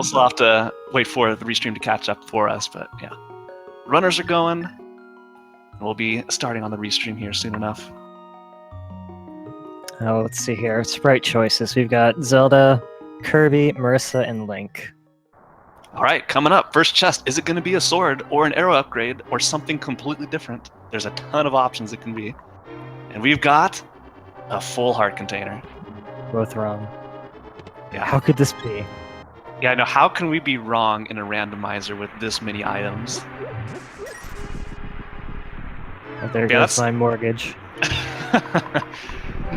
also have to wait for the restream to catch up for us, but yeah. Runners are going. We'll be starting on the restream here soon enough. Oh, let's see here. Sprite choices. We've got Zelda, Kirby, Marissa, and Link. All right, coming up. First chest. Is it going to be a sword or an arrow upgrade or something completely different? There's a ton of options it can be. And we've got a full heart container. Both wrong. Yeah. How could this be? Yeah, I know. How can we be wrong in a randomizer with this many items? Oh, there goes my mortgage.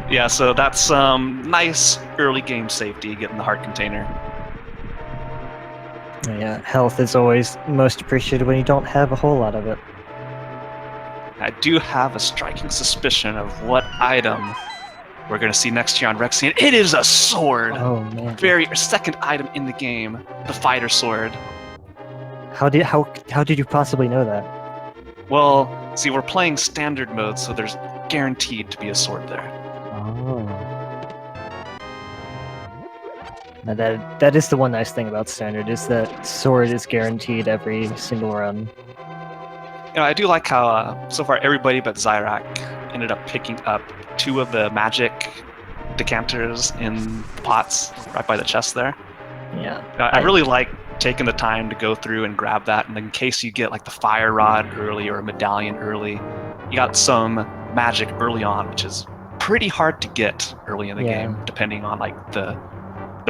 Yeah, so that's nice early game safety, getting the heart container. Yeah, health is always most appreciated when you don't have a whole lot of it. I do have a striking suspicion of what item we're going to see next year on Rexian. It is a sword! Oh, man. Second item in the game, the fighter sword. How did you possibly know that? Well, see, we're playing standard mode, so there's guaranteed to be a sword there. Oh. Now that is the one nice thing about standard, is that sword is guaranteed every single run. You know, I do like how so far everybody but Xyrak ended up picking up 2 of the magic decanters in pots right by the chest there. Yeah. I really like taking the time to go through and grab that, and in case you get like the fire rod early or a medallion early, you got some magic early on, which is pretty hard to get early in the game, depending on like the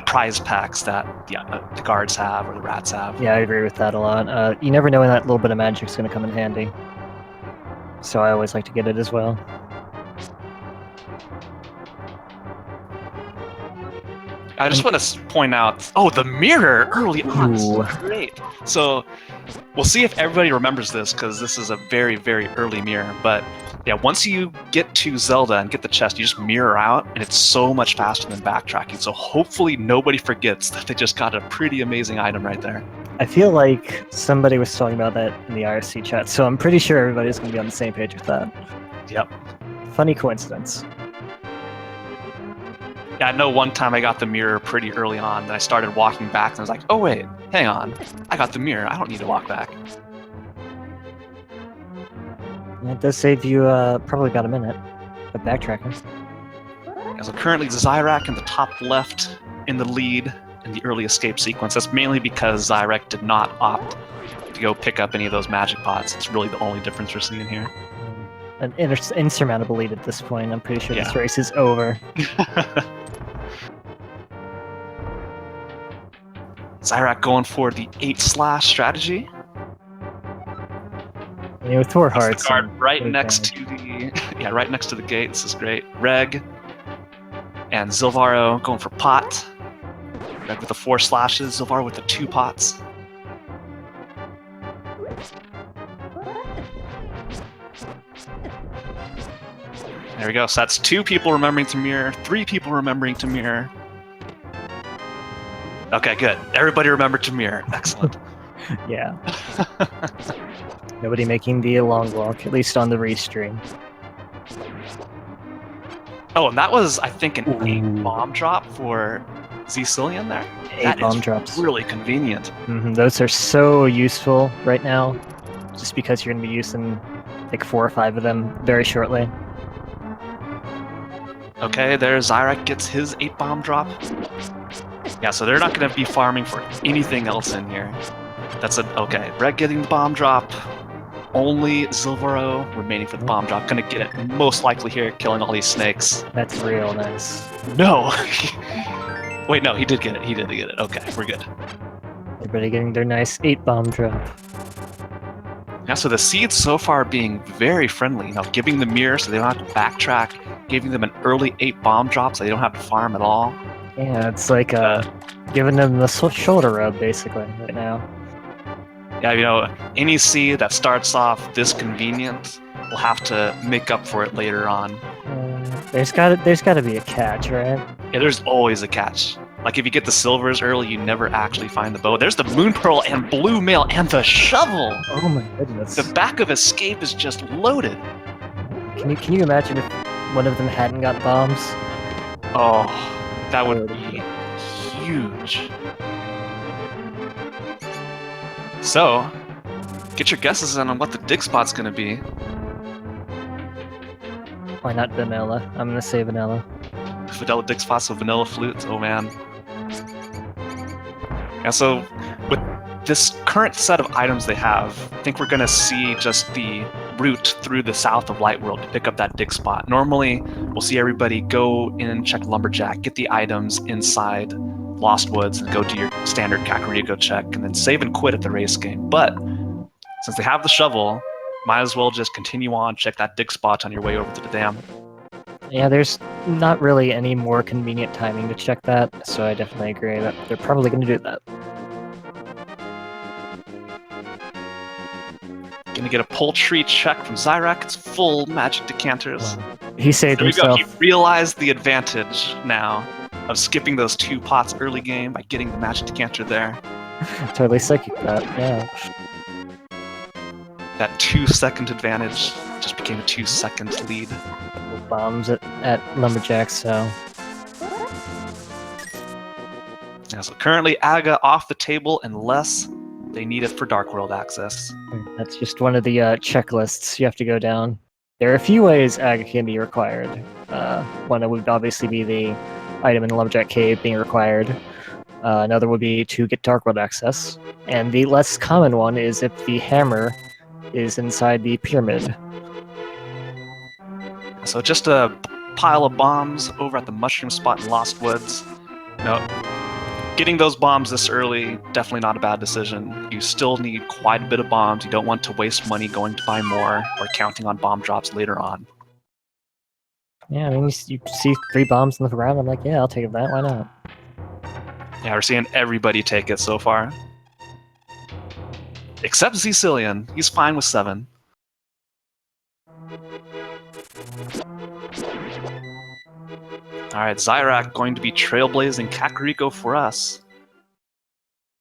prize packs that the guards have or the rats have. Yeah, I agree with that a lot. You never know when that little bit of magic is going to come in handy. So I always like to get it as well. I just want to point out, the mirror early on is great. So we'll see if everybody remembers this, because this is a very, very early mirror. But yeah, once you get to Zelda and get the chest, you just mirror out, and it's so much faster than backtracking. So hopefully nobody forgets that they just got a pretty amazing item right there. I feel like somebody was talking about that in the IRC chat, so I'm pretty sure everybody's going to be on the same page with that. Yep. Funny coincidence. Yeah, I know one time I got the mirror pretty early on, and I started walking back, and I was like, oh wait, hang on. I got the mirror, I don't need to walk back. It does save you probably about a minute of backtracking. Yeah, so currently Xyrak in the top left in the lead in the early escape sequence. That's mainly because Xyrak did not opt to go pick up any of those magic pots. It's really the only difference we're seeing here. An insurmountable lead at this point. I'm pretty sure this race is over. Xyrak going for the 8/ strategy. Yeah, with 4 hearts. Guard right next to the right next to the gate. This is great. Reg and Zilvarro going for pot. Reg with the 4 slashes. Zilvarro with the 2 pots. There we go. So that's 2 people remembering to mirror, 3 people remembering to mirror. Okay, good. Everybody remembered to mirror. Excellent. Yeah. Nobody making the long walk, at least on the restream. Oh, and that was, I think, an 8 bomb drop for ZCillian there. 8 bomb drops. Really convenient. Those are so useful right now, just because you're going to be using like 4 or 5 of them very shortly. Okay, there Xyrak gets his 8 bomb drop. Yeah, so they're not going to be farming for anything else in here. That's okay. Reg getting the bomb drop. Only Zilvarro remaining for the bomb drop. Gonna get it most likely here, killing all these snakes. That's real nice. No! Wait, no, he did get it. He did get it. Okay, we're good. Everybody getting their nice 8 bomb drop. Yeah, so the seeds so far being very friendly. You know, giving the mirror so they don't have to backtrack. Giving them an early 8 bomb drop so they don't have to farm at all. Yeah, it's like giving them the shoulder rub, basically, right now. Yeah, you know, any seed that starts off this convenient will have to make up for it later on. There's gotta be a catch, right? Yeah, there's always a catch. Like if you get the silvers early, you never actually find the bow. There's the moon pearl and blue mail and the shovel. Oh my goodness! The back of escape is just loaded. Can you imagine if one of them hadn't got bombs? Oh, that would be huge. So, get your guesses in on what the dig spot's gonna be. Why not vanilla? I'm gonna say vanilla. Vanilla dig spots with vanilla flutes. Oh man. Yeah, so with this current set of items they have, I think we're gonna see just the route through the south of Light World to pick up that dig spot. Normally, we'll see everybody go in, check Lumberjack, get the items inside Lost Woods, and go do your standard Kakariko check, and then save and quit at the race game. But since they have the shovel, might as well just continue on, check that dig spot on your way over to the dam. Yeah, there's not really any more convenient timing to check that, so I definitely agree that they're probably going to do that. Gonna get a poultry check from Xyrak. It's full magic decanters. Wow. He saved There we go. himself. He realized the advantage now of skipping those 2 pots early game by getting the magic decanter there. Totally psychic that, yeah. That 2-second advantage just became a 2-second lead. Bombs at Lumberjack, so... Yeah, so currently Aga off the table unless they need it for Dark World access. That's just one of the checklists you have to go down. There are a few ways Aga can be required. One would obviously be the item in the Lumberjack Cave being required. Another would be to get Dark World access. And the less common one is if the hammer is inside the pyramid. So just a pile of bombs over at the mushroom spot in Lost Woods. No, getting those bombs this early, definitely not a bad decision. You still need quite a bit of bombs. You don't want to waste money going to buy more or counting on bomb drops later on. Yeah, I mean, you see 3 bombs in the ground, I'm like, yeah, I'll take that, why not? Yeah, we're seeing everybody take it so far. Except ZCillian. He's fine with 7. Alright, Xyrak going to be trailblazing Kakariko for us.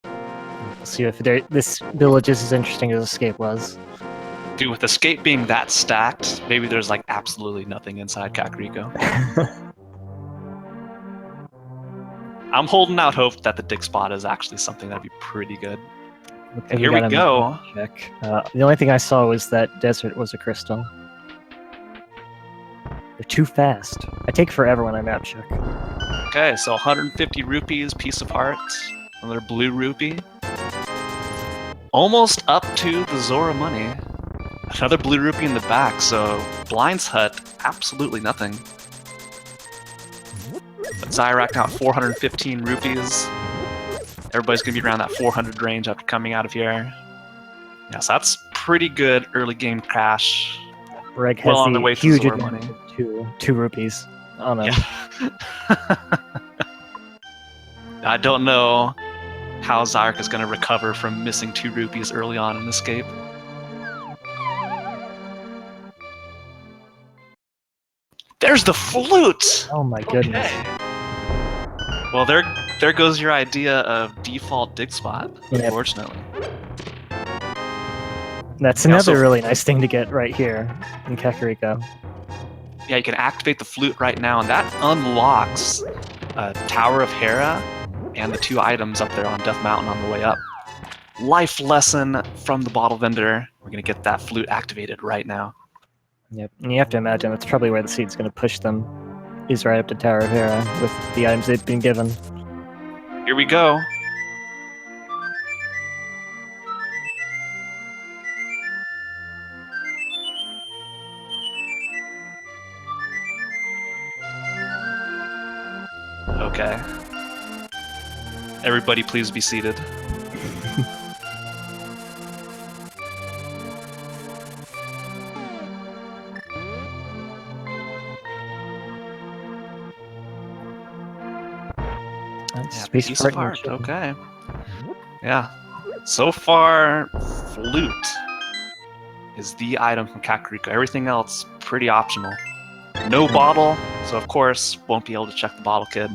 We'll see if this village is as interesting as Escape was. Dude, with Escape being that stacked, maybe there's like absolutely nothing inside Kakariko. I'm holding out hope that the dig spot is actually something that'd be pretty good. Okay, Here we go. Check. The only thing I saw was that desert was a crystal. They're too fast. I take forever when I map check. Okay, so 150 rupees, piece of heart, another blue rupee. Almost up to the Zora money. Another blue rupee in the back, so Blind's Hut, absolutely nothing. But Xyrak now at 415 rupees. Everybody's gonna be around that 400 range after coming out of here. Yeah, so that's pretty good early game cash. Reg has Well on the way to huge Zora advantage money. of 2 rupees. Oh no. Yeah. I don't know how Xyrak is going to recover from missing 2 rupees early on in Escape. There's the flute! Oh my goodness. Well, there goes your idea of default dig spot, Yep. unfortunately. That's Yeah, another so- really nice thing to get right here in Kakariko. Yeah, you can activate the flute right now, and that unlocks Tower of Hera and the 2 items up there on Death Mountain on the way up. Life lesson from the bottle vendor. We're going to get that flute activated right now. Yep. And you have to imagine that's probably where the seed's going to push them. Is right up to Tower of Hera with the items they've been given. Here we go. Okay. Everybody please be seated. That's Yeah, piece of heart. partnership. Okay. Yeah. So far, flute is the item from Kakariko. Everything else, pretty optional. No bottle, so of course, won't be able to check the bottle kid.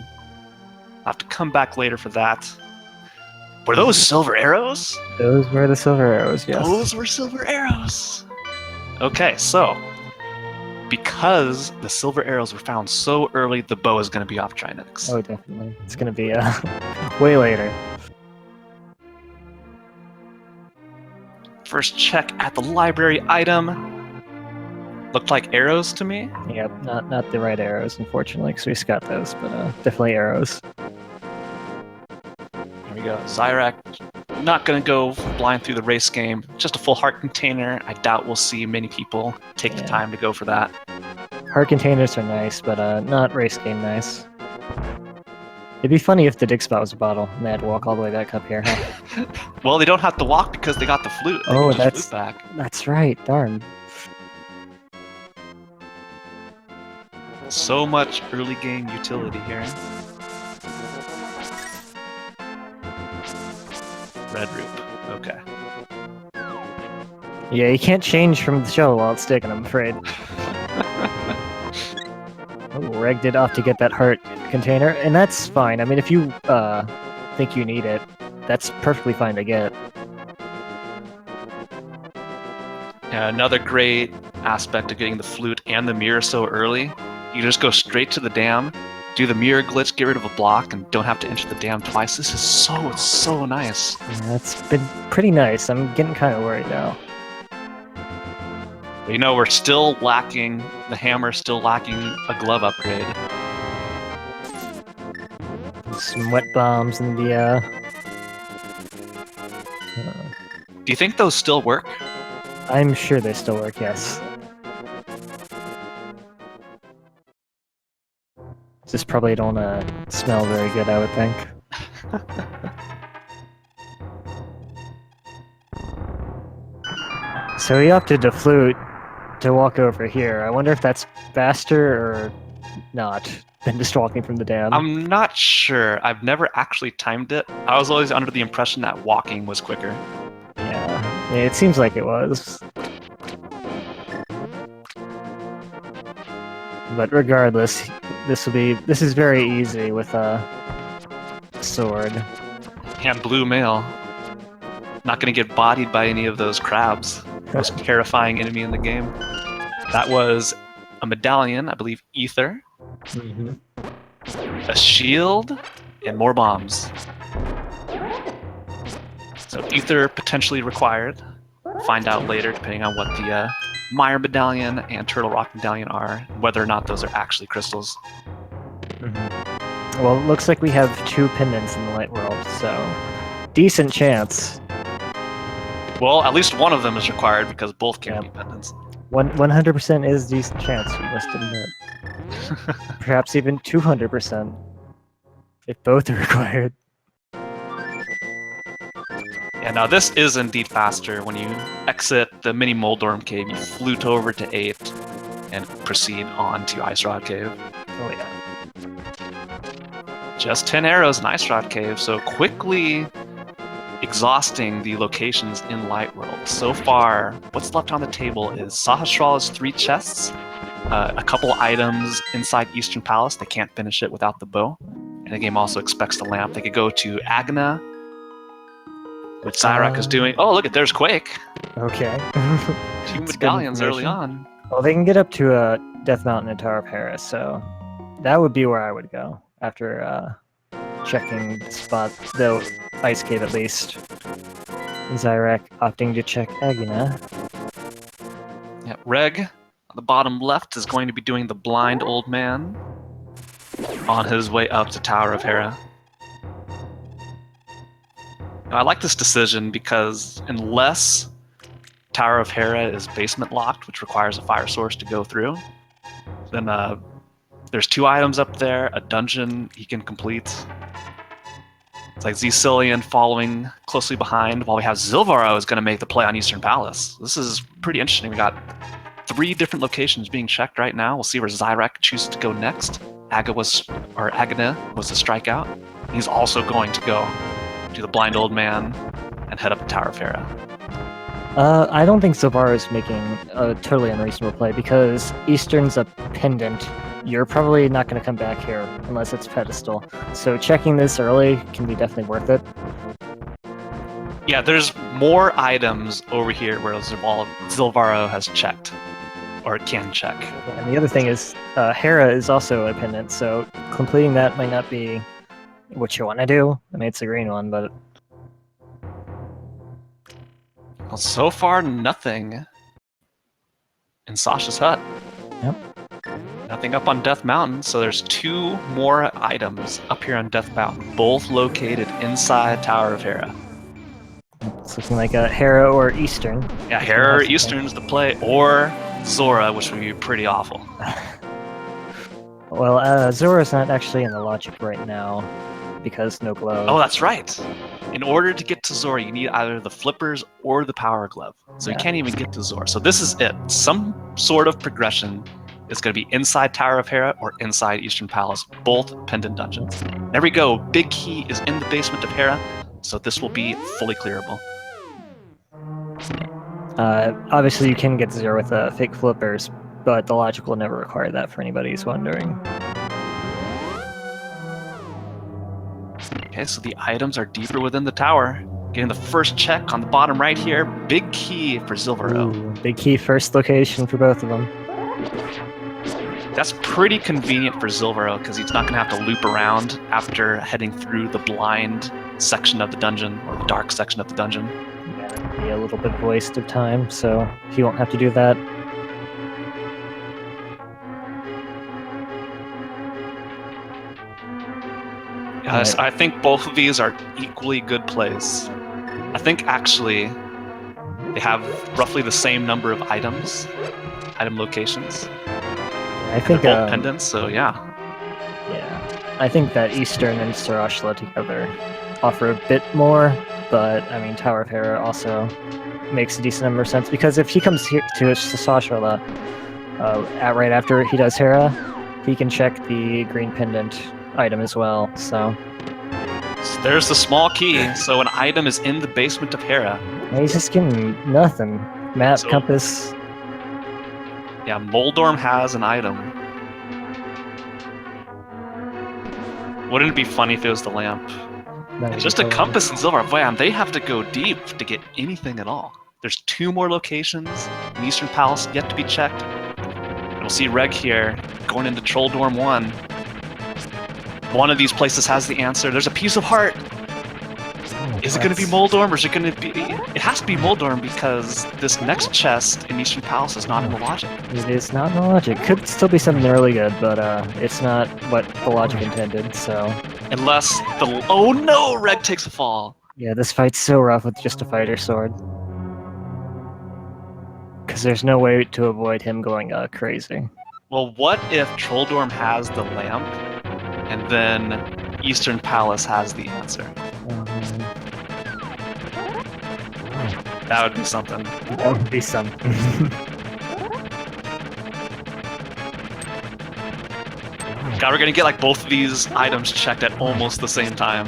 I'll have to come back later for that. Were those silver arrows? Those were the silver arrows, yes. Those were silver arrows! Okay, so, because the silver arrows were found so early, the bow is going to be off Trinix. Oh, definitely. It's going to be way later. First check at the library item. Looked like arrows to me. Yep, not the right arrows, unfortunately, because we just got those, but definitely arrows. Here we go. Xyrak, not going to go blind through the race game. Just a full heart container. I doubt we'll see many people take the time to go for that. Heart containers are nice, but not race game nice. It'd be funny if the dig spot was a bottle and they had to walk all the way back up here, huh? Well, they don't have to walk because they got the flute. They can just flute back. That's right, darn. So much early game utility here. Red Roop. Okay. Yeah, you can't change from the show while it's sticking, I'm afraid. Reg did off to get that heart container, and that's fine. I mean, if you think you need it, that's perfectly fine to get. Yeah, another great aspect of getting the flute and the mirror so early, you just go straight to the dam, do the mirror glitch, get rid of a block, and don't have to enter the dam twice. This is so nice. Yeah, it's been pretty nice. I'm getting kind of worried now. But you know, we're still lacking, the hammer's still lacking a glove upgrade. Some wet bombs in the, Do you think those still work? I'm sure they still work, yes. Just probably don't smell very good, I would think. So he opted to flute to walk over here. I wonder if that's faster or not than just walking from the dam. I'm not sure. I've never actually timed it. I was always under the impression that walking was quicker. Yeah, it seems like it was. But regardless, this is very easy with a sword. And blue mail. Not going to get bodied by any of those crabs. Most terrifying enemy in the game. That was a medallion, I believe ether, a shield, and more bombs. So ether potentially required. We'll find out later, depending on what the Mire medallion and Turtle Rock medallion are, whether or not those are actually crystals. Well, it looks like we have 2 pendants in the light world, so decent chance. Well, at least one of them is required because both can be pendants. 100% is decent chance, you must admit. Perhaps even 200%, if both are required. Yeah, now this is indeed faster. When you exit the mini Moldorm cave, you flute over to 8 and proceed on to Ice Rod Cave. Oh yeah. Just 10 arrows in Ice Rod Cave, so quickly exhausting the locations in Lightworld. So far, what's left on the table is Sahasral's 3 chests, a couple items inside Eastern Palace. They can't finish it without the bow. And the game also expects the lamp. They could go to Agna, which Xyrak is doing. Oh, look, there's Quake. Okay. 2 medallions early on. Well, they can get up to Death Mountain and Tower of Paris, so that would be where I would go after checking the spot, the ice cave at least. Xyrak opting to check Agna. Yeah, Reg on the bottom left is going to be doing the blind old man on his way up to Tower of Hera. Now, I like this decision because unless Tower of Hera is basement locked, which requires a fire source to go through, then there's 2 items up there, a dungeon he can complete. It's like ZCillian following closely behind, while we have Zilvarro is going to make the play on Eastern Palace. This is pretty interesting. We got 3 different locations being checked right now. We'll see where Xyrak chooses to go next. Agna was the strikeout. He's also going to go to the blind old man and head up to Tower of Hera. I don't think Zilvarro is making a totally unreasonable play because Eastern's a pendant. You're probably not going to come back here unless it's pedestal. So checking this early can be definitely worth it. Yeah, there's more items over here where Zilvarro has checked, or can check. And the other thing is, Hera is also a pendant, so completing that might not be what you want to do. I mean, it's a green one, but... Well, Well, so far, nothing in Sasha's hut. Yep. Nothing up on Death Mountain, so there's 2 more items up here on Death Mountain, both located inside Tower of Hera. It's looking like a Hera or Eastern. Yeah, Hera or Eastern's the play, or Zora, which would be pretty awful. Well, Zora's not actually in the logic right now, because no glove. Oh, that's right. In order to get to Zora, you need either the flippers or the power glove. So you can't even get to Zora. So this is it. Some sort of progression is going to be inside Tower of Hera or inside Eastern Palace, both pendant dungeons. There we go. Big key is in the basement of Hera, so this will be fully clearable. Obviously, you can get Zora with fake flippers, but the logic will never require that for anybody who's wondering. Okay, so the items are deeper within the tower. Getting the first check on the bottom right here. Big key for Zilvarro. Ooh, big key first location for both of them. That's pretty convenient for Zilvarro because he's not going to have to loop around after heading through the blind section of the dungeon, or the dark section of the dungeon. Yeah, that'd be a little bit of a waste of time, so he won't have to do that. Yes, I think both of these are equally good plays. I think actually they have roughly the same number of items, item locations. I think they're both pendants, so yeah. Yeah, I think that Eastern and Sarashla together offer a bit more, but I mean Tower of Hera also makes a decent number of sense, because if he comes here to Sarashla right after he does Hera, he can check the green pendant item as well. So there's the small key. So an item is in the basement of Hera. Yeah, he's just getting nothing. Map, compass. Yeah, Moldorm has an item. Wouldn't it be funny if it was the lamp? It's just a compass and Zilvarro. Damn, they have to go deep to get anything at all. There's 2 more locations in Eastern Palace yet to be checked. And we'll see Reg here going into Troll Dorm 1. One of these places has the answer. There's a piece of heart. Is it going to be Moldorm, or is it going to be... It has to be Moldorm, because this next chest in Eastern Palace is not in the logic. It is not in the logic. Could still be something really good, but it's not what the logic intended, so... Unless the... Oh no! Reg takes a fall. Yeah, this fight's so rough with just a fighter sword. Because there's no way to avoid him going crazy. Well, what if Trolldorm has the lamp, and then Eastern Palace has the answer? That would be something. That would be something. God, we're gonna get like both of these items checked at almost the same time.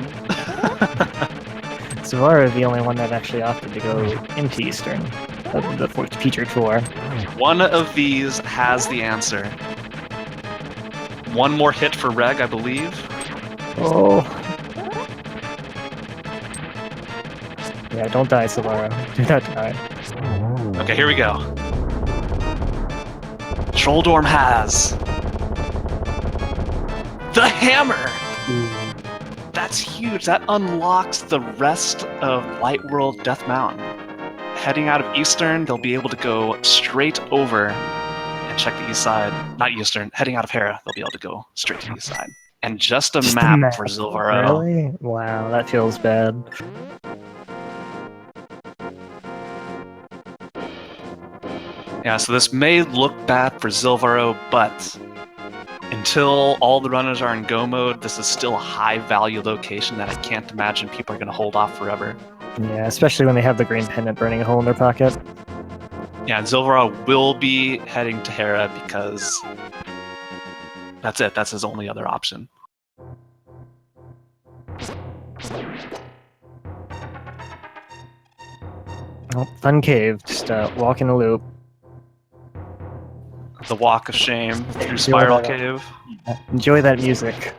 Zilvarro is the only one that actually opted to go into Eastern, the featured 4. One of these has the answer. One more hit for Reg, I believe. Oh. Yeah, don't die, Zilvarro. Do not die. Okay, here we go. Trolldorm has the hammer! That's huge. That unlocks the rest of Light World Death Mountain. Heading out of Eastern, they'll be able to go straight over and check the east side. Not Eastern, heading out of Hera, they'll be able to go straight to the east side. And just a map for Zilvarro. Really? Wow, that feels bad. Yeah, so this may look bad for Zilvarro, but until all the runners are in go mode, this is still a high-value location that I can't imagine people are going to hold off forever. Yeah, especially when they have the green pendant burning a hole in their pocket. Yeah, Zilvarro will be heading to Hera because that's it. That's his only other option. Oh, fun cave. Just walk in the loop. The walk of shame through Spiral Cave. Enjoy that music.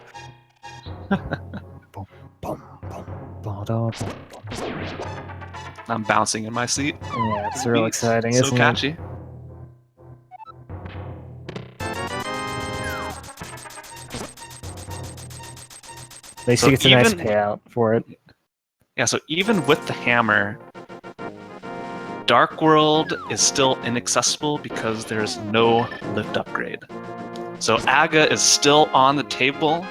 I'm bouncing in my seat. Yeah, it's real exciting, so isn't catchy. it? At least he gets a nice payout for it. Yeah, so even with the hammer, Dark World is still inaccessible because there's no lift upgrade. So Aga is still on the table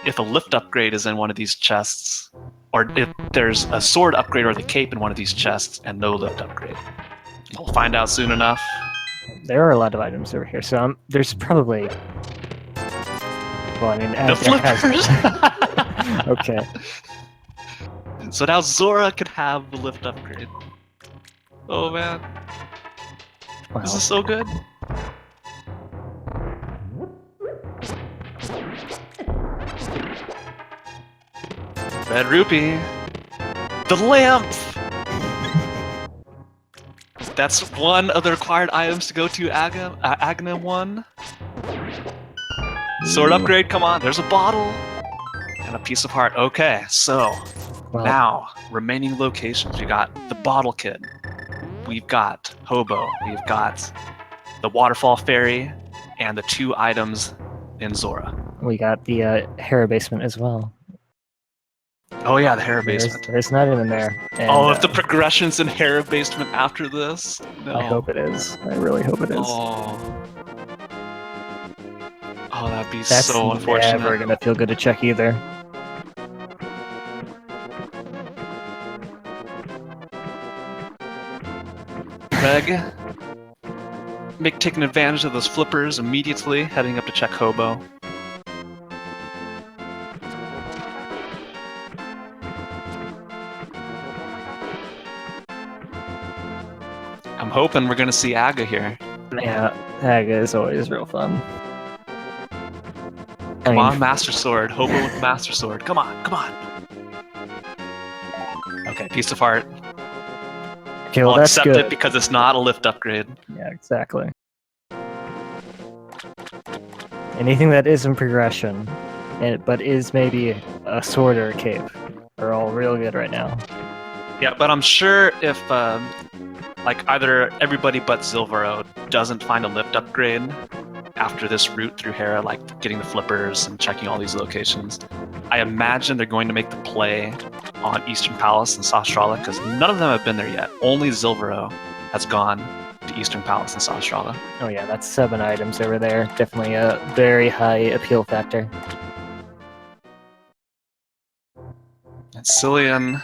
if a lift upgrade is in one of these chests, or if there's a sword upgrade or the cape in one of these chests and no lift upgrade. We'll find out soon enough. There are a lot of items over here, so there's probably... Well, I mean, The flippers! Okay. So now Zora can have the lift upgrade. Oh man. Wow. This is so good. Red rupee. The lamp! That's one of the required items to go to Agna 1. Sword upgrade, come on, there's a bottle. And a piece of heart. Okay, so now, remaining locations. We got the Bottle Kid. We've got Hobo. We've got the Waterfall Fairy, and the 2 items in Zora. We got the Hera basement as well. Oh yeah, the Hera basement. There's an item in there. And, if the progression's in Hera basement after this? No. I hope it is. I really hope it is. Oh, that'd be so unfortunate. That's never gonna feel good to check either. Greg, taking advantage of those flippers immediately, heading up to check Hobo. I'm hoping we're gonna see Aga here. Yeah, Aga is always real fun. Come on, Master Sword. Hobo with Master Sword. Come on, come on. Okay, piece of heart. Okay, well, I'll that's accept good. it because it's not a lift upgrade. Yeah, exactly. Anything that isn't progression, but is maybe a sword or a cape, are all real good right now. Yeah, but I'm sure if like either everybody but Zilvarro doesn't find a lift upgrade after this route through Hera, like getting the flippers and checking all these locations, I imagine they're going to make the play on Eastern Palace and Sastrala, because none of them have been there yet. Only Zilvarro has gone to Eastern Palace and Sastrala. Oh yeah, that's 7 items over there. Definitely a very high appeal factor. And Cillian,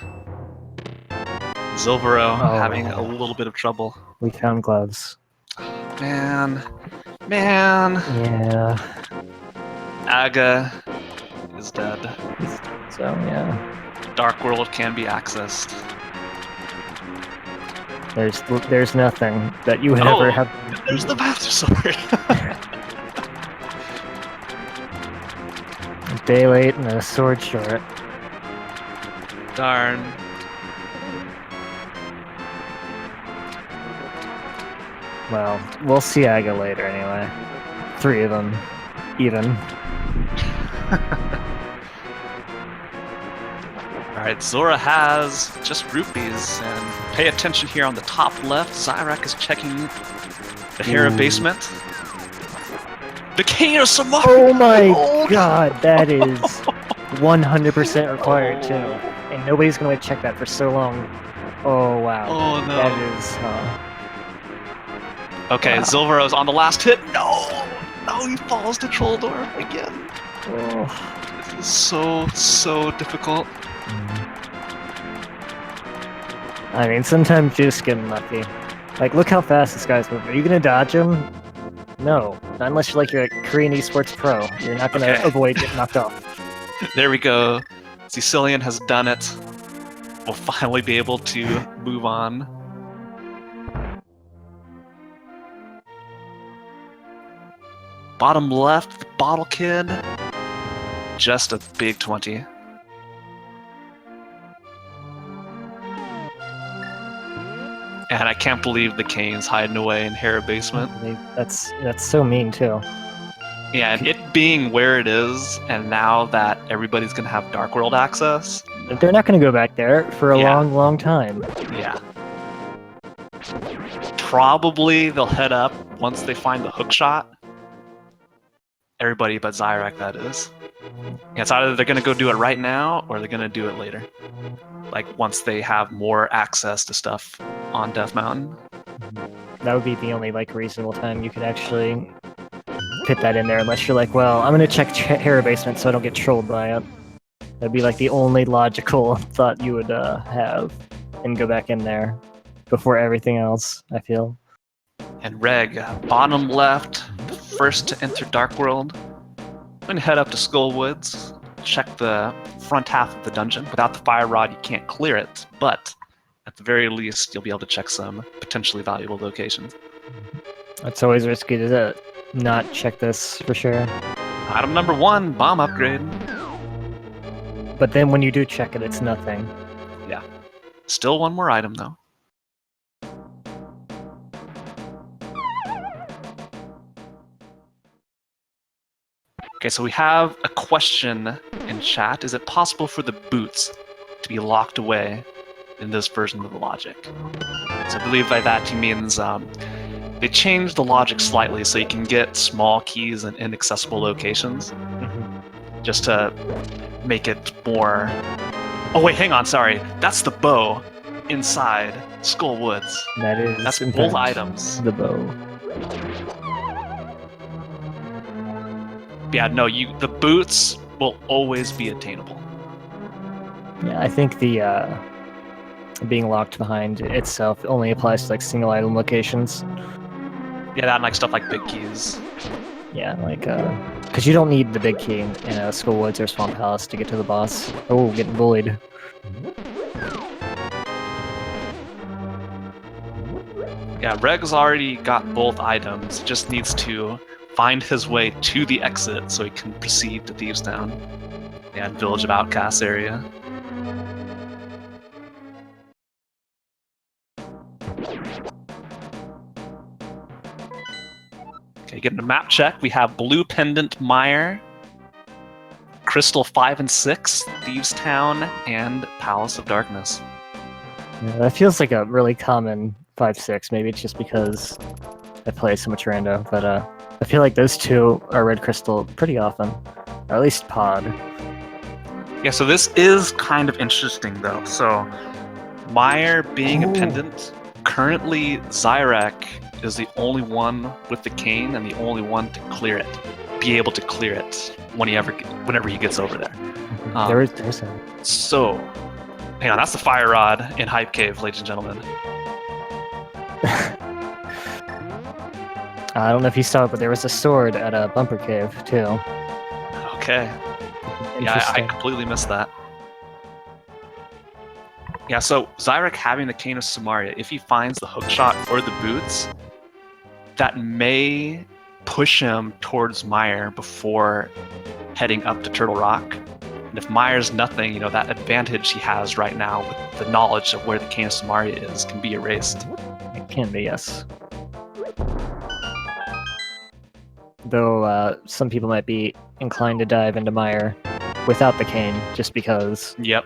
Zilvarro having a little bit of trouble. We found gloves. Man. Yeah. Aga is dead. So yeah. Dark World can be accessed. There's nothing that you would ever have. There's the Master Sword. A day late and a sword short. Darn. Well, we'll see Aga later anyway. 3 of them, even. Alright, Zora has just rupees, and pay attention here on the top left. Xyrak is checking the Hera basement. The King of Samara! Oh my god, that is 100% required too. And nobody's gonna check that for so long. Oh wow. Oh no. That is... Okay, wow. Zilvarro's on the last hit. No! No, he falls to Troll Door again. Oh. This is so difficult. I mean, sometimes you just get lucky. Like, look how fast this guy's moving. Are you gonna dodge him? No. Not unless you're a Korean esports pro. You're not gonna avoid getting knocked off. There we go. ZCillian has done it. We'll finally be able to move on. Bottom left, the Bottle Kid. Just a big 20. And I can't believe the Kane's hiding away in Hera basement. That's so mean too. Yeah, and it being where it is, and now that everybody's gonna have Dark World access. They're not gonna go back there for a long time. Yeah. Probably they'll head up once they find the hook shot. Everybody but Xyrak, that is. Yeah, it's either they're gonna go do it right now, or they're gonna do it later. Like, once they have more access to stuff on Death Mountain. That would be the only like reasonable time you could actually fit that in there, unless you're like, well, I'm gonna check Hera Basement so I don't get trolled by it. That'd be like the only logical thought you would have, and go back in there before everything else, I feel. And Reg, bottom left, first to enter Dark World. I'm gonna head up to Skull Woods, check the front half of the dungeon. Without the fire rod, you can't clear it, but at the very least, you'll be able to check some potentially valuable locations. It's always risky to not check this for sure. Item number 1, bomb upgrade. But then when you do check it, it's nothing. Yeah. Still one more item, though. Okay, so we have a question in chat. Is it possible for the boots to be locked away in this version of the logic? So I believe by that he means they changed the logic slightly so you can get small keys in inaccessible locations. Just to make it more... Oh wait, hang on, sorry. That's the bow inside Skull Woods. That's both items. The bow. Yeah, no, the boots will always be attainable. Yeah, I think the being locked behind itself only applies to like single item locations. Yeah, that and like stuff like big keys. Yeah, like because you don't need the big key in Skull Woods or Swamp Palace to get to the boss. Oh, getting bullied. Yeah, Reg's already got both items. He just needs to find his way to the exit so he can proceed to Thieves Town. Yeah, Village of Outcasts area. Okay, getting a map check. We have Blue Pendant Mire, Crystal 5 and 6, Thieves Town, and Palace of Darkness. Yeah, that feels like a really common 5-6. Maybe it's just because I play so much rando, but I feel like those two are Red Crystal pretty often, or at least Pod. Yeah, so this is kind of interesting though. So Mire being a pendant, currently Xyrak is the only one with the cane and the only one to clear it, be able to clear it whenever he gets over there. There's a... So, hang on, that's the fire rod in Hype Cave, ladies and gentlemen. I don't know if you saw it, but there was a sword at a Bumper Cave, too. Okay. Yeah, I completely missed that. Yeah, so Xyrak having the Cane of Samaria, if he finds the hookshot or the boots, that may push him towards Mire before heading up to Turtle Rock. And if Mire's nothing, you know, that advantage he has right now with the knowledge of where the Cane of Samaria is can be erased. It can be, yes. Though some people might be inclined to dive into Mire without the cane, just because. Yep.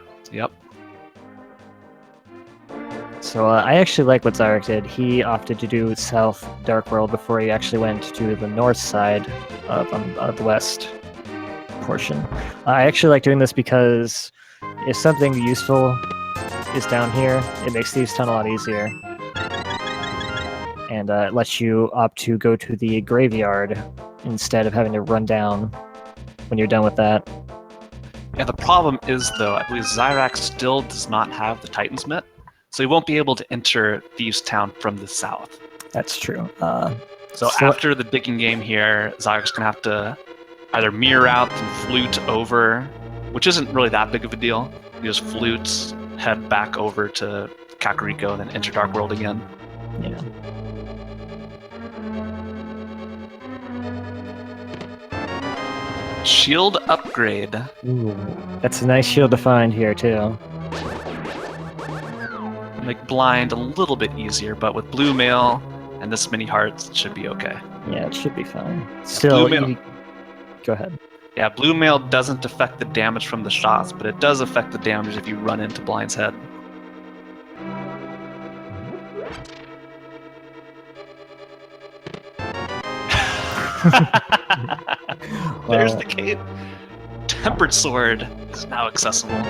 So I actually like what Xyrak did. He opted to do South Dark World before he actually went to the north side of the west portion. I actually like doing this because if something useful is down here, it makes Thieves Town a lot easier. And it lets you opt to go to the graveyard instead of having to run down when you're done with that. Yeah, the problem is, though, I believe Xyrak still does not have the Titan's Mitt, so he won't be able to enter Thieves Town from the south. That's true. So after the digging game here, Xyrak's going to have to either mirror out and flute over, which isn't really that big of a deal. You just flute, head back over to Kakariko, then enter Dark World again. Yeah. Shield upgrade. Ooh, that's a nice shield to find here, too. Make blind a little bit easier, but with blue mail and this many hearts, it should be okay. Yeah, it should be fine. Still, go ahead. Yeah, blue mail doesn't affect the damage from the shots, but it does affect the damage if you run into blind's head. There's the cape. Tempered sword is now accessible.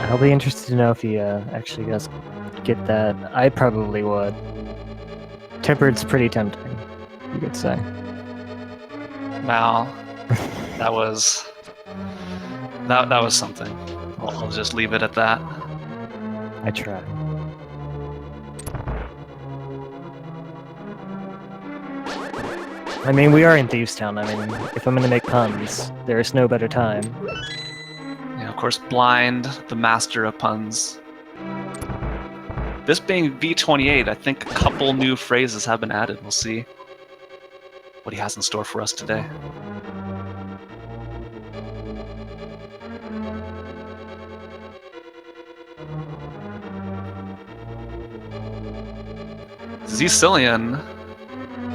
I'll be interested to know if he actually does get that. I probably would. Tempered's pretty tempting, you could say. Mal, that was something. I'll just leave it at that. I try. I mean, we are in Thieves Town. I mean, if I'm gonna make puns, there is no better time. Yeah, of course, Blind, the master of puns. This being V28, I think a couple new phrases have been added. We'll see what he has in store for us today. ZCillian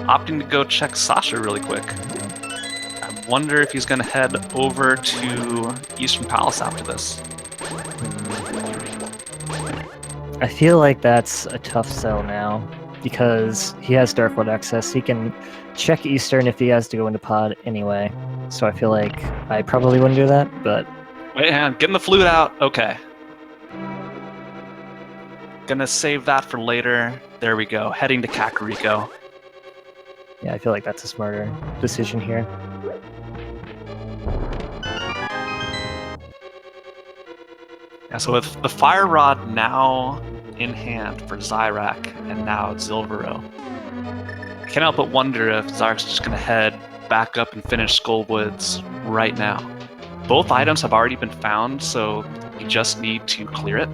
opting to go check Sasha really quick. I wonder if he's going to head over to Eastern Palace after this. I feel like that's a tough sell now, because he has Darkwood access. He can check Eastern if he has to go into pod anyway. So I feel like I probably wouldn't do that, but... Wait, hang on. Getting the flute out. Okay. Gonna save that for later. There we go. Heading to Kakariko. Yeah, I feel like that's a smarter decision here. Yeah, so with the Fire Rod now in hand for Xyrak and now Zilvarro, I can't help but wonder if Xyrak's just going to head back up and finish Skullwoods right now. Both items have already been found, so you just need to clear it,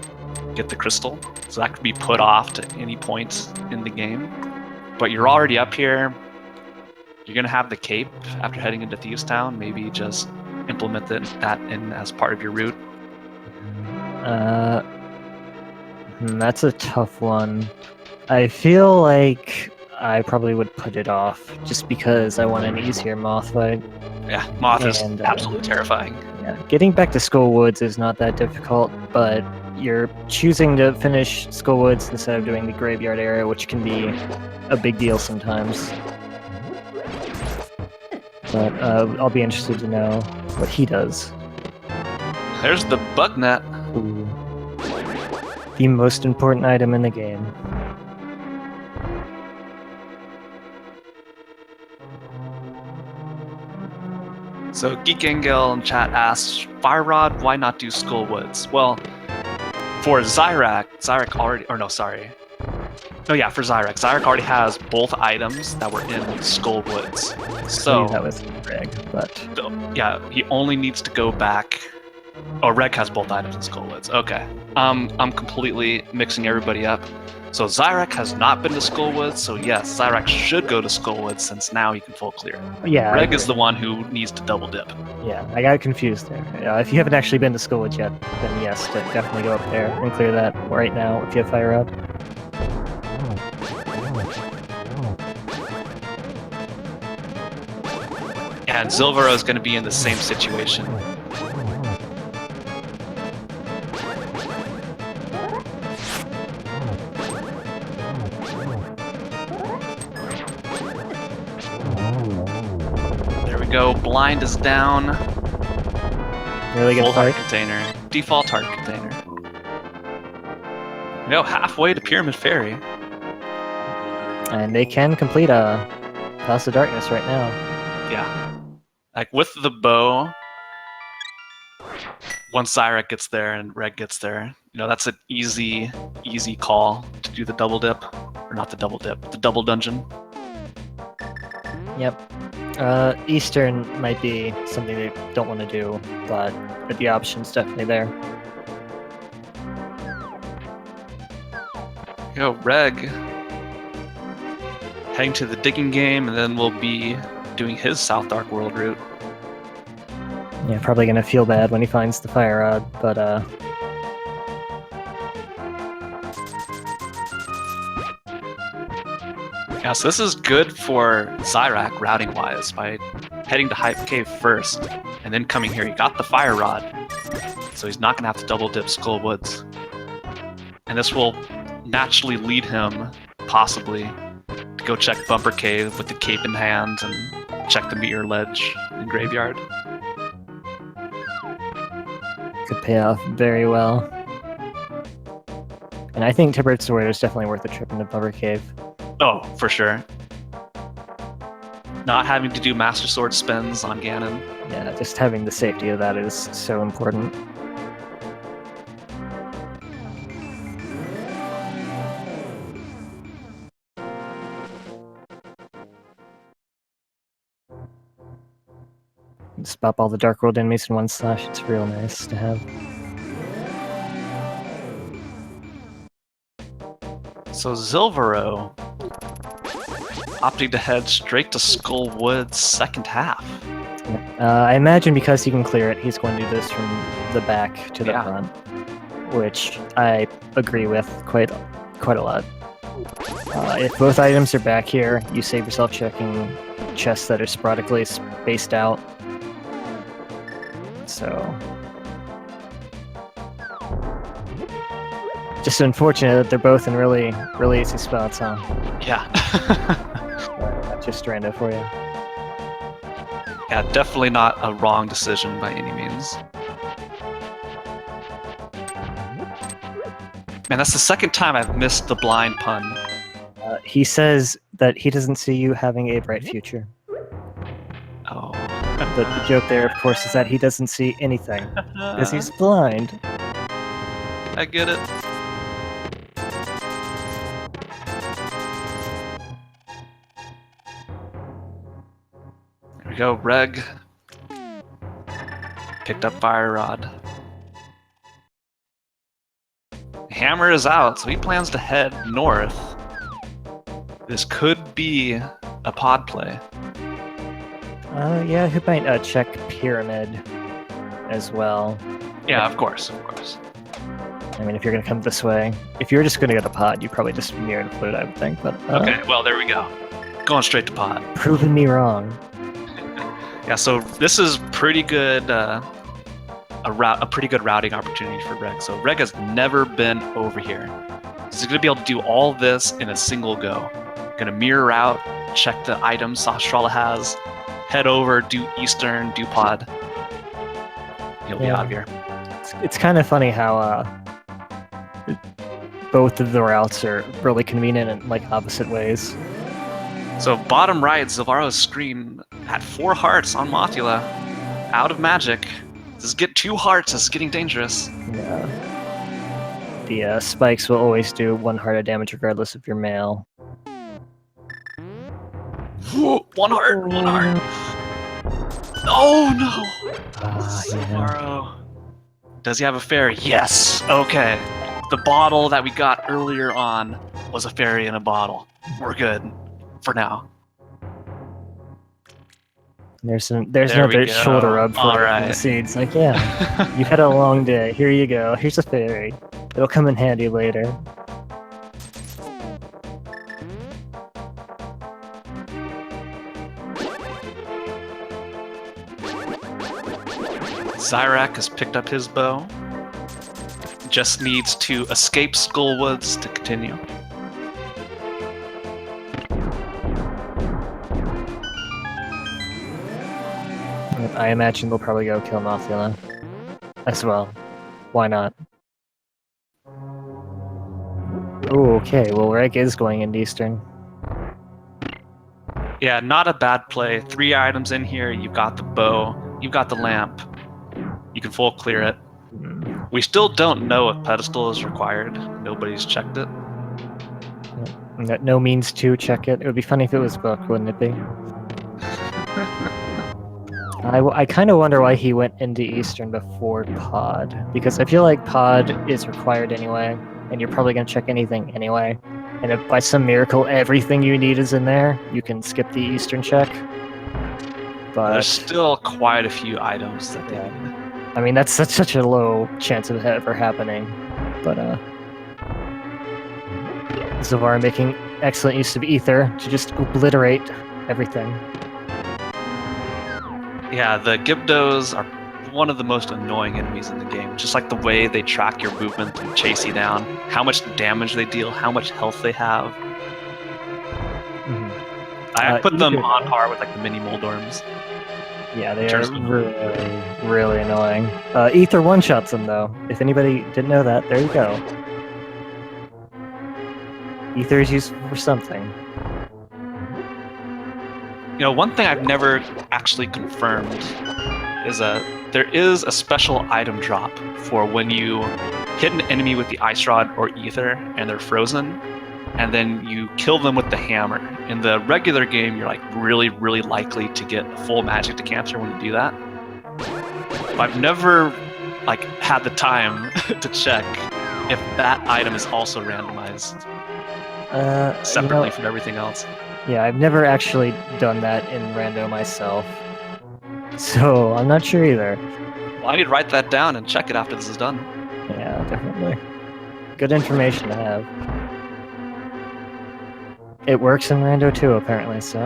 get the crystal, so that could be put off to any point in the game. But you're already up here. You're going to have the cape after heading into Thieves Town. Maybe just implement that in as part of your route. That's a tough one. I feel like I probably would put it off, just because I want an easier Moth fight. Yeah, Moth is absolutely terrifying. Yeah, getting back to Skullwoods is not that difficult, but you're choosing to finish Skullwoods instead of doing the graveyard area, which can be a big deal sometimes. But I'll be interested to know what he does. There's the bug net. Ooh. The most important item in the game. So Geek Angel in chat asks, Fire Rod, why not do Skullwoods? Well, for Xyrak already, or no, sorry. No, yeah, for Xyrak already has both items that were in Skullwoods. So that was Reg, but so, yeah, he only needs to go back. Oh, Reg has both items in Skullwoods. Okay. I'm completely mixing everybody up. So Xyrak has not been to Skullwoods, so yes, Xyrak should go to Skullwoods since now he can full clear. Yeah, Reg is the one who needs to double dip. Yeah, I got confused there. If you haven't actually been to Skullwoods yet, then yes, definitely go up there and clear that right now if you have Fire Rod. And Zilvarro is going to be in the same situation. There we go. Blind is down. Really good Full fight. heart container. Default heart container. We go halfway to Pyramid Fairy. And they can complete a Palace of Darkness right now. Yeah. Like with the bow, once Xyrak gets there and Reg gets there, you know, that's an easy call to do the double dip. Or not the double dip, the double dungeon. Yep. Eastern might be something they don't want to do, but the option's definitely there. Yo, Reg. Heading to the digging game, and then we'll be doing his South Dark World route. Yeah, probably gonna feel bad when he finds the Fire Rod, but yeah, so this is good for Xyrak routing-wise by heading to Hype Cave first, and then coming here. He got the Fire Rod, so he's not gonna have to double dip Skullwoods. And this will naturally lead him, possibly, to go check Bumper Cave with the cape in hand and check the meteor ledge in Graveyard. could pay off very well. And I think Temperate Sword is definitely worth a trip into Bubber Cave. Oh, for sure. Not having to do Master Sword spins on Ganon. Yeah, just having the safety of that is so important. Just pop all the Dark World enemies in one slash, it's real nice to have. So Zilvarro opting to head straight to Skull Woods second half. I imagine because he can clear it, he's going to do this from the back to the Yeah. front, which I agree with quite a lot. If both items are back here, you save yourself checking chests that are sporadically spaced out. So, just unfortunate that they're both in really easy spots, huh? Yeah. That's just rando for you. Yeah, definitely not a wrong decision by any means. Man, that's the second time I've missed the blind pun. He says that he doesn't see you having a bright future. Oh. The joke there, of course, is that he doesn't see anything because he's blind. I get it. There we go, Reg. Picked up Fire Rod. Hammer is out, so he plans to head north. This could be a pod play. Yeah, who might check Pyramid as well. Yeah, of course, of course. I mean, if you're gonna come this way, if you're just gonna go to pod, you probably just mirror and flute, I would think. But Okay, well, there we go. Going straight to pod. Proving me wrong. Yeah, so this is pretty good. A pretty good routing opportunity for Reg. So Reg has never been over here. He's gonna be able to do all this in a single go. Gonna mirror out, check the items Sastrala has, head over, do Eastern, do pod. He'll be out of here. It's kind of funny how both of the routes are really convenient in like opposite ways. So bottom right, Zilvarro's screen had 4 hearts on Mothula. Out of magic. Just get 2 hearts, this is getting dangerous. Yeah. The spikes will always do 1 heart of damage regardless if you're male. 1 heart, 1 heart. Oh no! Yeah. Zilvarro. Does he have a fairy? Yes! Okay. The bottle that we got earlier on was a fairy in a bottle. We're good. For now. There's There another we go. shoulder rub for All the right. seeds. Like, yeah, you've had a long day. Here you go. Here's a fairy. It'll come in handy later. Xyrak has picked up his bow. Just needs to escape Skullwoods to continue. I imagine they'll probably go kill Mothula as well. Why not? Oh, okay. Well, Reg is going into Eastern. Yeah, not a bad play. 3 items in here. You've got the bow. You've got the lamp. You can full clear it. We still don't know if pedestal is required. Nobody's checked it. No means to check it. It would be funny if it was booked, wouldn't it be? I kind of wonder why he went into Eastern before Pod, because I feel like Pod is required anyway, and you're probably going to check anything anyway. And if by some miracle everything you need is in there, you can skip the Eastern check. But There's still quite a few items that they need. I mean, that's such a low chance of it ever happening. But Zilvarro making excellent use of Ether to just obliterate everything. Yeah, the Gibdos are one of the most annoying enemies in the game. Just like the way they track your movement and chase you down, how much damage they deal, how much health they have. Mm-hmm. I put them on par with like the mini Moldorms. Yeah, they are really annoying. Ether one-shots them though. If anybody didn't know that, there you go. Ether is useful for something. You know, one thing I've never actually confirmed is there is a special item drop for when you hit an enemy with the Ice Rod or Ether and they're frozen, and then you kill them with the hammer. In the regular game, you're like really, really likely to get a full magic decanter when you do that. But I've never like had the time to check if that item is also randomized separately from everything else. Yeah, I've never actually done that in rando myself, so I'm not sure either. Well, I need to write that down and check it after this is done. Yeah, definitely. Good information to have. It works in rando too, apparently, so...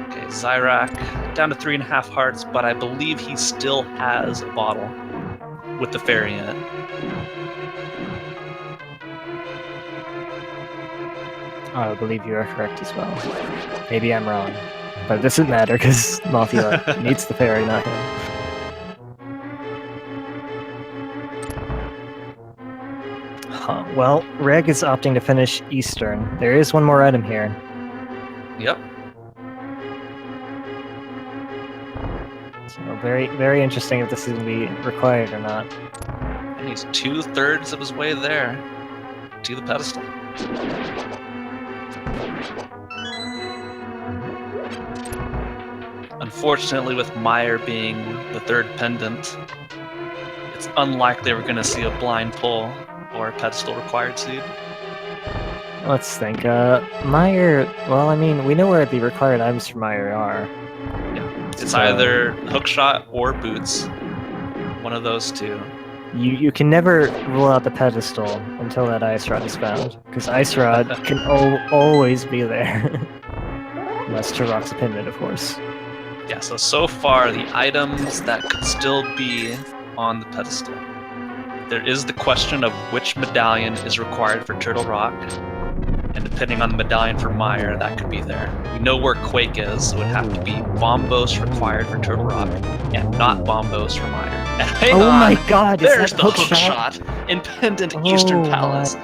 Okay, Xyrak down to 3.5 hearts, but I believe he still has a bottle with the fairy in it. I believe you are correct as well. Maybe I'm wrong. But it doesn't matter, because Mafia needs the fairy, not him. Huh. Well, Reg is opting to finish Eastern. There is one more item here. Yep. So very, very interesting if this is going to be required or not. And he's 2/3 of his way there to the pedestal. Unfortunately, with Mire being the third pendant, it's unlikely we're going to see a blind pull or a pedestal required seed. Let's think. Mire, well, I mean, we know where the required items for Mire are. Yeah, it's either hookshot or boots. One of those two. You can never rule out the pedestal until that Ice Rod is found, because Ice Rod can always be there. Unless Xyrak's a pendant, of course. Yeah, so far, the items that could still be on the pedestal. There is the question of which medallion is required for Turtle Rock, and depending on the medallion for Mire, that could be there. We know where Quake is, so it would have to be Bombos required for Turtle Rock, and not Bombos for Mire. And hang on, my god, there's is the that hookshot in Pendant Eastern Palace.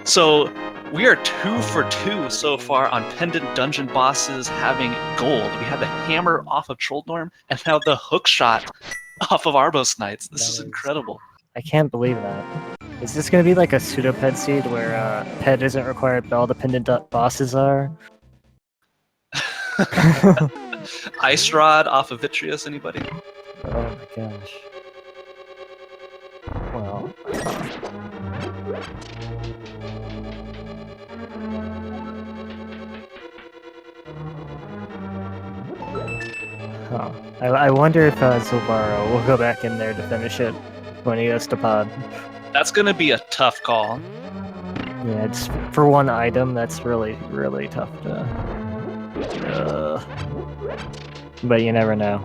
So we are 2 for 2 so far on Pendant Dungeon bosses having gold. We had the hammer off of Trolldorm, and now the hookshot off of Arbos Knights. This is incredible. I can't believe that. Is this going to be like a pseudo-ped seed where ped isn't required but all the pendant bosses are? Ice Rod off of Vitreous, anybody? Oh my gosh. Well... Huh. I wonder if Zilvarro will go back in there to finish it when he goes to pod. That's gonna be a tough call. Yeah, it's for one item, that's really, really tough to... But you never know.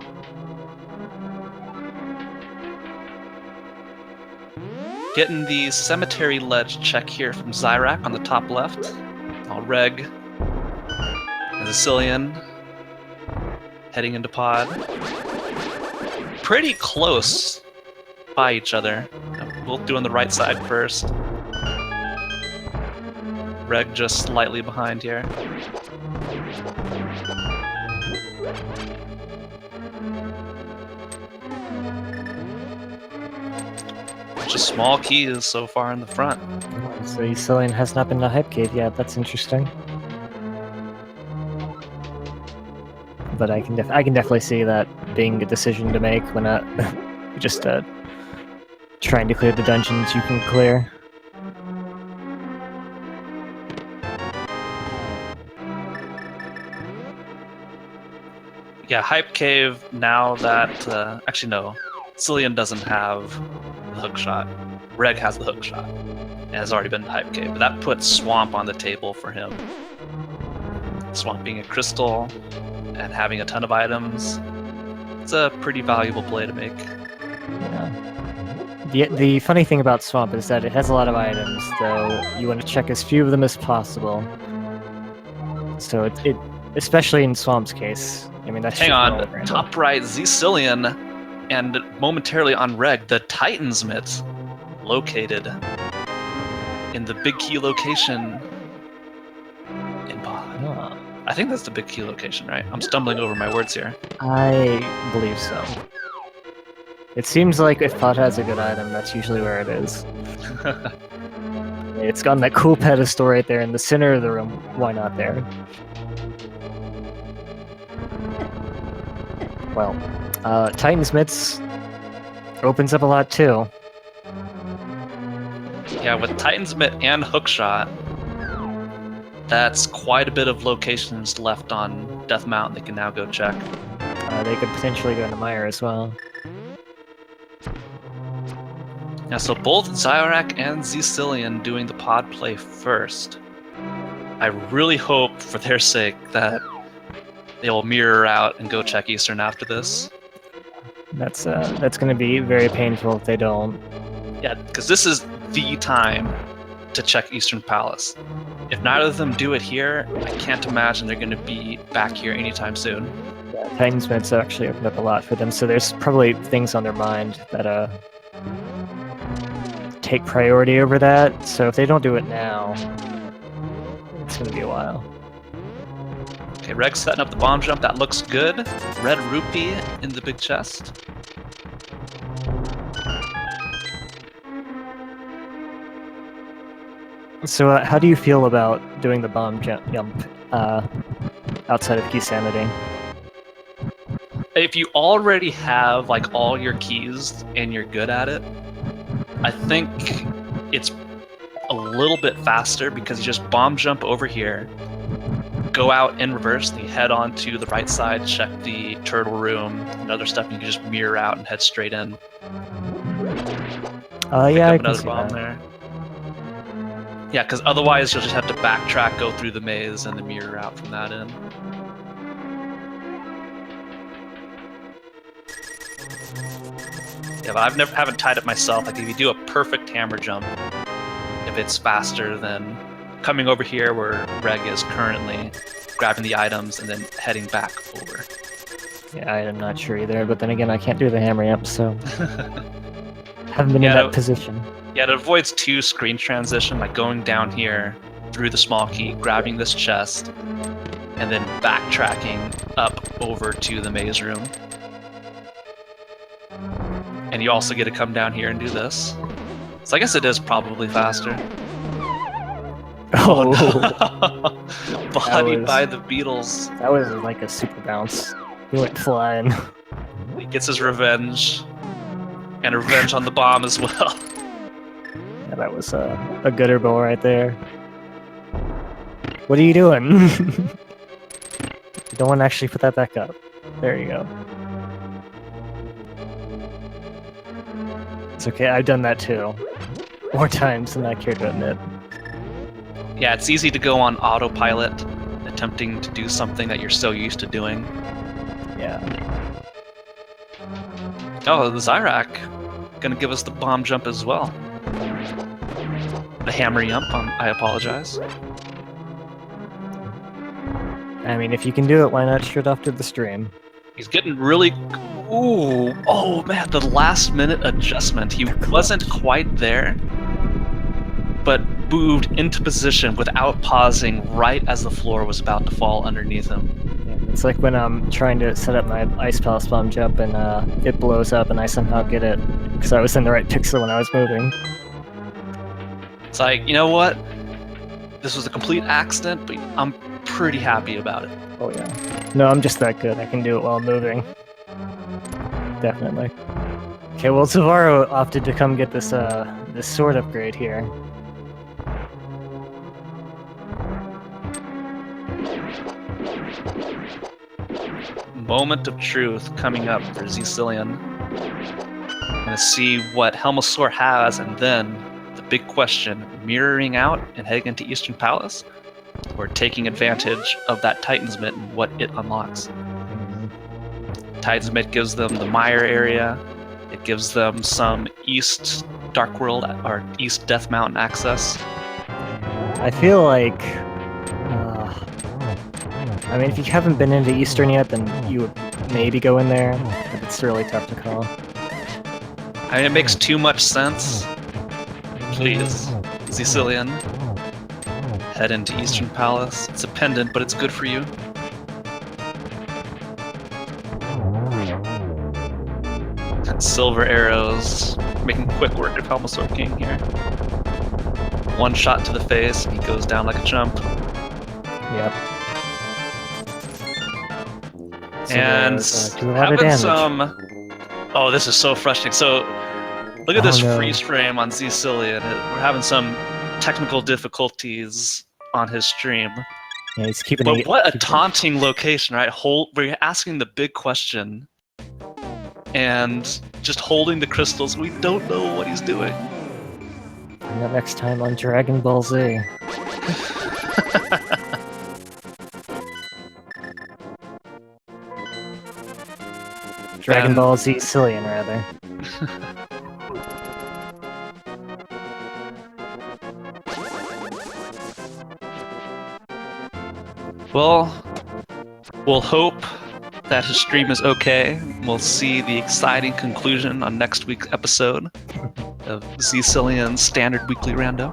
Getting the Cemetery Ledge check here from Xyrak on the top left. All Reg. ZCillian. Heading into pod. Pretty close by each other. Both doing the right side first. Reg just slightly behind here. Just small keys so far in the front. So ZCillian has not been to Hype Cave yet, that's interesting. But I can definitely see that being a decision to make when just trying to clear the dungeons you can clear. Yeah, Hype Cave, now that... actually, no. ZCillian doesn't have the hookshot. Reg has the hookshot. And has already been to Hype Cave. But that puts Swamp on the table for him. Swamp being a crystal and having a ton of items. It's a pretty valuable play to make. Yeah. The funny thing about Swamp is that it has a lot of items, though you want to check as few of them as possible. So it especially in Swamp's case, I mean, that's Hang just on, random. top right, ZCillian, and momentarily on Reg, the Titan's Mitt, located in the big key location in Pod. Ah, I think that's the big key location, right? I'm stumbling over my words here. I believe so. It seems like if Pod has a good item, that's usually where it is. It's got that cool pedestal right there in the center of the room. Why not there? Well, Titan's Mitts opens up a lot too. Yeah, with Titan's Mitt and Hookshot, that's quite a bit of locations left on Death Mountain they can now go check. They could potentially go into Mire as well. Yeah, so both Xyrak and ZCillian doing the pod play first. I really hope, for their sake, that they will mirror out and go check Eastern after this. That's going to be very painful if they don't. Yeah, because this is the time to check Eastern Palace. If neither of them do it here, I can't imagine they're going to be back here anytime soon. Yeah, Titan's Mitts actually opened up a lot for them, so there's probably things on their mind that take priority over that. So if they don't do it now, it's going to be a while. Okay, Reg's setting up the bomb jump. That looks good. Red Rupee in the big chest. So how do you feel about doing the bomb jump outside of Key Sanity? If you already have like all your keys and you're good at it, I think it's a little bit faster because you just bomb jump over here, go out in reverse, and you head on to the right side, check the turtle room and other stuff, and you can just mirror out and head straight in. Yeah, I can Another see bomb that. there. Yeah, because otherwise you'll just have to backtrack, go through the maze, and then mirror out from that end. Yeah, but haven't tied it myself. Like if you do a perfect hammer jump, if it's faster than coming over here where Reg is currently, grabbing the items and then heading back over. Yeah, I'm not sure either, but then again, I can't do the hammer up, so haven't been in Yeah, that position. Yeah, it avoids two screen transition, like going down here through the small key, grabbing this chest, and then backtracking up over to the maze room. And you also get to come down here and do this. So I guess it is probably faster. Oh, no. Bodied by the Beatles. that was like a super bounce. He went flying. He gets his revenge. And revenge on the bomb as well. Yeah, that was a gooder bowl right there. What are you doing? You don't want to actually put that back up. There you go. It's okay, I've done that too. More times than I care to admit. Yeah, it's easy to go on autopilot, attempting to do something that you're so used to doing. Yeah. Oh, the Xyrak gonna give us the bomb jump as well. The hammer jump, I apologize. I mean, if you can do it, why not shoot off to the stream? He's getting really... Ooh, oh man, the last minute adjustment. He wasn't quite there, but moved into position without pausing right as the floor was about to fall underneath him. Yeah, it's like when I'm trying to set up my Ice Palace bomb jump and it blows up and I somehow get it because I was in the right pixel when I was moving. It's like, you know what? This was a complete accident, but I'm pretty happy about it. Oh yeah. No, I'm just that good. I can do it while moving. Definitely. Okay, well, Zilvarro opted to come get this this sword upgrade here. Moment of truth coming up for ZCillian. Gonna see what Helmosaur has, and then the big question: mirroring out and heading into Eastern Palace, or taking advantage of that Titan's Mitt and what it unlocks. Titan's Mitt gives them the Mire area. It gives them some East Dark World or East Death Mountain access. I feel like I mean, if you haven't been into Eastern yet, then you would maybe go in there, but it's really tough to call. I mean, it makes too much sense. Please, ZCillian, head into Eastern Palace. It's a pendant, but it's good for you. And silver arrows, making quick work of Helmasaur King here. One shot to the face, and he goes down like a chump. Yep. So And do a lot of having damage. some... Oh, this is so frustrating. So, look at this no. freeze frame on ZCillian. We're having some technical difficulties on his stream. Yeah, he's keeping But it. what a taunting location, right? We're asking the big question, and just holding the crystals. We don't know what he's doing. And that next time on Dragon Ball Z. Dragon Ball Z Cillian, rather. Well, we'll hope that his stream is okay. We'll see the exciting conclusion on next week's episode of ZCillian's standard weekly rando.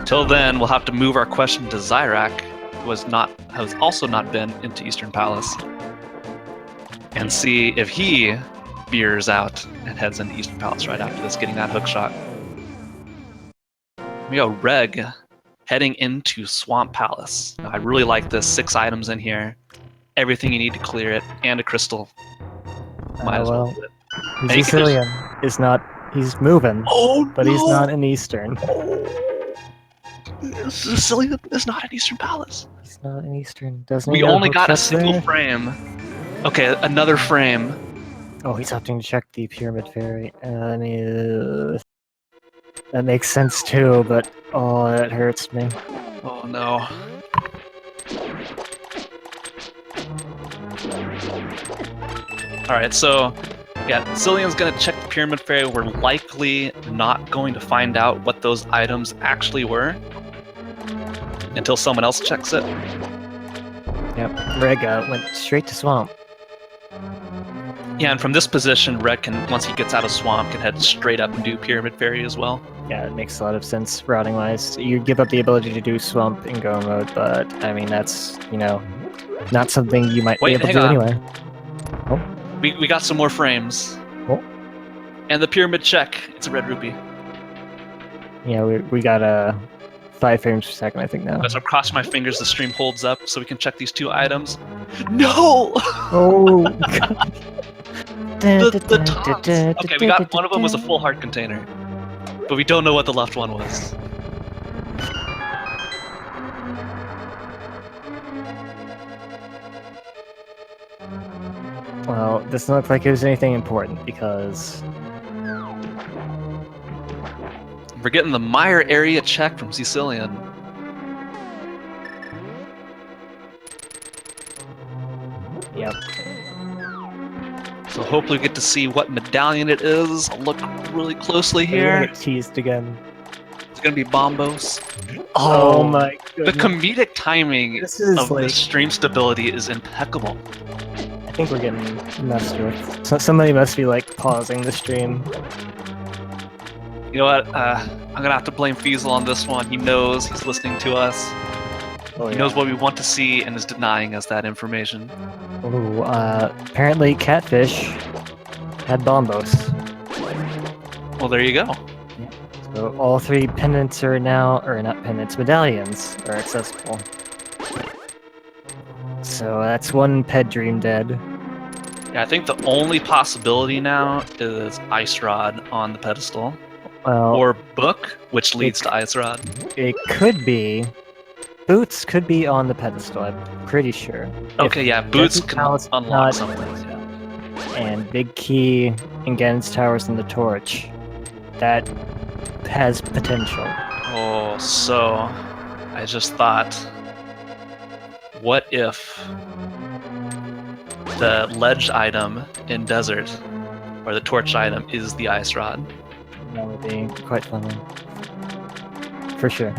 Till then, we'll have to move our question to Xyrak, who has also not been into Eastern Palace, and see if he veers out and heads into Eastern Palace right after this, getting that hook shot. We go Reg, heading into Swamp Palace. Now, I really like this. 6 items in here, everything you need to clear it, and a crystal. Might as well do it. ZCillian is not. He's moving, but he's not in Eastern. ZCillian is not in Eastern Palace. He's not in Eastern. Doesn't We he have only got a hookshots single there? frame. Okay, another frame. Oh, he's opting to check the Pyramid Fairy. I mean, that makes sense too, but oh, that hurts me. Oh no. Alright, so yeah, Cillian's gonna check the Pyramid Fairy. We're likely not going to find out what those items actually were until someone else checks it. Yep, Reg went straight to Swamp. Yeah, and from this position, Red can, once he gets out of Swamp, can head straight up and do Pyramid Fairy as well. Yeah, it makes a lot of sense routing-wise. You give up the ability to do Swamp in Go mode, but I mean, that's, you know, not something you might be able to do anyway. Oh. We got some more frames. Oh. And the Pyramid check. It's a red rupee. Yeah, we got 5 frames per second, I think, now. As I'm crossing my fingers, the stream holds up so we can check these 2 items. No! Oh, God. the taunts. Okay, we got one of them was a full heart container, but we don't know what the left one was. Well, this doesn't look like it was anything important because We're getting the Mire area check from ZCillian. Yep. So hopefully we get to see what medallion it is. I'll look really closely You're gonna here. get teased again. It's gonna be Bombos. Oh my The goodness. comedic timing This is of the like, stream stability is impeccable. I think we're getting messed with. So somebody must be like pausing the stream. You know what? I'm gonna have to blame Feasel on this one. He knows, he's listening to us. Oh, He yeah. knows what we want to see and is denying us that information. Ooh, apparently Catfish had Bombos. Well, there you go. So all 3 pendants are now, or not pendants, medallions are accessible. So that's 1 Ped Dream dead. Yeah, I think the only possibility now is Ice Rod on the pedestal. Well, Or Book, which leads to Ice Rod. it could be. Boots could be on the pedestal, I'm pretty sure. Okay, yeah, Boots Desert can Palace unlock not- some things, yeah. And Big Key and Ganon's Towers and the Torch. That has potential. Oh, so I just thought, what if the ledge item in Desert, or the torch item, is the Ice Rod? That would be quite funny. For sure.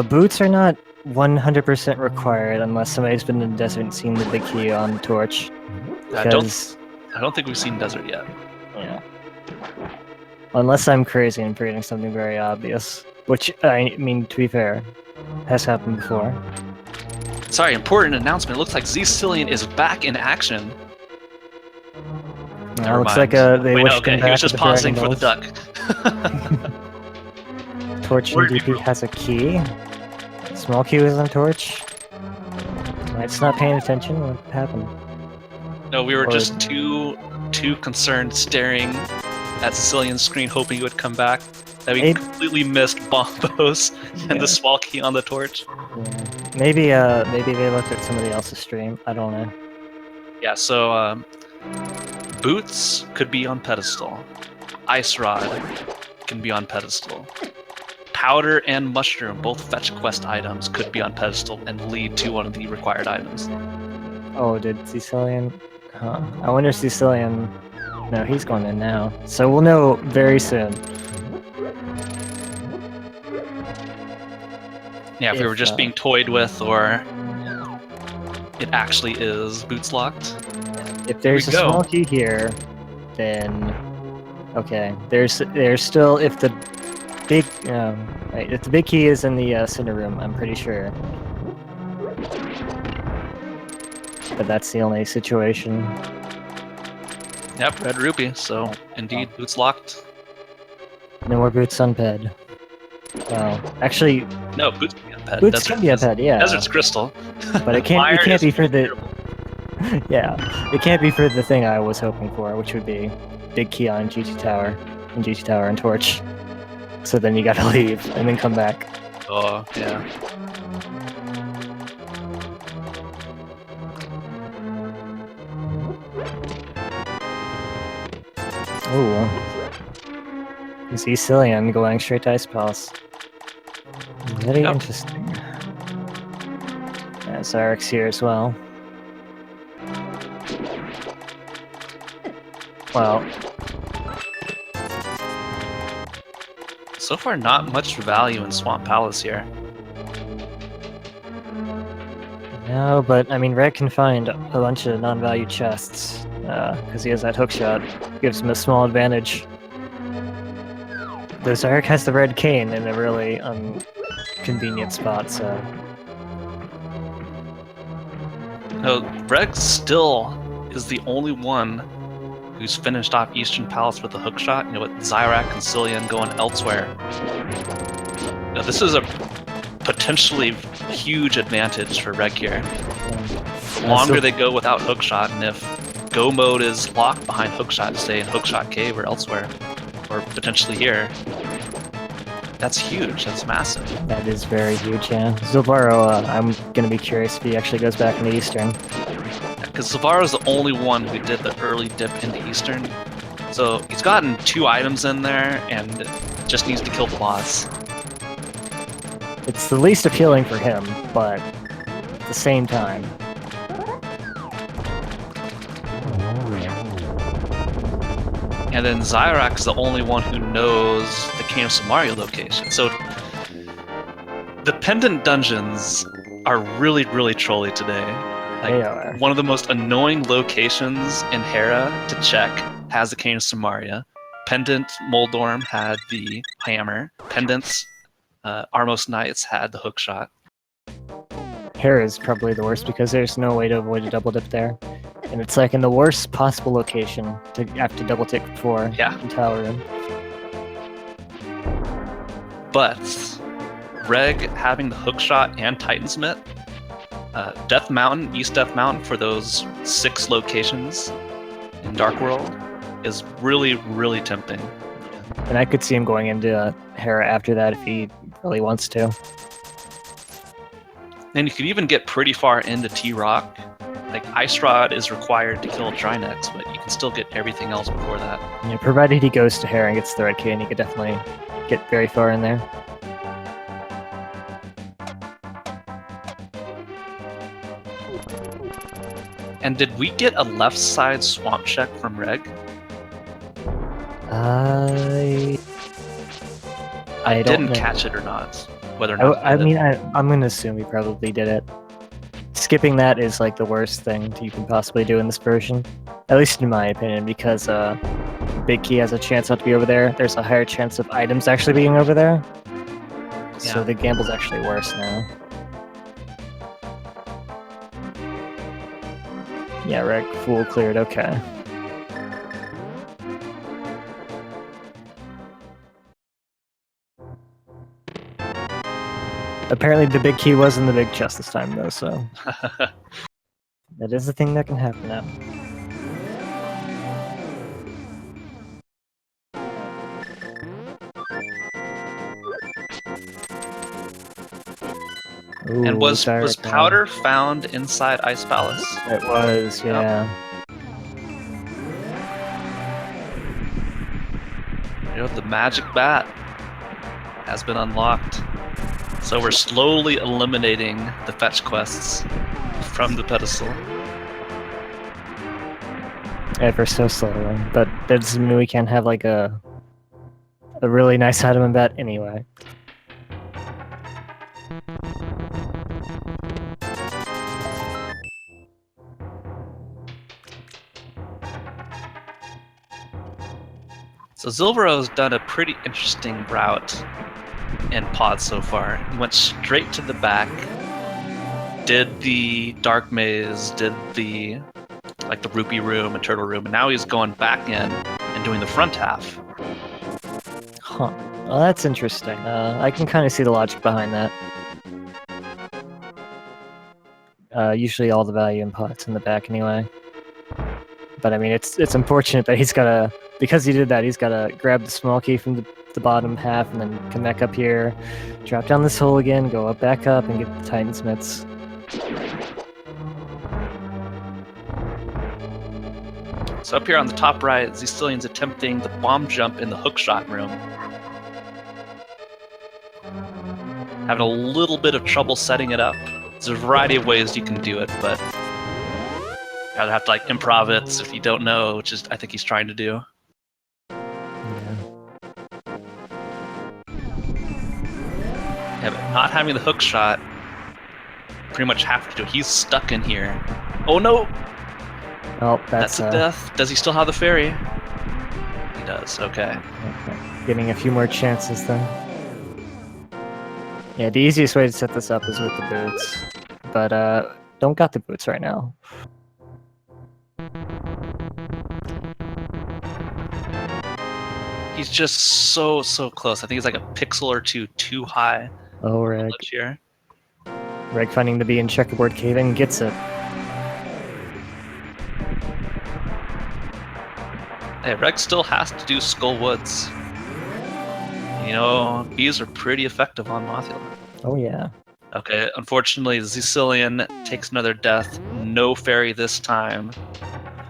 Boots are not 100% required unless somebody's been in the desert and seen the big key on Torch. I don't think we've seen desert yet. Yeah. Unless I'm crazy and forgetting something very obvious. Which, I mean, to be fair, has happened before. Sorry, important announcement. It looks like ZCillian is back in action. It looks like they wished him back. He was just at pausing for the Dragon duck. Torch and DP has a key. Small key is on Torch. It's not paying attention. What happened? No, we were just too concerned staring at ZCillian's screen, hoping he would come back, that we completely missed Bombos and the small key on the Torch. Yeah. Maybe they looked at somebody else's stream. I don't know. Yeah, so Boots could be on pedestal. Ice Rod can be on pedestal. Powder and Mushroom, both fetch quest items, could be on pedestal and lead to one of the required items. Oh, did ZCillian? Huh. I wonder if ZCillian... No, he's going in now. So we'll know very soon. Yeah, if we were just being toyed with, or it actually is Boots locked. If there's a small key here, then... Okay, there's still... If the big... right, if the big key is in the center room, I'm pretty sure. But that's the only situation. Yep, red rupee, so indeed, Boots locked. No more Boots on ped. Well, actually... No, Boots can be on ped. Boots can be on ped, yeah. Desert's crystal. But it can't be for the... Yeah, it can't be for the thing I was hoping for, which would be big key on GT Tower, and GT Tower and Torch. So then you gotta leave, and then come back. Oh, yeah. Ooh. ZCillian going straight to Ice Palace. Very interesting. Yeah, Xyrak's here as well. Well. So far, not much value in Swamp Palace here. No, but I mean, Red can find a bunch of non-value chests because he has that hookshot. Gives him a small advantage. Though Xyrak has the red cane in a really convenient spot, so... No, Red still is the only one who's finished off Eastern Palace with a hookshot, you know, with Xyrak and Cillian going elsewhere. Now, this is a potentially huge advantage for Red here. The longer they go without hookshot, and if go mode is locked behind hookshot, say in hookshot cave or elsewhere, or potentially here, that's huge, that's massive. That is very huge, yeah. Zilvarro, I'm gonna be curious if he actually goes back into Eastern. Because Zilvarro is the only one who did the early dip into Eastern. So he's gotten 2 items in there and just needs to kill the boss. It's the least appealing for him, but at the same time. And then Xyrak's the only one who knows the Cane of Samaria location. So the pendant dungeons are really, really trolly today. Like, they are. One of the most annoying locations in Hera to check has the Cane of Samaria. Pendant Moldorm had the hammer. Pendants Armos Knights had the hookshot. Hera is probably the worst because there's no way to avoid a double dip there. And it's like in the worst possible location to have to double tick before in Tower Room. But Reg having the hookshot and Titan's Mitt, Death Mountain, East Death Mountain for those 6 locations in Dark World is really, really tempting. And I could see him going into Hera after that if he really wants to. And you could even get pretty far into T-Rock. Like, Ice Rod is required to kill Trinex, but you can still get everything else before that. Yeah, provided he goes to Hera and gets the red cane, he could definitely get very far in there. And did we get a left side swamp check from Reg? I didn't know. catch it or not. whether or not. I mean, I'm gonna assume he probably did it. Skipping that is like the worst thing you can possibly do in this version, at least in my opinion, because Big Key has a chance not to be over there. There's a higher chance of items actually being over there, so the gamble's actually worse now. Yeah, Reg, fool cleared. Okay. Apparently the big key was in the big chest this time, though, so... that is a thing that can happen now. Ooh, and was Xyrak powder found inside Ice Palace? It was, yeah. You know, the magic bat has been unlocked. So we're slowly eliminating the fetch quests from the pedestal. Ever so slowly, but that doesn't mean we can't have like a really nice item in bet anyway. So Zilvarro's done a pretty interesting route in pod so far. He went straight to the back, did the dark maze, did the rupee room and turtle room, and now he's going back in and doing the front half. Huh. Well, that's interesting. I can kind of see the logic behind that. Usually all the value in pods in the back anyway. But I mean, it's unfortunate that he's gotta, because he did that, he's gotta grab the small key from the bottom half and then come back up here, drop down this hole again, go up back up, and get the Titan Smiths. So up here on the top right, ZCillian's attempting the bomb jump in the hookshot room. Having a little bit of trouble setting it up. There's a variety of ways you can do it, but you either have to improv it if you don't know, which is I think he's trying to do. Yeah, but not having the hook shot, pretty much have to do it. He's stuck in here. Oh no! Oh, that's a death. Does he still have the fairy? He does, okay. Getting a few more chances then. Yeah, the easiest way to set this up is with the boots. But, don't got the boots right now. He's just so close. I think he's like a pixel or two too high. Oh, Reg. Here. Reg finding the bee in checkerboard cave and gets it. Hey, Reg still has to do Skull Woods. You know, bees are pretty effective on Mothula. Oh yeah. Okay, unfortunately, ZCillian takes another death. No fairy this time.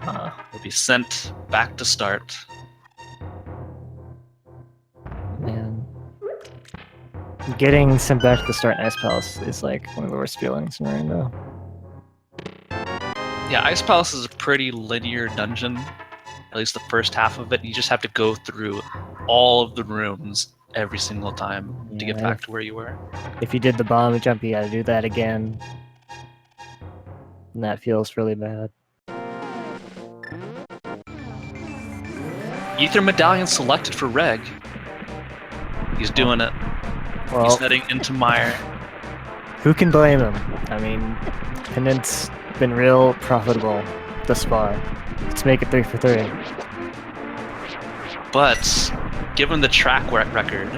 Will be sent back to start. Man. Getting sent back to the start in Ice Palace is like one of the worst feelings in Rainbow. Yeah, Ice Palace is a pretty linear dungeon. At least the first half of it. You just have to go through all of the rooms every single time to get back to where you were. If you did the bomb jump, you gotta do that again. And that feels really bad. Ether Medallion selected for Reg. He's doing it. Well, he's heading into Mire. Who can blame him? I mean, Pendant's been real profitable thus far. Let's make it 3 for 3. But given the track record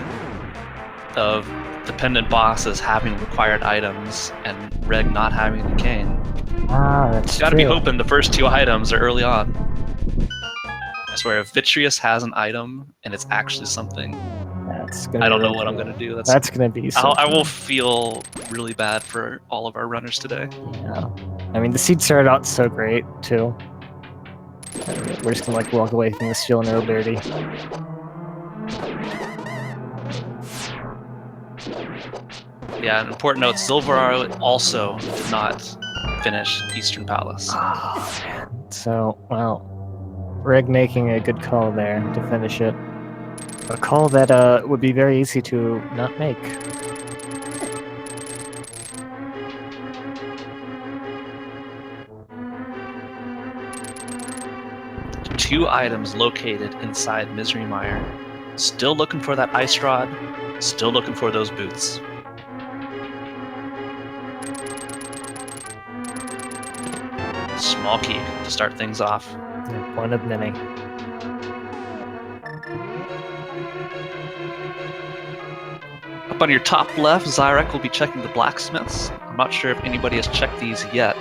of the Pendant bosses having required items and Reg not having the cane, that's you gotta be hoping the first 2 items are early on. I swear, if Vitreous has an item and it's actually something, I don't know what I'm gonna do. That's gonna be. I will feel really bad for all of our runners today. Yeah, I mean the seed started out so great too. We're just gonna walk away from this feeling real dirty. Yeah, an important note: Zilvarro also did not finish Eastern Palace. Oh man. So well, Reg making a good call there to finish it. A call that would be very easy to not make. 2 items located inside Misery Mire. Still looking for that ice rod. Still looking for those boots. Small key to start things off. Yeah, one of many. Up on your top left, Xyrak will be checking the blacksmiths. I'm not sure if anybody has checked these yet.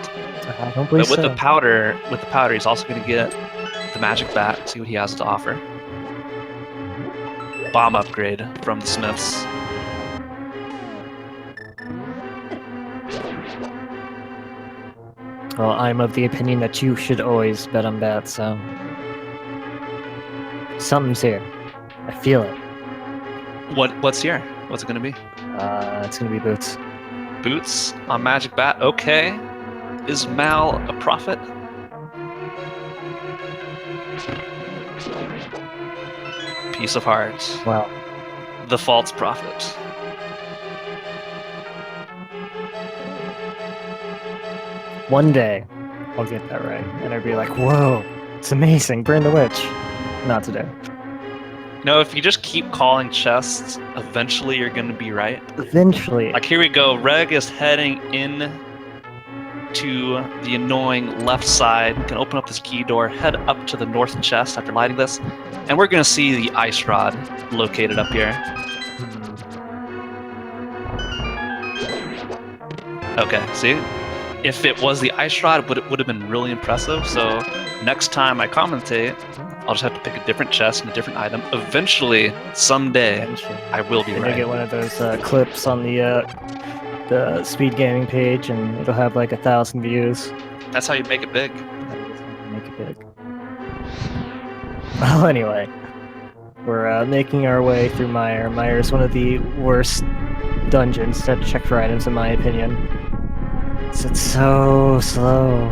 I don't believe But with so. the powder, he's also going to get the magic bat, see what he has to offer. Bomb upgrade from the smiths. Well, I'm of the opinion that you should always bet on bats, so... Something's here. I feel it. What's here? What's it going to be? It's gonna be boots. Boots on magic bat. Okay. Is Mal a prophet? Piece of heart. Wow. The false prophet. One day, I'll get that right, and I'll be like, whoa, it's amazing, burn the witch. Not today. No, if you just keep calling chests, eventually you're going to be right. Eventually. Like, here we go. Reg is heading in to the annoying left side. We can open up this key door, head up to the north chest after lighting this, and we're going to see the ice rod located up here. Okay, see? If it was the ice rod, it would have been really impressive. So next time I commentate, I'll just have to pick a different chest and a different item. Eventually, someday, I will be And right. you get one of those clips on the speed gaming page, and it'll have like 1,000 views. That's how you make it big. Make it big. Well, anyway, we're making our way through Mire. Mire is one of the worst dungeons to check for items, in my opinion. It's so slow.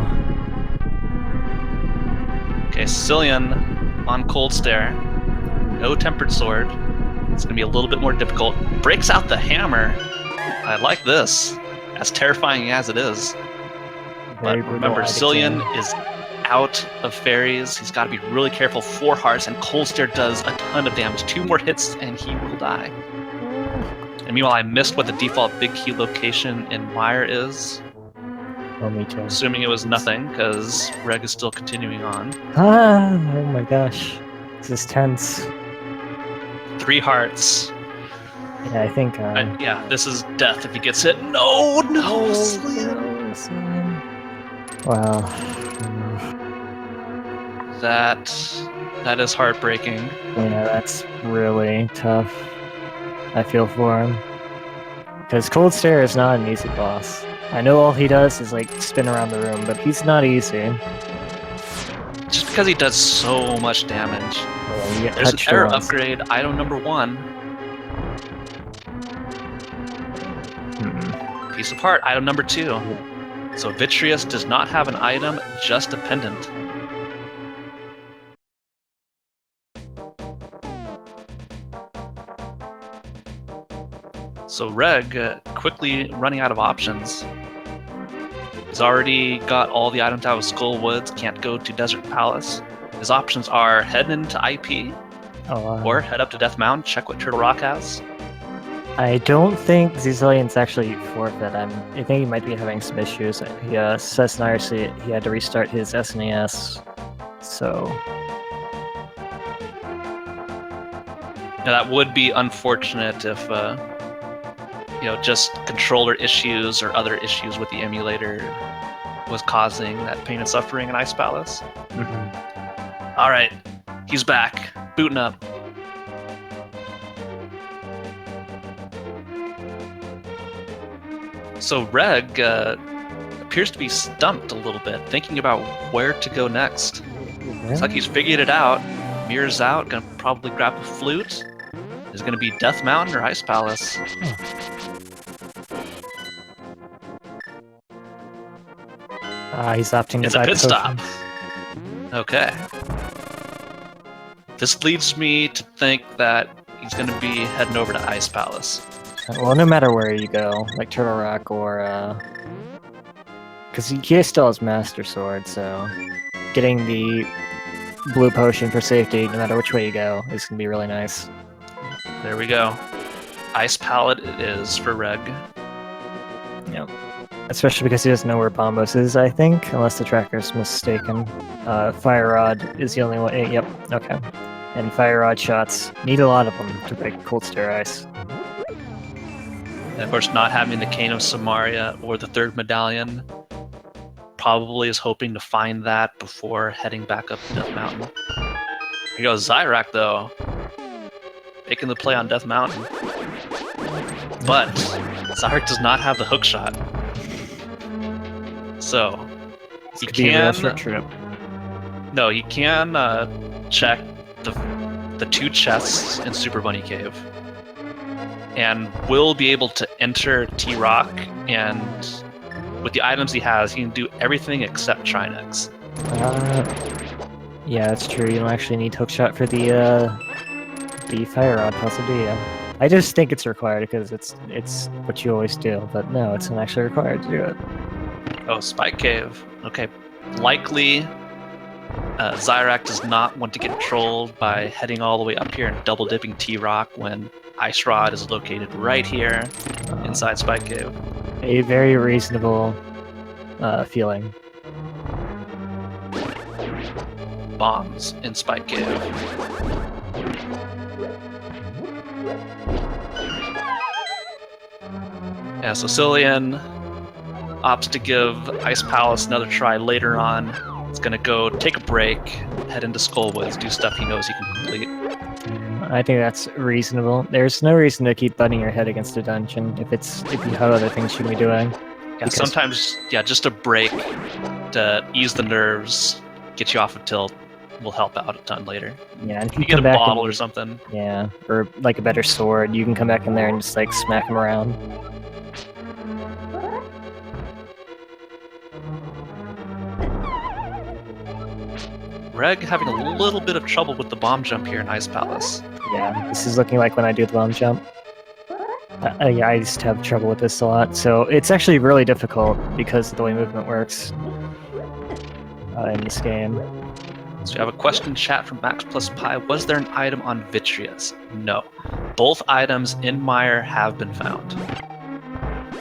Okay, ZCillian on Cold Stare. No Tempered Sword. It's going to be a little bit more difficult. Breaks out the hammer. I like this, as terrifying as it is. But remember, ZCillian is out of fairies. He's got to be really careful. 4 hearts, and Cold Stare does a ton of damage. 2 more hits, and he will die. And meanwhile, I missed what the default big key location in Mire is. Oh, me too. Assuming it was nothing, because Reg is still continuing on. Ah, oh my gosh. This is tense. 3 hearts. Yeah, I think, yeah, this is death if he gets hit. No, no, ZCillian. Wow. That is heartbreaking. Yeah, that's really tough. I feel for him. Because Cold Stare is not an easy boss. I know all he does is like spin around the room, but he's not easy. Just because he does so much damage. Yeah, you get There's an touched error once. upgrade, item number 1. Piece of heart, item number 2. So Vitreous does not have an item, just a pendant. So Reg, quickly running out of options. He's already got all the items out of Skull Woods, can't go to Desert Palace. His options are head into IP, or head up to Death Mountain, check what Turtle Rock has. I don't think ZCillian's actually forfeit. I think he might be having some issues. He says in IRC he had to restart his SNES, so... Now, that would be unfortunate if, just controller issues or other issues with the emulator was causing that pain and suffering in Ice Palace. All right, he's back, booting up. So Reg appears to be stumped a little bit, thinking about where to go next. It's like he's figured it out. Mire's out, gonna probably grab a flute. Is gonna be Death Mountain or Ice Palace. He's opting to It's a buy pit stop. potions. Okay. This leads me to think that he's gonna be heading over to Ice Palace. Well, no matter where you go, like Turtle Rock or, because he still has Master Sword, so getting the blue potion for safety, no matter which way you go, is going to be really nice. There we go. Ice Palette it is for Reg. Yep. Especially because he doesn't know where Bombos is, I think, unless the tracker's mistaken. Fire Rod is the only one. Yep, okay. And Fire Rod shots, need a lot of them to break Cold Stare Ice. And of course, not having the Cane of Samaria or the third medallion, probably is hoping to find that before heading back up Death Mountain. Here goes Xyrak, though, making the play on Death Mountain. But Xyrak does not have the hook shot. So, he can... No, he can check the 2 chests in Super Bunny Cave. And will be able to enter T-Rock, and with the items he has, he can do everything except Trinex. Yeah, that's true. You don't actually need hookshot for the Fire Rod puzzle, do you? I just think it's required because it's what you always do, but no, it's not actually required to do it. Oh, Spike Cave. Okay. Likely, Xyrak does not want to get trolled by heading all the way up here and double dipping T-Rock when Ice Rod is located right here inside Spike Cave. A very reasonable feeling. Bombs in Spike Cave. Yeah, so ZCillian opts to give Ice Palace another try later on. It's gonna go take a break, head into Skullwoods, do stuff he knows he can complete. I think that's reasonable. There's no reason to keep butting your head against a dungeon if you have other things you can be doing. Yeah, sometimes, just a break to ease the nerves, get you off of tilt, will help out a ton later. Yeah, and if you get a bottle or something. Yeah, or like a better sword, you can come back in there and just like smack him around. Reg having a little bit of trouble with the bomb jump here in Ice Palace. Yeah, this is looking like when I do the bomb jump. Yeah, I just have trouble with this a lot. So it's actually really difficult because of the way movement works in this game. So we have a question chat from Max Plus Pi. Was there an item on Vitreous? No. Both items in Mire have been found.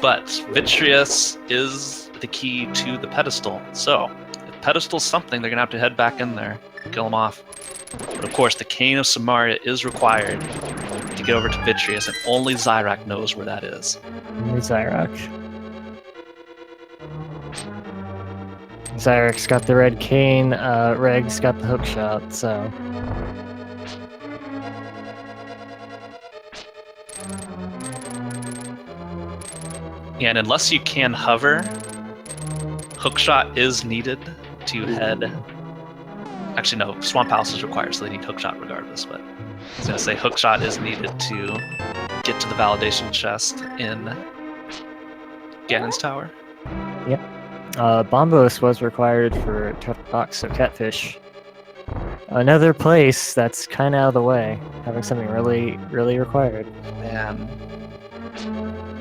But Vitreous is the key to the pedestal. So if pedestal's something, they're going to have to head back in there, kill them off. But of course, the Cane of Samaria is required to get over to Vitreous, and only Xyrak knows where that is. Only Xyrak. Xyrak's got the red cane, Reg's got the hookshot, so... Yeah, and unless you can hover, hookshot is needed to head... Actually, no, Swamp Palace is required, so they need hookshot regardless, but I was going to say hookshot is needed to get to the validation chest in Ganon's Tower. Yep. Bombos was required for Turtle Box, so Catfish. Another place that's kind of out of the way, having something really, really required. Man.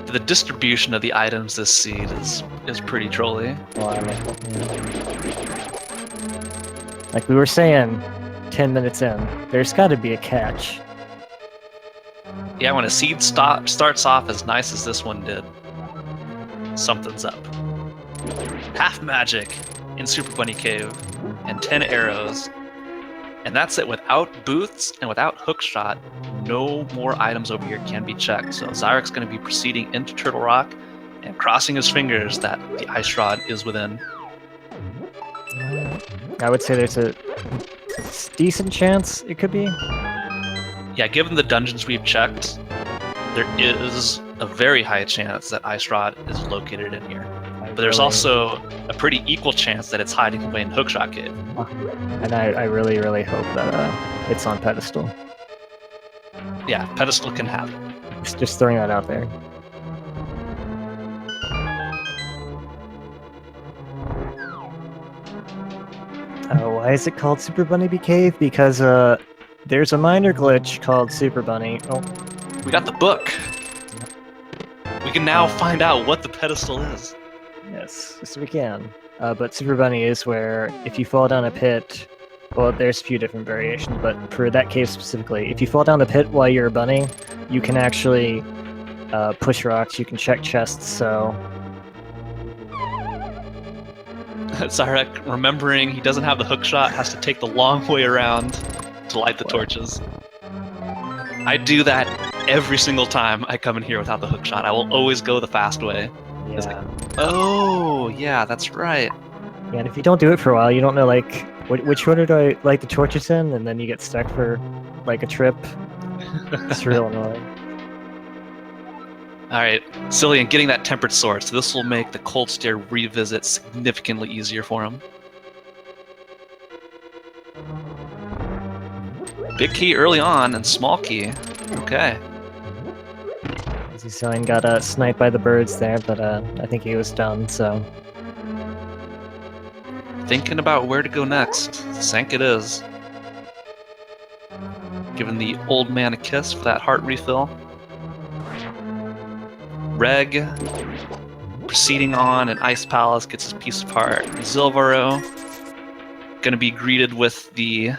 The distribution of the items this seed is pretty trolly. Well, I mean, yeah. Like we were saying 10 minutes in, there's got to be a catch. Yeah, when a seed starts off as nice as this one did, something's up. Half magic in Super Bunny Cave, and 10 arrows. And that's it. Without booths and without hookshot, no more items over here can be checked. So Xyrak's going to be proceeding into Turtle Rock and crossing his fingers that the Ice Rod is within. I would say there's a decent chance it could be. Yeah, given the dungeons we've checked, there is a very high chance that Ice Rod is located in here. But there's also a pretty equal chance that it's hiding away in Hookshot Cave. And I really, really hope that it's on pedestal. Yeah, pedestal can happen. Just throwing that out there. Why is it called Super Bunny Bee Cave? Because there's a minor glitch called Super Bunny. Oh, we got the book. We can now find out what the pedestal is. Yes, we can. But Super Bunny is where if you fall down a pit Well, there's a few different variations, but for that case specifically, if you fall down the pit while you're bunning, you can actually push rocks, you can check chests, so... Xyrak, remembering he doesn't have the hook shot, has to take the long way around to light the torches. I do that every single time I come in here without the hook shot. I will always go the fast way. Yeah. Oh, yeah, that's right. Yeah, and if you don't do it for a while, you don't know, like, which order do I light the torches in, and then you get stuck for, like, a trip. It's real annoying. Alright, Cillian getting that tempered sword, so this will make the cold stare revisit significantly easier for him. Big key early on, and small key. Okay. ZCillian got sniped by the birds there, but I think he was done, so... Thinking about where to go next. Sank it is. Giving the old man a kiss for that heart refill. Reg, proceeding on, and Ice Palace gets his piece of heart. Zilvarro, gonna be greeted with the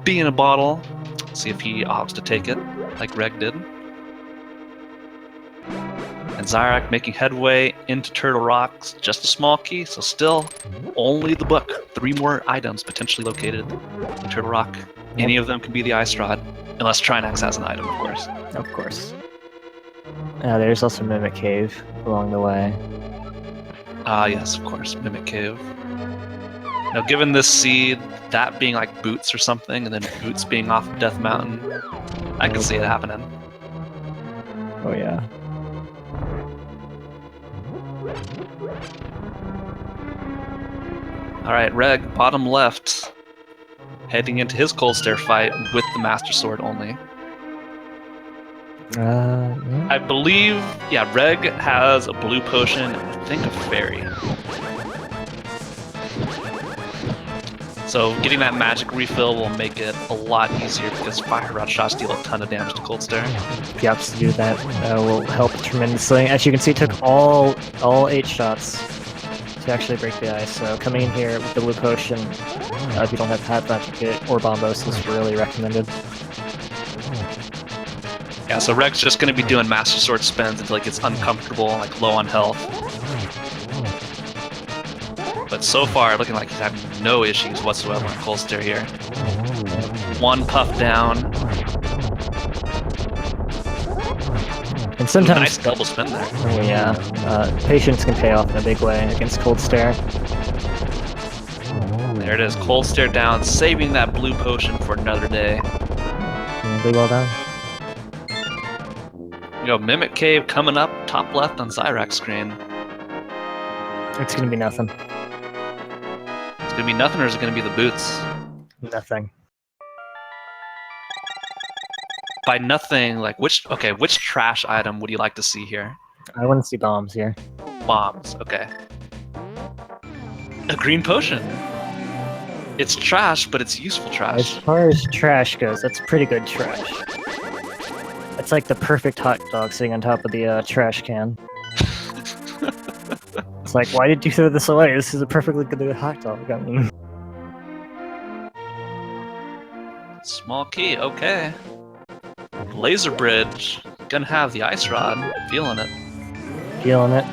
bee in a bottle. See if he opts to take it, like Reg did. And Xyrak making headway into Turtle Rocks. Just a small key, so still only the book. 3 more items potentially located in Turtle Rock. Any of them can be the Ice Rod, unless Trinax has an item, of course. Of course. There's also Mimic Cave along the way. Ah, yes, of course, Mimic Cave. Now, given this seed, that being like Boots or something, and then Boots being off of Death Mountain, I can see it happening. Oh, yeah. Alright, Reg, bottom left, heading into his Cold Stare fight with the Master Sword only. Yeah. I believe, yeah, Reg has a blue potion and I think a fairy. So getting that magic refill will make it a lot easier because Fire Rod shots deal a ton of damage to Cold Stare. If you opt to do that, will help tremendously. As you can see, it took all 8 shots to actually break the ice. So coming in here with the blue potion, if you don't have Hat Advocate or Bombos, is really recommended. Yeah, so Reg's just going to be doing Master Sword spins until he gets uncomfortable, like low on health. But so far, looking like he's having no issues whatsoever on Cold Stare here. 1 puff down. And sometimes... Nice double spin there. Oh yeah, patience can pay off in a big way against Cold Stare. There it is, Cold Stare down, saving that blue potion for another day. Really well done. You know, Mimic Cave coming up, top left on Xyrak's screen. It's gonna be nothing. It's gonna be nothing, or is it gonna be the boots? Nothing. By nothing, like which trash item would you like to see here? I want to see bombs here. Bombs, okay. A green potion. It's trash, but it's useful As trash. far as trash goes, that's pretty good trash. It's like the perfect hot dog sitting on top of the trash can. It's like, why did you throw this away? This is a perfectly good hot dog. I mean... Small key, okay. Laser bridge. Gonna have the ice rod. Feeling it. Feeling it.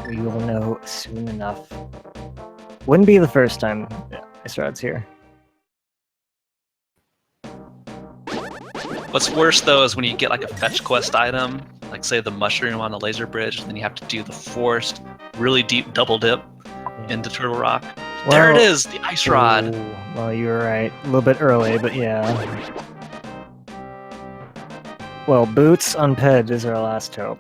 We will know soon enough. Wouldn't be the first time ice rod's here. What's worse though is when you get like a fetch quest item, like say the mushroom on the laser bridge, and then you have to do the forced, really deep double dip into Turtle Rock. Well, there it is, the ice rod. Well, you were right. A little bit early, but yeah. Well, Boots unped is our last hope.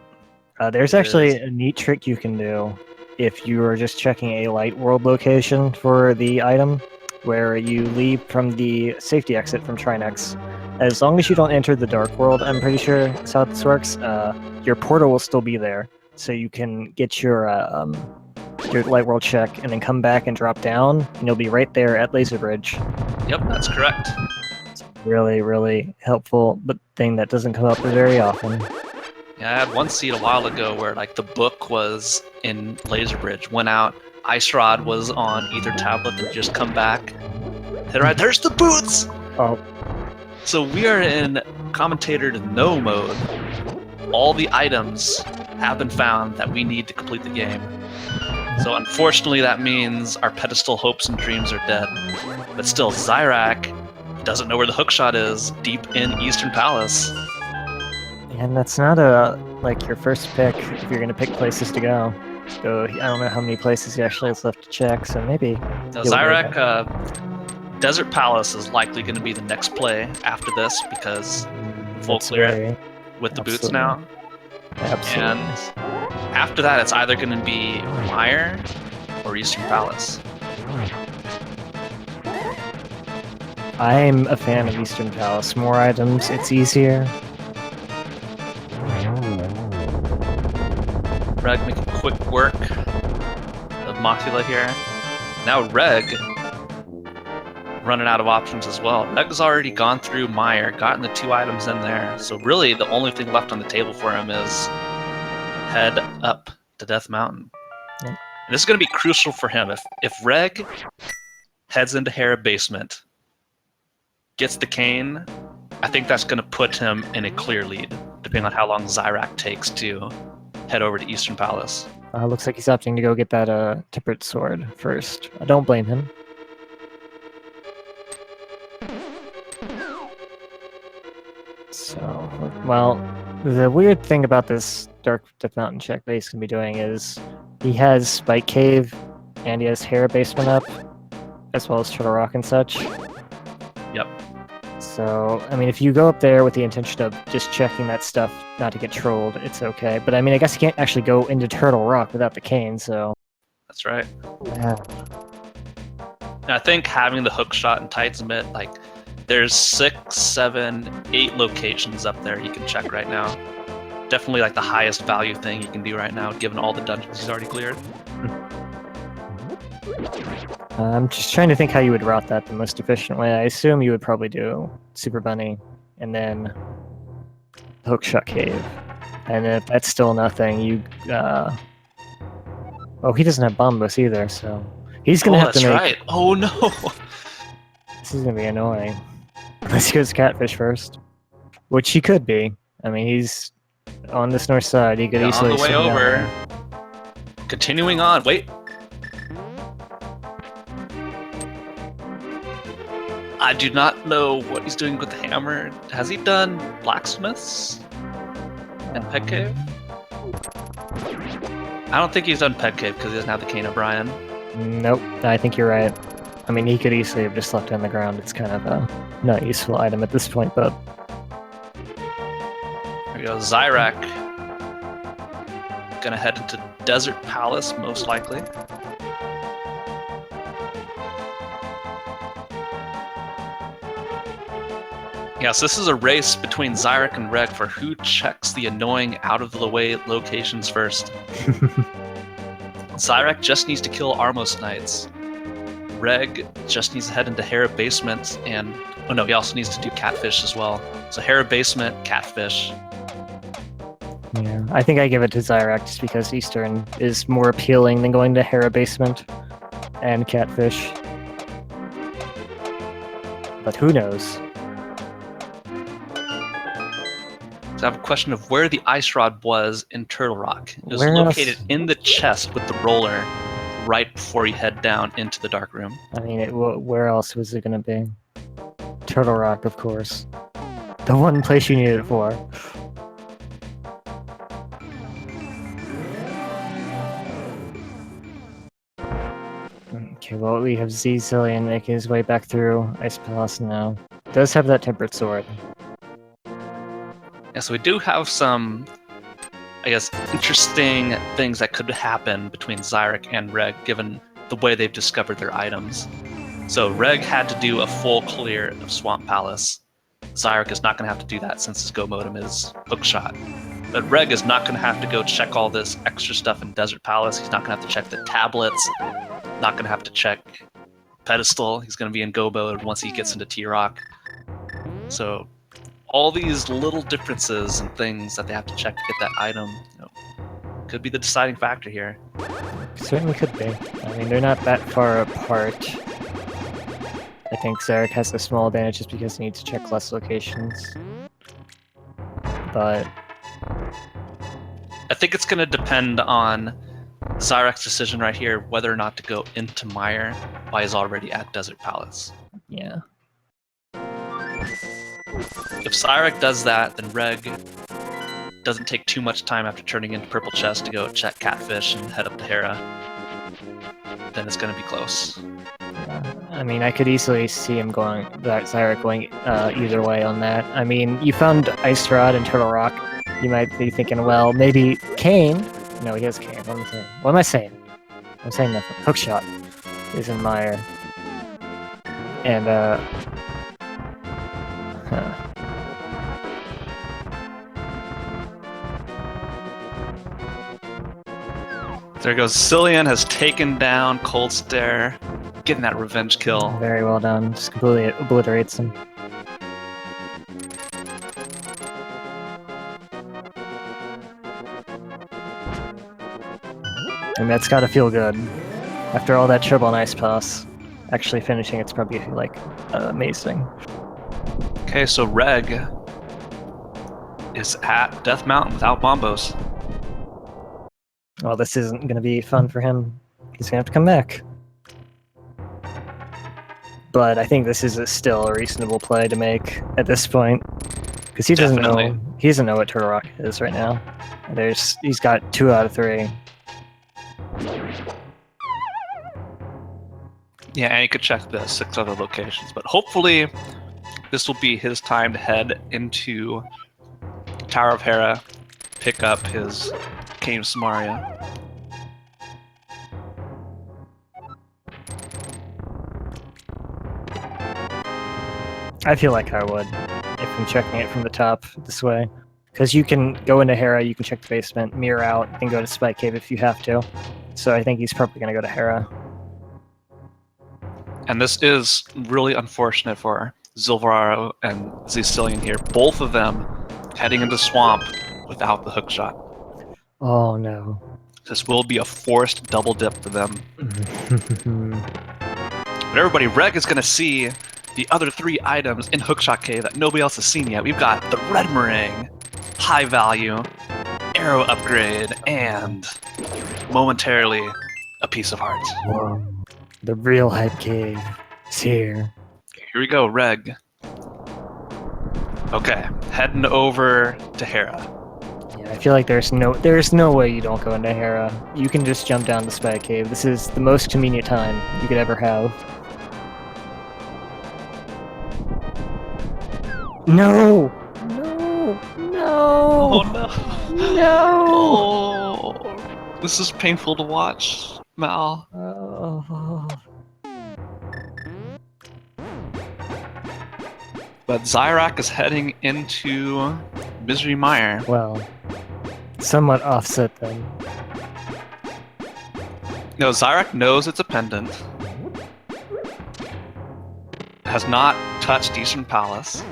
There's actually a neat trick you can do if you are just checking a light world location for the item, where you leave from the safety exit from Trinex. As long as you don't enter the dark world, I'm pretty sure that's how this works, your portal will still be there. So you can get your light world check and then come back and drop down, and you'll be right there at Laser Bridge. Yep, that's correct. It's really, really helpful, but thing that doesn't come up very often. Yeah, I had one seed a while ago where like the book was in Laser Bridge, went out, Ice Rod was on either tablet and just come back. Hit right, there's the boots! Oh, So we are in commentator to no mode. All the items have been found that we need to complete the game. So unfortunately that means our pedestal hopes and dreams are dead. But still, Xyrak doesn't know where the hookshot is, deep in Eastern Palace. and that's not like your first pick if you're gonna pick places to go. So I don't know how many places he actually has left to check, so maybe. Now, he'll go Xyrak, back. Desert Palace is likely going to be the next play after this because full That's clear very- it with the boots absolutely. now. Absolutely. And after that, it's either going to be Mire or Eastern Palace. I'm a fan of Eastern Palace. More items, it's easier. Reg making quick work of Mothula here. Now Reg running out of options as well. Reg's already gone through Mire, gotten the 2 items in there. So really the only thing left on the table for him is head up to Death Mountain. Yep. And this is going to be crucial for him. If Reg heads into Hera Basement, gets the cane, I think that's going to put him in a clear lead, depending on how long Xyrak takes to head over to Eastern Palace. Looks like he's opting to go get that tempered sword first. I don't blame him. So, well, the weird thing about this Dark Death Mountain check that he's going to be doing is he has Spike Cave and he has Hera Basement up, as well as Turtle Rock and such. Yep. So, I mean, if you go up there with the intention of just checking that stuff not to get trolled, it's okay. But I mean, I guess you can't actually go into Turtle Rock without the cane, so... That's right. Yeah. And I think having the hook shot and Titan's Mitt, like, there's 6, 7, 8 locations up there you can check right now. Definitely like the highest value thing you can do right now, given all the dungeons he's already cleared. I'm just trying to think how you would route that the most efficient way. I assume you would probably do Super Bunny, and then Hookshot Cave. And if that's still nothing, you... Oh, he doesn't have Bombus either, so... He's gonna have to make... That's right. Oh no! This is gonna be annoying. Unless he goes Catfish first. Which he could be. I mean, he's on this north side. He could Yeah, easily on the way swing down over. there. Continuing on. Wait. I do not know what he's doing with the hammer. Has he done blacksmiths and Peg Cave? I don't think he's done Peg Cave because he doesn't have the Cane O'Brien. Nope, I think you're right. I mean, he could easily have just left it on the ground. It's kind of a not useful item at this point, but... There we go. Xyrak. Gonna head into Desert Palace, most likely. Yes, this is a race between Xyrak and Reg for who checks the annoying out-of-the-way locations first. Xyrak just needs to kill Armos Knights. Reg just needs to head into Hera Basement and... Oh no, he also needs to do Catfish as well. So Hera Basement, Catfish. Yeah, I think I give it to Xyrak just because Eastern is more appealing than going to Hera Basement and Catfish. But who knows? So I have a question of where the ice rod was in Turtle Rock. It was Where located else? in the chest with the roller right before you head down into the dark room. I mean, where else was it going to be? Turtle Rock, of course. The one place you need it for. Okay, well, we have ZCillian making his way back through Ice Palace now. Does have that tempered sword. Yeah, so we do have some, I guess, interesting things that could happen between Xyrak and Reg, given the way they've discovered their items. So Reg had to do a full clear of Swamp Palace. Xyrak is not going to have to do that since his Go modem is hookshot. But Reg is not going to have to go check all this extra stuff in Desert Palace. He's not going to have to check the tablets. Not going to have to check Pedestal. He's going to be in Go mode once he gets into T-Rock. So all these little differences and things that they have to check to get that item, Could be the deciding factor here. Certainly could be. I mean, they're not that far apart. I think Xyrak has a small advantage just because he needs to check less locations. But I think it's going to depend on Xyrak's decision right here whether or not to go into Mire while he's already at Desert Palace. yeah. If Xyrak does that, then Reg doesn't take too much time after turning into Purple Chest to go check Catfish and head up to Hera. Then it's going to be close. I mean, I could easily see him going, that Xyrak going either way on that. I mean, you found Ice Rod and Turtle Rock. You might be thinking, well, maybe Kane. No, he has Kane. What am I saying? I'm saying nothing. Hookshot is in Mire. And, There goes Cillian, has taken down Cold Stare, getting that revenge kill. Very well done. Just completely obliterates him. And that's gotta feel good. After all that trouble on Ice Pass, actually finishing it's probably like amazing. Okay, so Reg is at Death Mountain without Bombos. Well, this isn't gonna be fun for him. He's gonna have to come back. But I think this is still a reasonable play to make at this point, because he doesn't know what Turtle Rock is right now. He's got 2 out of 3. Yeah, and he could check the 6 other locations, but hopefully this will be his time to head into Tower of Hera, pick up his Cane of Samaria. I feel like I would, if I'm checking it from the top this way. Because you can go into Hera, you can check the basement, mirror out, and go to Spike Cave if you have to. So I think he's probably going to go to Hera. And this is really unfortunate for Zilvarro and ZCillian here. Both of them heading into Swamp without the hookshot. Oh no. This will be a forced double dip for them. But everybody, Reg is going to see the other 3 items in Hookshot Cave that nobody else has seen yet. We've got the Red Meringue, High Value, Arrow Upgrade, and momentarily a Piece of Heart. Whoa. The real Hype Cave is here. Here we go, Reg. Okay, heading over to Hera. Yeah, I feel like there's no way you don't go into Hera. You can just jump down the Spike Cave. This is the most convenient time you could ever have. No! No! No! Oh no! No! Oh, this is painful to watch, Mal. Oh. But Xyrak is heading into Misery Mire. Well, somewhat offset then. No, Xyrak knows it's a pendant. Has not touched Eastern Palace.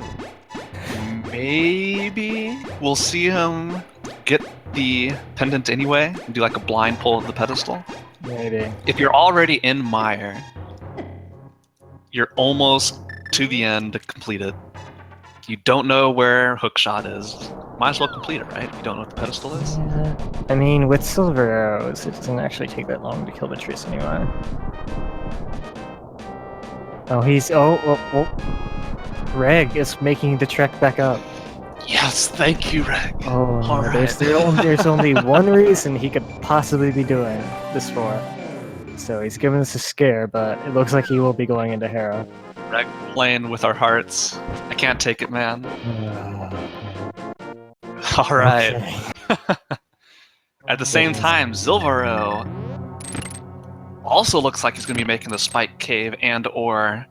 Maybe we'll see him get the pendant anyway and do like a blind pull of the pedestal. Maybe. If you're already in Mire, you're almost to the end to complete it. You don't know where Hookshot is. Might as well complete it, right? If you don't know what the pedestal is. Yeah. I mean, with silver arrows, it doesn't actually take that long to kill the trees anyway. Oh, he's... Oh. Reg is making the trek back up. Yes, thank you, Reg. Oh, All right. there's only one reason he could possibly be doing this for. So he's giving us a scare, but it looks like he will be going into Hera. Reg playing with our hearts. I can't take it, man. All right. Okay. At the same time, Zilvarro also looks like he's going to be making the Spike Cave and or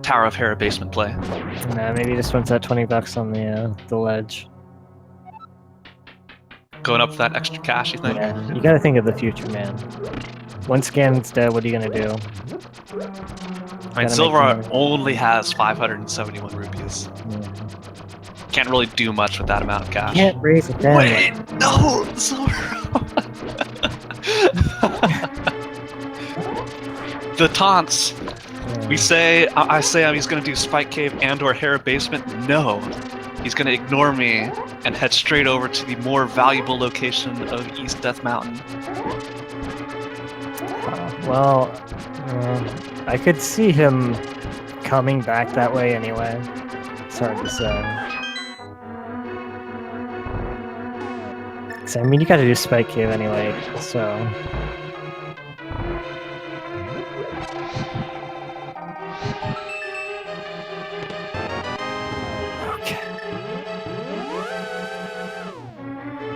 Tower of Hera basement play. Nah, maybe he just wants that $20 on the ledge. Going up for that extra cash, you think? Yeah, you gotta think of the future, man. Once Ganon's dead, what are you gonna do? I mean, Zilvarro only has 571 rupees. Yeah. Can't really do much with that amount of cash. Can't raise it down. Wait, no, Zilvarro. The taunts. Yeah. I say he's gonna do Spike Cave and/or Hera Basement. No, he's gonna ignore me and head straight over to the more valuable location of East Death Mountain. Well, I could see him coming back that way anyway. It's hard to say. 'Cause, I mean, you gotta do Spike Cave anyway, so...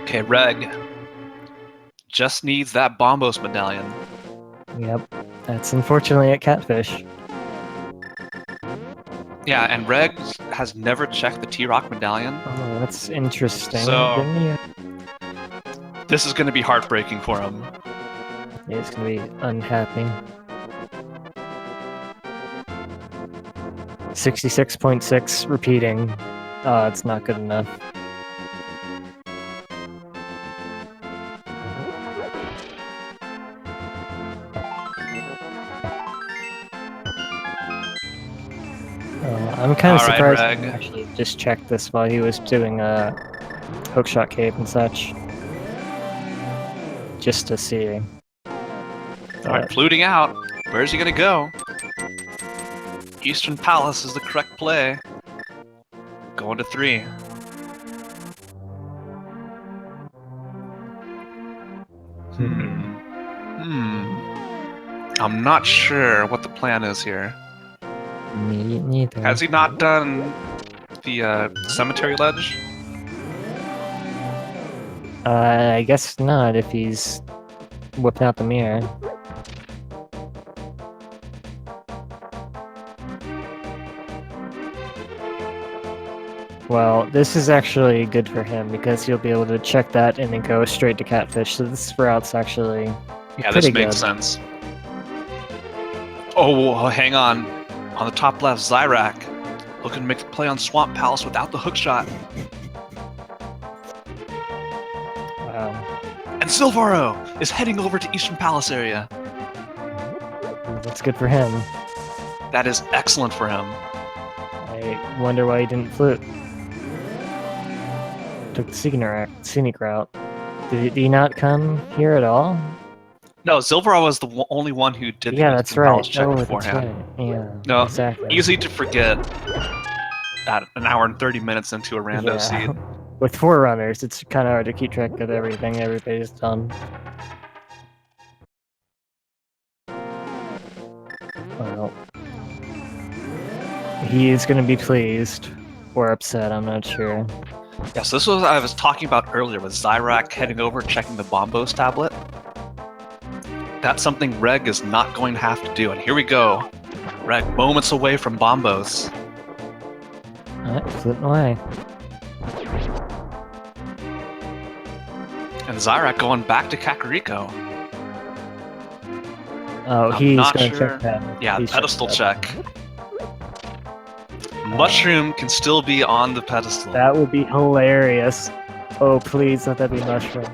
Okay, Reg. Just needs that Bombos medallion. Yep, that's unfortunately at Catfish. Yeah, and Reg has never checked the T-Rock medallion. Oh, that's interesting. So- Didn't he? This is gonna be heartbreaking for him. He's gonna be unhappy. 66.6 repeating. Oh, it's not good enough. I'm kind of All right, surprised Reg. he actually just checked this while he was doing hookshot cave and such. Just to see. Alright, fluting out. Where's he gonna go? Eastern Palace is the correct play. Going to 3. I'm not sure what the plan is here. Me neither. Has he not done the cemetery ledge? I guess not if he's whipping out the mirror. Well, this is actually good for him because he'll be able to check that and then go straight to Catfish. So this route's actually Yeah, this pretty makes good. sense. Oh, hang on. On the top left, Xyrak. Looking to make the play on Swamp Palace without the hookshot. Wow, And Zilvarro is heading over to Eastern Palace area. that's good for him. That is excellent for him. I wonder why he didn't flute. Took the scenic route. Did he not come here at all? No, Zilvarro was the only one who did the Yeah, that's Eastern right. Palace check Oh, that's beforehand. right. Yeah, No, exactly. easy to forget at an hour and 30 minutes into a rando Yeah. seed. With 4 runners, it's kind of hard to keep track of everything everybody's done. Well, he is going to be pleased or upset. I'm not sure. Yeah, so this was what I was talking about earlier with Xyrak heading over, checking the Bombos tablet. That's something Reg is not going to have to do, and here we go. Reg, moments away from Bombos. Alright, flipping away. And Xyrak going back to Kakariko. Oh, I'm he's not going to sure. check that. Yeah, He's pedestal checked check. Mushroom can still be on the pedestal. that. That would be hilarious. Oh, please let that be Mushroom.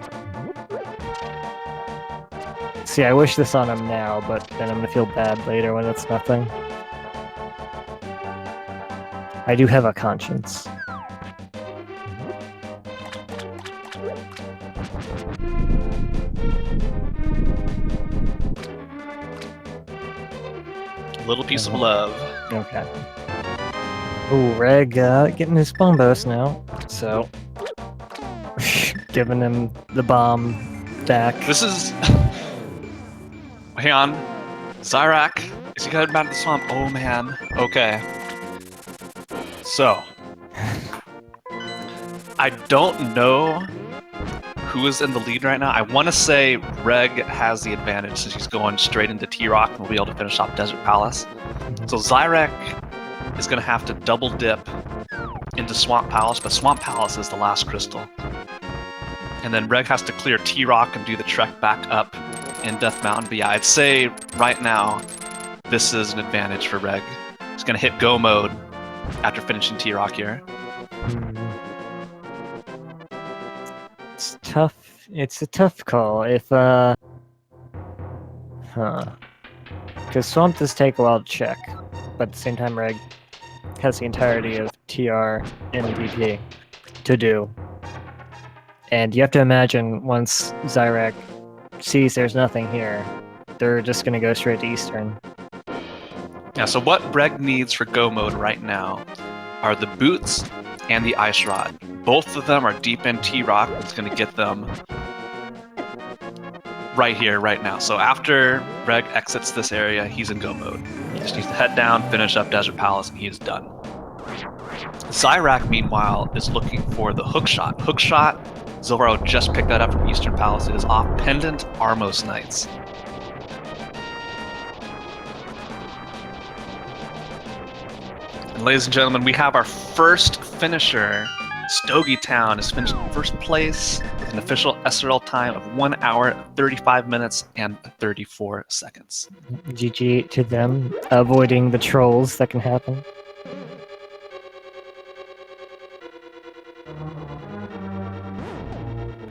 See, I wish this on him now, but then I'm gonna feel bad later when it's nothing. I do have a conscience. Little piece of love. Okay. Ooh, Reg getting his Bombos now, so giving him the bomb back. This is... Hang on. Xyrak, is he heading back to the swamp? Oh man. Okay. So. I don't know who is in the lead right now. I want to say Reg has the advantage since he's going straight into T-Rock and will be able to finish off Desert Palace. So Xyrak is going to have to double dip into Swamp Palace, but Swamp Palace is the last crystal. And then Reg has to clear T-Rock and do the trek back up in Death Mountain. But yeah, I'd say right now, this is an advantage for Reg. He's going to hit go mode after finishing T-Rock here. It's tough. It's a tough call. If Huh. Because Swamp does take a while to check, but at the same time, Reg has the entirety of TR and DP to do. And you have to imagine once Xyrak sees there's nothing here, they're just going to go straight to Eastern. Yeah, so what Reg needs for go mode right now are the boots and the ice rod. Both of them are deep in T-Rock. It's going to get them right here, right now. So after Reg exits this area, he's in go mode. He just needs to head down, finish up Desert Palace, and he's done. Xyrak, meanwhile, is looking for the hook shot. Hook shot, Zilvarro just picked that up from Eastern Palace. It is off Pendant Armos Knights. And ladies and gentlemen, we have our first finisher. Stogie Town is finished in first place with an official SRL time of 1 hour, 35 minutes, and 34 seconds. GG to them, avoiding the trolls that can happen.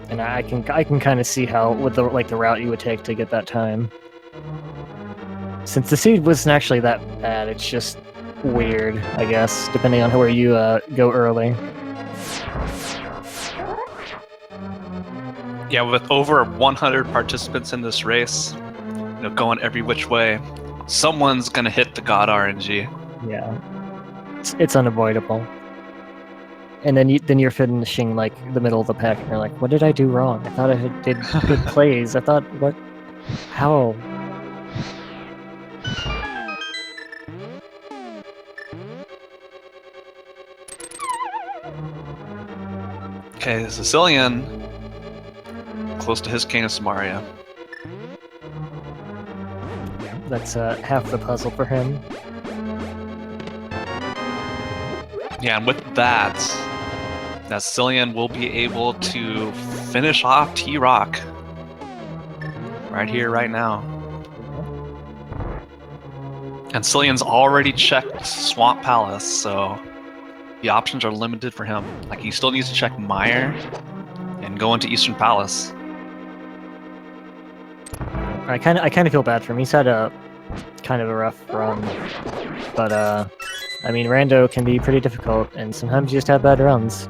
And I can kind of see how with the route you would take to get that time. Since the seed wasn't actually that bad, it's just weird, I guess, depending on where you go early. Yeah, with over 100 participants in this race, going every which way, someone's gonna hit the God RNG. Yeah, it's unavoidable. And then you're finishing like the middle of the pack, and you're like, "What did I do wrong? I thought I did good plays. I thought what? How?" Okay, ZCillian, close to his King of Samaria. That's half the puzzle for him. Yeah, and with that, ZCillian will be able to finish off T-Rock right here, right now. And Cillian's already checked Swamp Palace, so the options are limited for him. Like, he still needs to check Mire and go into Eastern Palace. I kind of feel bad for him. He's had a kind of a rough run, but I mean, Rando can be pretty difficult, and sometimes you just have bad runs.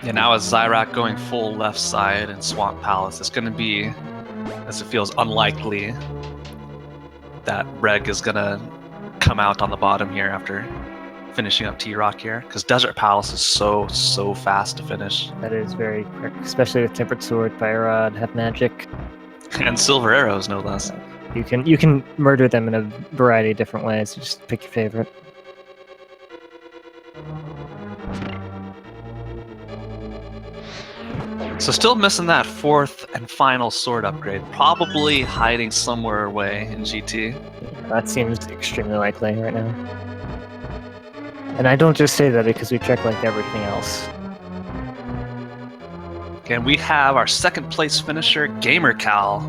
Yeah, now as Xyrak going full left side in Swamp Palace, it's going to be, as it feels unlikely, that Reg is going to come out on the bottom here after finishing up T-Rock here, because Desert Palace is so fast to finish. That is very quick, especially with Tempered Sword, Fire Rod, Half Magic. And Silver Arrows, no less. You can murder them in a variety of different ways. You just pick your favorite. So still missing that fourth and final sword upgrade, probably hiding somewhere away in GT. That seems extremely likely right now. And I don't just say that because we check like everything else. Okay, and we have our second place finisher, GamerCal.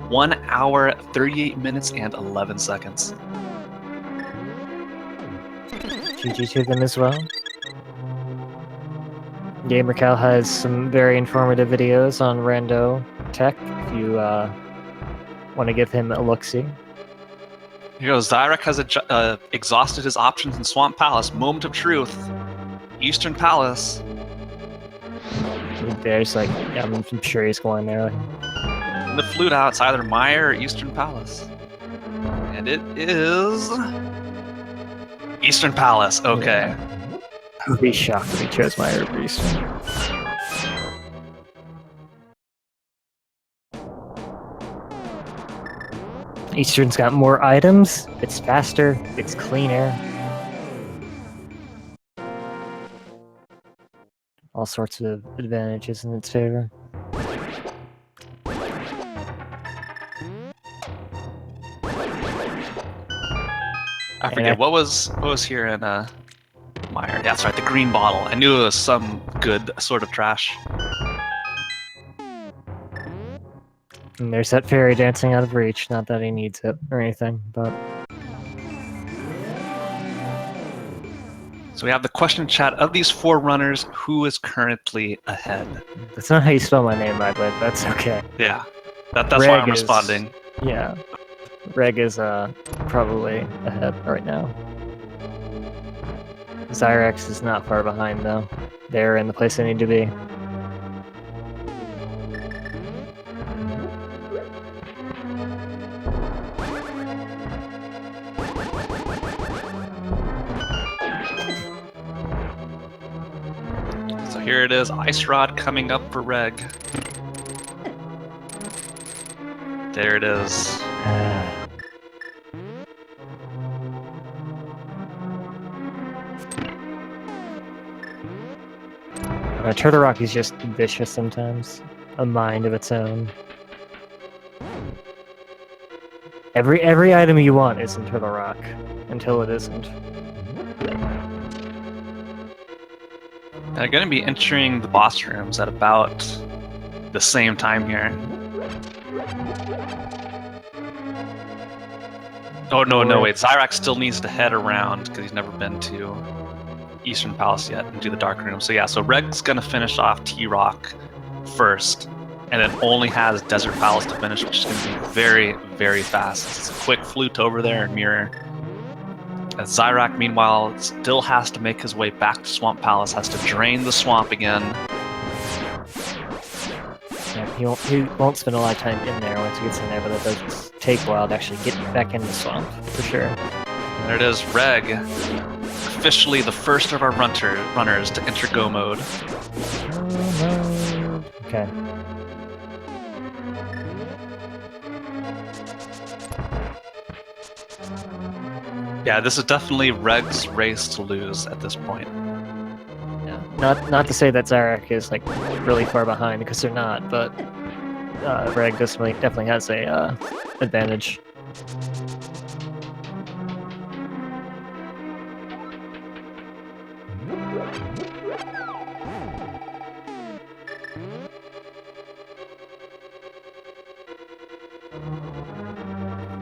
1 hour, 38 minutes, and 11 seconds. GG to them as well. GamerCal has some very informative videos on Rando Tech if you want to give him a look-see. Here goes. Xyrak has exhausted his options in Swamp Palace. Moment of truth. Eastern Palace. There's like, yeah, I'm sure he's going there. And the flute out. It's either Mire or Eastern Palace. And it is Eastern Palace. Okay. Yeah. I'd be shocked if he chose Mire over Eastern. Eastern's got more items, it's faster, it's cleaner. All sorts of advantages in its favor. I forget what was here in Mire. Yeah, that's right, the green bottle. I knew it was some good sort of trash. And there's that fairy dancing out of reach. Not that he needs it or anything, but So we have the question chat of these 4 runners, who is currently ahead? that's not how you spell my name, but that's okay. Yeah, that's why Reg I'm is- responding. Yeah, Reg is probably ahead right now. Xyrak is not far behind though. They're in the place they need to be. So here it is, Ice Rod coming up for Reg. There it is. Turtle Rock is just vicious sometimes. A mind of its own. Every item you want is in Turtle Rock, until it isn't. They're going to be entering the boss rooms at about the same time here. Oh, no, wait. Xyrak still needs to head around because he's never been to Eastern Palace yet and do the Dark Room. So yeah, so Reg's going to finish off T-Rock first, and then only has Desert Palace to finish, which is going to be very, very fast. It's a quick flute over there and mirror. And Xyrak, meanwhile, still has to make his way back to Swamp Palace, has to drain the swamp again. Yeah, he won't spend a lot of time in there once he gets in there, but it does take a while to actually get back into the swamp, for sure. And there it is, Reg, officially the first of our runners to enter Go mode. Okay. Yeah, this is definitely Reg's race to lose at this point. Yeah. Not to say that Xyrak is like really far behind, because they're not, but Reg definitely has a advantage.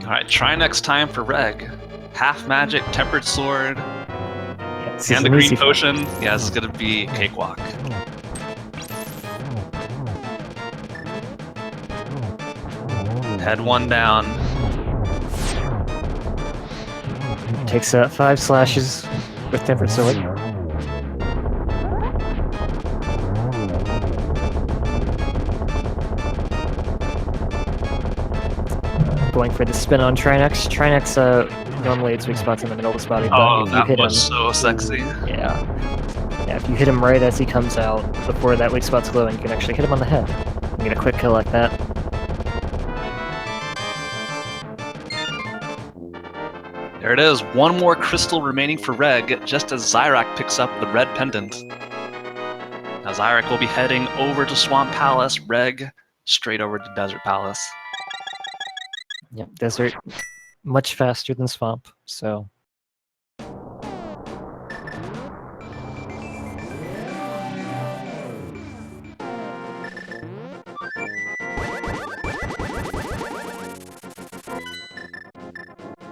Alright, try next time for Reg. Half magic, tempered sword, and the green potion. Yeah, this is gonna be cakewalk. Head 1 down. Takes 5 slashes with tempered sword. Going for the spin on Trinex. Trinex normally its weak spots in the middle of his body, but if you hit him, so sexy. Yeah, if you hit him right as he comes out, before that weak spot's glowing, you can actually hit him on the head and get a quick kill like that. There it is, 1 more crystal remaining for Reg, just as Xyrak picks up the red pendant. Now Xyrak will be heading over to Swamp Palace, Reg straight over to Desert Palace. Yep, Desert much faster than Swamp, so.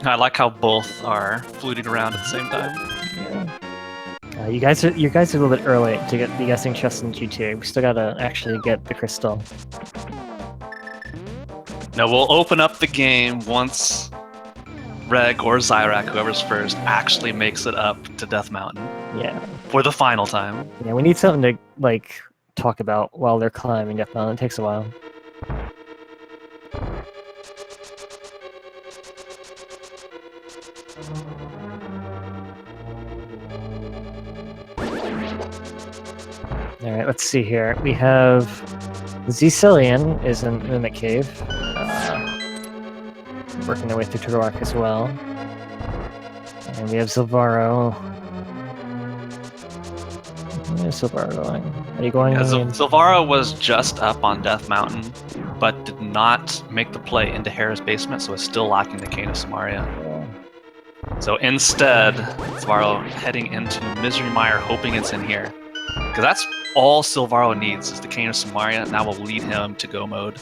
I like how both are fluting around at the same time. Yeah. You guys are a little bit early to get the guessing chest in G2. We still gotta actually get the crystal. No, we'll open up the game once Reg or Xyrak, whoever's first, actually makes it up to Death Mountain. Yeah. For the final time. Yeah, we need something to like talk about while they're climbing Death Mountain. It takes a while. Alright, let's see here. We have ZCillian is in Mimic Cave. Working their way through Turtle Rock as well. And we have Zilvarro. Where's Zilvarro going? Are you going? Yeah, Zilvarro was just up on Death Mountain, but did not make the play into Hera's basement, so is still lacking the Cane of Samaria. So instead, Zilvarro heading into Misery Mire, hoping it's in here. Because that's all Zilvarro needs is the Cane of Samaria, and that will lead him to go mode.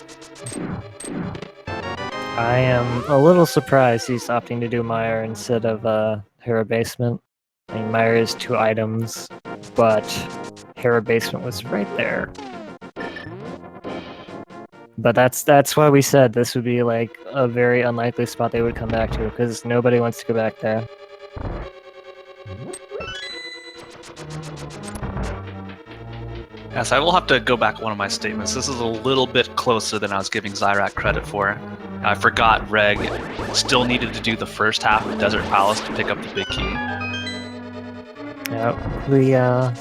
I am a little surprised he's opting to do Mire instead of Hera Basement. I mean, Mire is 2 items, but Hera Basement was right there. But that's why we said this would be like a very unlikely spot they would come back to, because nobody wants to go back there. Yes, I will have to go back one of my statements. This is a little bit closer than I was giving Xyrak credit for. I forgot Reg still needed to do the first half of Desert Palace to pick up the big key. Yeah,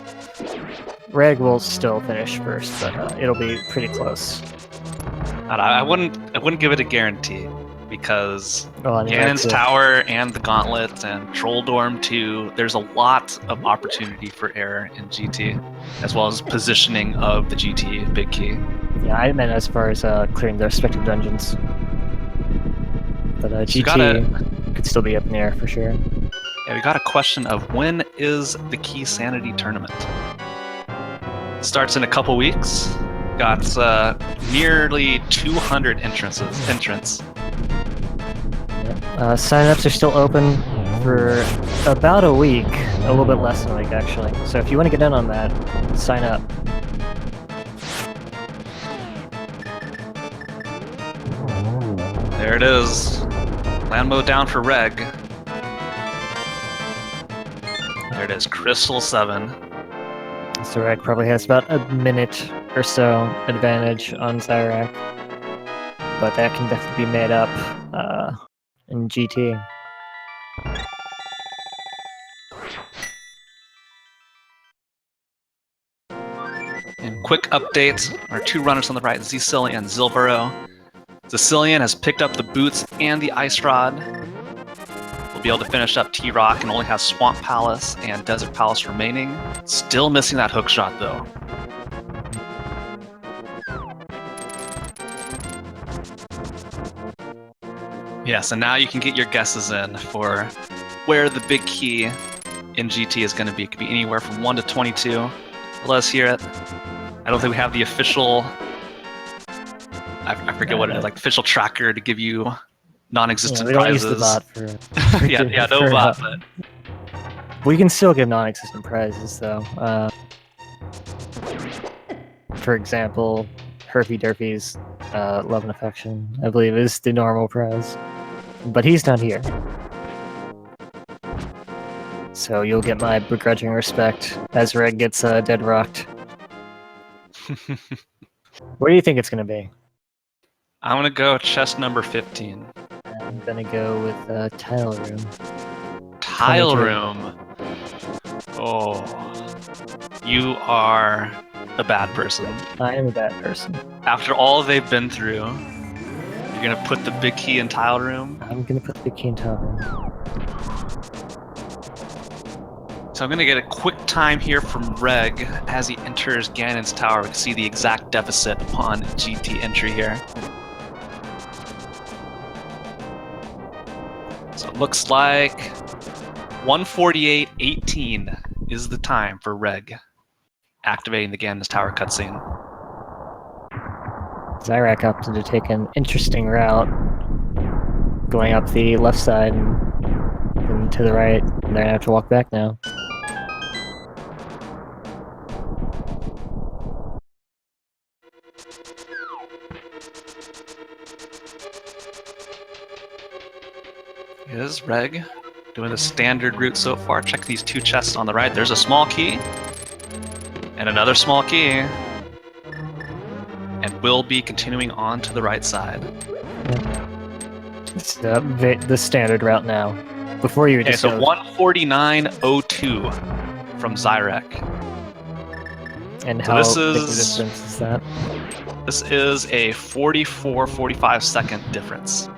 Reg will still finish first, but it'll be pretty close. And I wouldn't give it a guarantee, because Well, I mean, Ganon's that's Tower and the Gauntlet and Troll Dorm 2, there's a lot of opportunity for error in GT, as well as positioning of the GT big key. Yeah, I meant as far as clearing the respective dungeons. But GT could still be up in the air for sure. Yeah, we got a question of when is the Key Sanity tournament? Starts in a couple weeks. Got nearly 200 entrants. Sign-ups are still open for about a week, a little bit less than a week actually. So if you want to get in on that, sign up. There it is. Land mode down for Reg. There it is, Crystal 7. So Reg probably has about a minute or so advantage on Xyrak, but that can definitely be made up in GT. And quick update, our 2 runners on the right, ZCillian and Zilvarro. ZCillian has picked up the boots and the ice rod. We'll be able to finish up T-Rock and only have Swamp Palace and Desert Palace remaining. Still missing that hook shot though. Yes, and now you can get your guesses in for where the big key in GT is going to be. It could be anywhere from 1 to 22. Let us hear it. I don't think we have the official, I forget what it is, like official tracker to give you non-existent prizes. We don't use the bot for yeah, no bot, but we can still give non-existent prizes though. For example, Herfy Derpy's Love and Affection, I believe, is the normal prize. But he's not here. So you'll get my begrudging respect as Reg gets dead rocked. Where do you think it's going to be? I'm going to go chest number 15. I'm going to go with Tile Room. Tile 22. Room. Oh. You are a bad person. I am a bad person. After all they've been through, you're going to put the big key in Tile Room? I'm going to put the key in Tile Room. So I'm going to get a quick time here from Reg as he enters Ganon's Tower. We can see the exact deficit upon GT entry here. So it looks like 1:48:18 is the time for Reg activating the Ganon's Tower cutscene. Xyrak opted to take an interesting route, going up the left side and to the right. And they're going to have to walk back now. Is Reg doing the standard route so far? Check these 2 chests on the right. There's a small key and another small key, and will be continuing on to the right side. Yeah. It's the standard route now. Before you just so 1:49:02 from Xyrak. And so how this big a is distance is that? This is a 45 second difference.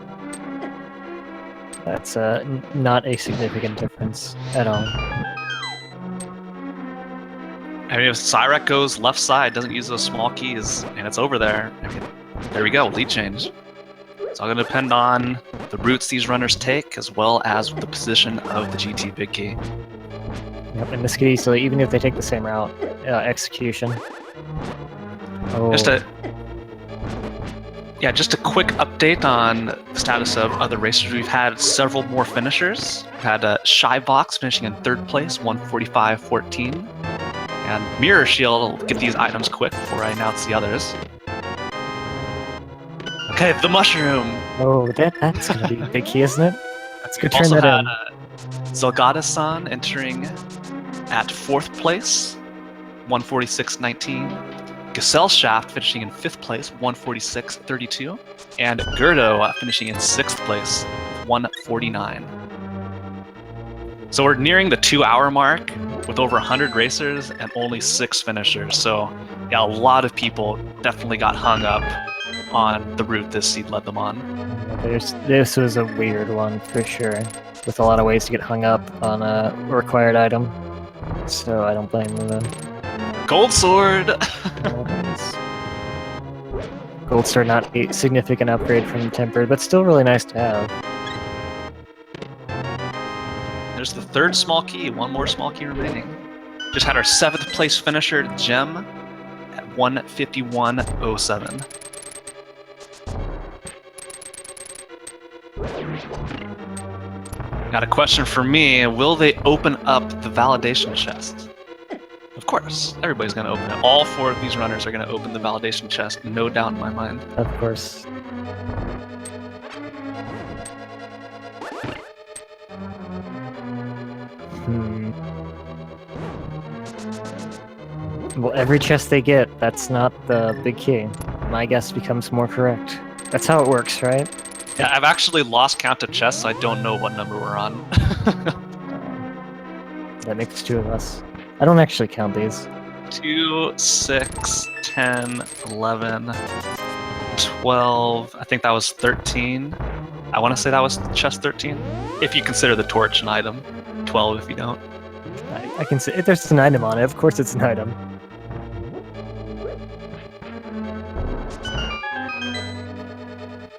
That's not a significant difference at all. I mean, if Xyrak goes left side, doesn't use those small keys, and it's over there, I mean, there we go, lead change. It's all going to depend on the routes these runners take, as well as the position of the GT big key. Yep, and this could easily, even if they take the same route, execution. Oh. Just a quick update on the status of other racers. We've had several more finishers. We've had Shybox finishing in 3rd place, 145.14. And Mirror Shield will get these items quick before I announce the others. Okay, the mushroom. Oh, that's gonna be a big key, isn't it? Let's go turn Also that had in. Zelgada-san entering at 4th place, 146.19. Gazelle Shaft finishing in 5th place, 146.32. And Gerdo finishing in 6th place, 149. So we're nearing the 2-hour mark with over 100 racers and only 6 finishers. So yeah, a lot of people definitely got hung up on the route this seed led them on. This was a weird one for sure, with a lot of ways to get hung up on a required item. So I don't blame them. Gold Sword! Gold Sword, not a significant upgrade from Tempered, but still really nice to have. There's the 3rd small key, 1 more small key remaining. Just had our 7th place finisher, Gem, at 151.07. Got a question for me. Will they open up the validation chest? Of course. Everybody's going to open it. All 4 of these runners are going to open the validation chest. No doubt in my mind. Of course. Well, every chest they get, that's not the big key. My guess becomes more correct. That's how it works, right? Yeah, I've actually lost count of chests, so I don't know what number we're on. That makes 2 of us. I don't actually count these. 2, 6, 10, 11, 12. I think that was 13. I want to say that was chest 13. If you consider the torch an item. 12 if you don't. I can say if there's an item on it, of course it's an item.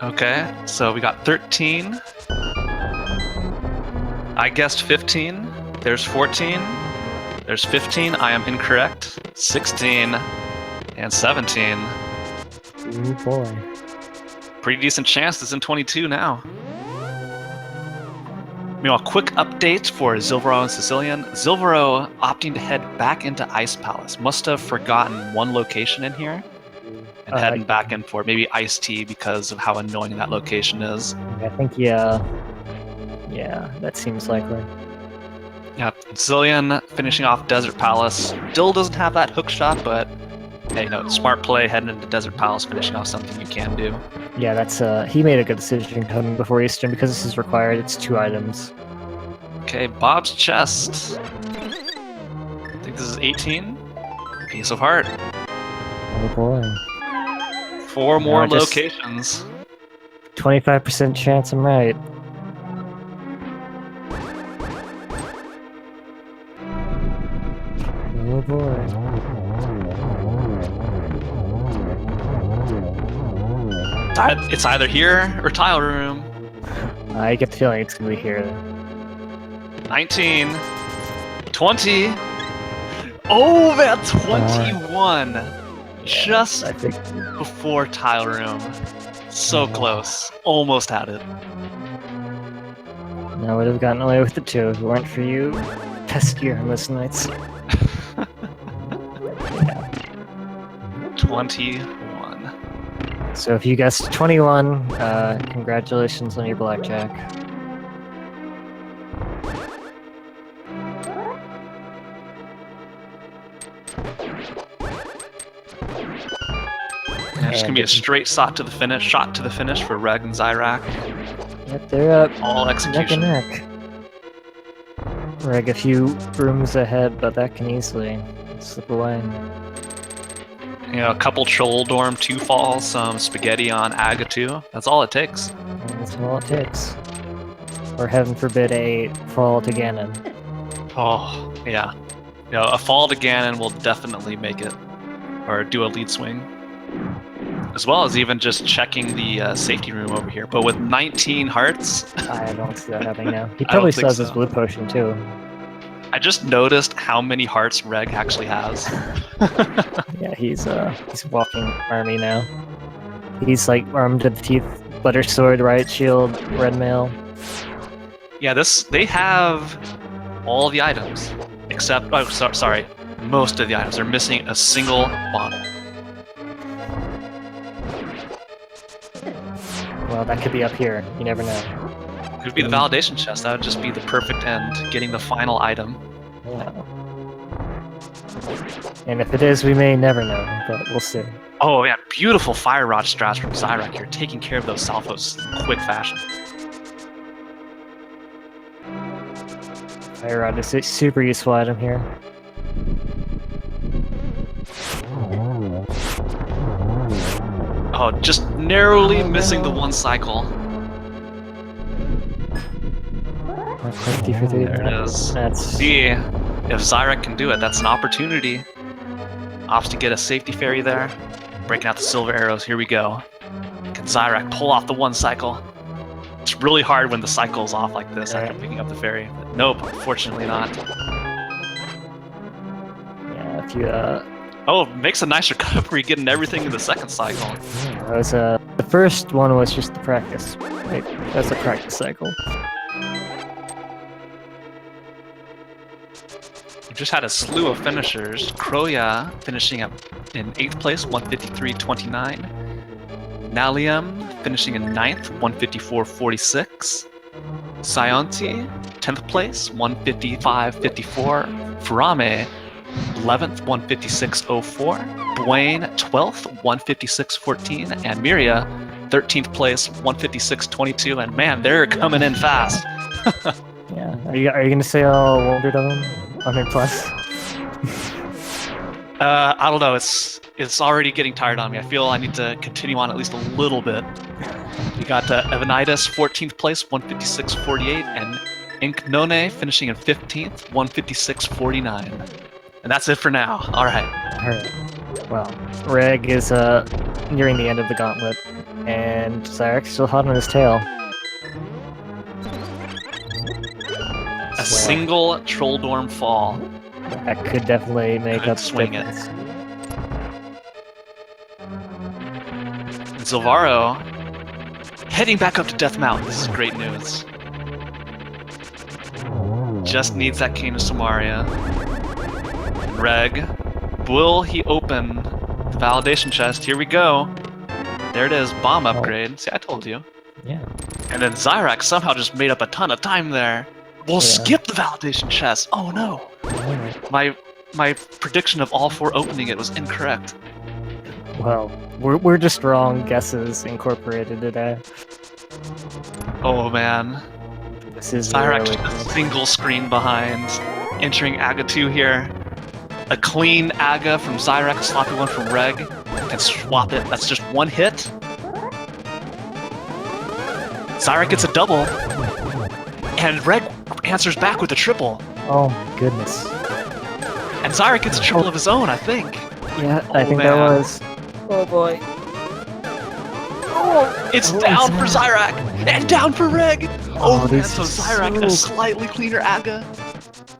Okay, so we got 13. I guessed 15. There's 14. There's 15. I am incorrect. 16. And 17. Ooh boy. Pretty decent chance it's in 22 now. Meanwhile, quick update for Zilvarro and ZCillian. Zilvarro opting to head back into Ice Palace. Must have forgotten one location in here. And heading back in for maybe Ice Tea because of how annoying that location is. I think, yeah. Yeah, that seems likely. Yeah, Zillian finishing off Desert Palace. Still doesn't have that hook shot, but hey, smart play heading into Desert Palace, finishing off something you can do. Yeah, that's he made a good decision coming before Eastern because this is required. It's 2 items. Okay, Bob's chest. I think this is 18. Piece of Heart. Oh boy. 4 more locations. 25% chance I'm right. Oh boy. It's either here or Tile Room. I get the feeling it's gonna be here. 19. 20. Oh, man, 21. Just I think before Tile Room. So close. Almost had it. I would have gotten away with it too if it weren't for you pesky homeless knights. 21. So if you guessed 21, congratulations on your blackjack. Yeah, just gonna be a straight shot to the finish for Reg and Xyrak. Yep, they're up. All execution. Neck and neck. Reg a few rooms ahead, but that can easily slip away. A couple Troll Dorm 2 falls, some spaghetti on Aga 2. That's all it takes. And that's all it takes. Or heaven forbid a fall to Ganon. Oh, yeah. A fall to Ganon will definitely make it. Or do a lead swing. As well as even just checking the safety room over here. But with 19 hearts... I don't see that happening now. He probably still has his blue potion too. I just noticed how many hearts Reg actually has. Yeah, he's walking army now. He's like armed to the teeth, butter sword, riot shield, red mail. Yeah, they have all the items except sorry, most of the items. They're missing a single bottle. Well, that could be up here. You never know. Could be the validation chest. That would just be the perfect end, getting the final item. Yeah. And if it is, we may never know, but we'll see. Oh yeah, beautiful fire rod strats from Xyrak here, taking care of those Salphos in quick fashion. Fire rod is a super useful item here. Oh, just narrowly missing the one cycle. There it is. See, if Xyrak can do it, that's an opportunity. Opts to get a safety fairy there. Breaking out the silver arrows, here we go. Can Xyrak pull off the one cycle? It's really hard when the cycle's off like this after picking up the fairy. But nope, unfortunately not. Yeah, if you Oh, makes a nice recovery getting everything in the second cycle. that was the first one was just the practice. Right? That's a practice cycle. We've just had a slew of finishers. Kroya finishing up in 8th place, 153.29. Nalium finishing in 9th, 154.46. Sionti, 10th place, 155.54. Furame, 11th, 156.04. Buane, 12th, 156.14. And Miria, 13th place, 156.22. And man, they're coming in fast. Yeah. Are you gonna say all 100 of them? 100 plus? I don't know. It's already getting tired on me. I feel I need to continue on at least a little bit. We got Evanitis, 14th place, 156.48, and Inknone finishing in 15th, 156.49. And that's it for now. All right. Alright. Well, Reg is nearing the end of the gauntlet, and Xyrak's still hot on his tail. A single Trolldorm fall. That could definitely make up swing it. difference. Zilvarro heading back up to Death Mountain. This is great news. Just needs that Cane of Samaria. Reg, will he open the validation chest? Here we go. There it is, bomb upgrade. See, I told you. Yeah. And then Xyrak somehow just made up a ton of time there. We'll skip the validation chest. Oh no. My prediction of all 4 opening it was incorrect. Well, we're just wrong guesses incorporated today. Oh man. This is Xyrak really just a single screen behind. Entering Aga 2 here. A clean Aga from Xyrak, a sloppy one from Reg. Can swap it. That's just one hit. Xyrak gets a double. And Reg answers back with a triple. Oh my goodness. And Xyrak gets a triple of his own, I think. Yeah, I think that was. Oh boy. It's down for Xyrak and down for Reg. Oh man, this so is Xyrak, so a slightly cleaner Aga,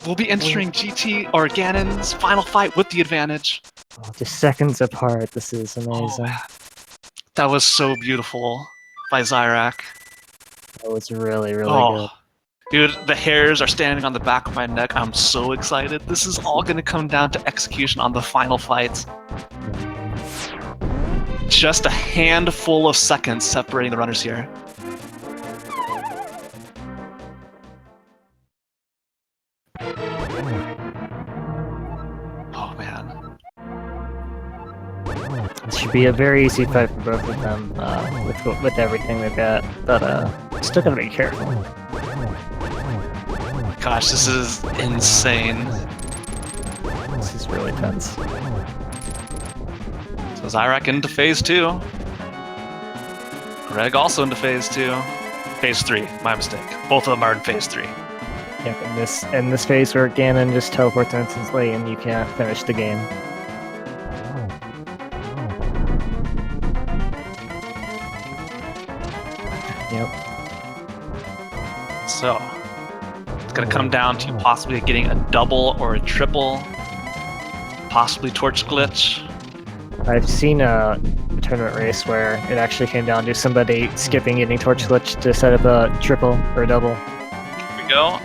will be entering GT or Ganon's final fight with the advantage. Oh, just seconds apart. This is amazing. Oh, that was so beautiful by Xyrak. That was really, really good. Dude, the hairs are standing on the back of my neck. I'm so excited. This is all going to come down to execution on the final fight. Just a handful of seconds separating the runners here. Oh man. It should be a very easy fight for both of them with everything they've got, but still gotta be careful. Gosh, this is insane. This is really tense. So Xyrak into phase 2. Greg also into phase 2. Phase 3, my mistake. Both of them are in phase 3. Yep, in this phase where Ganon just teleports instantly and you can't finish the game. Yep. So, it's going to come down to possibly getting a double or a triple, possibly torch glitch. I've seen a tournament race where it actually came down to somebody skipping getting torch glitch to set up a triple or a double. Here we go.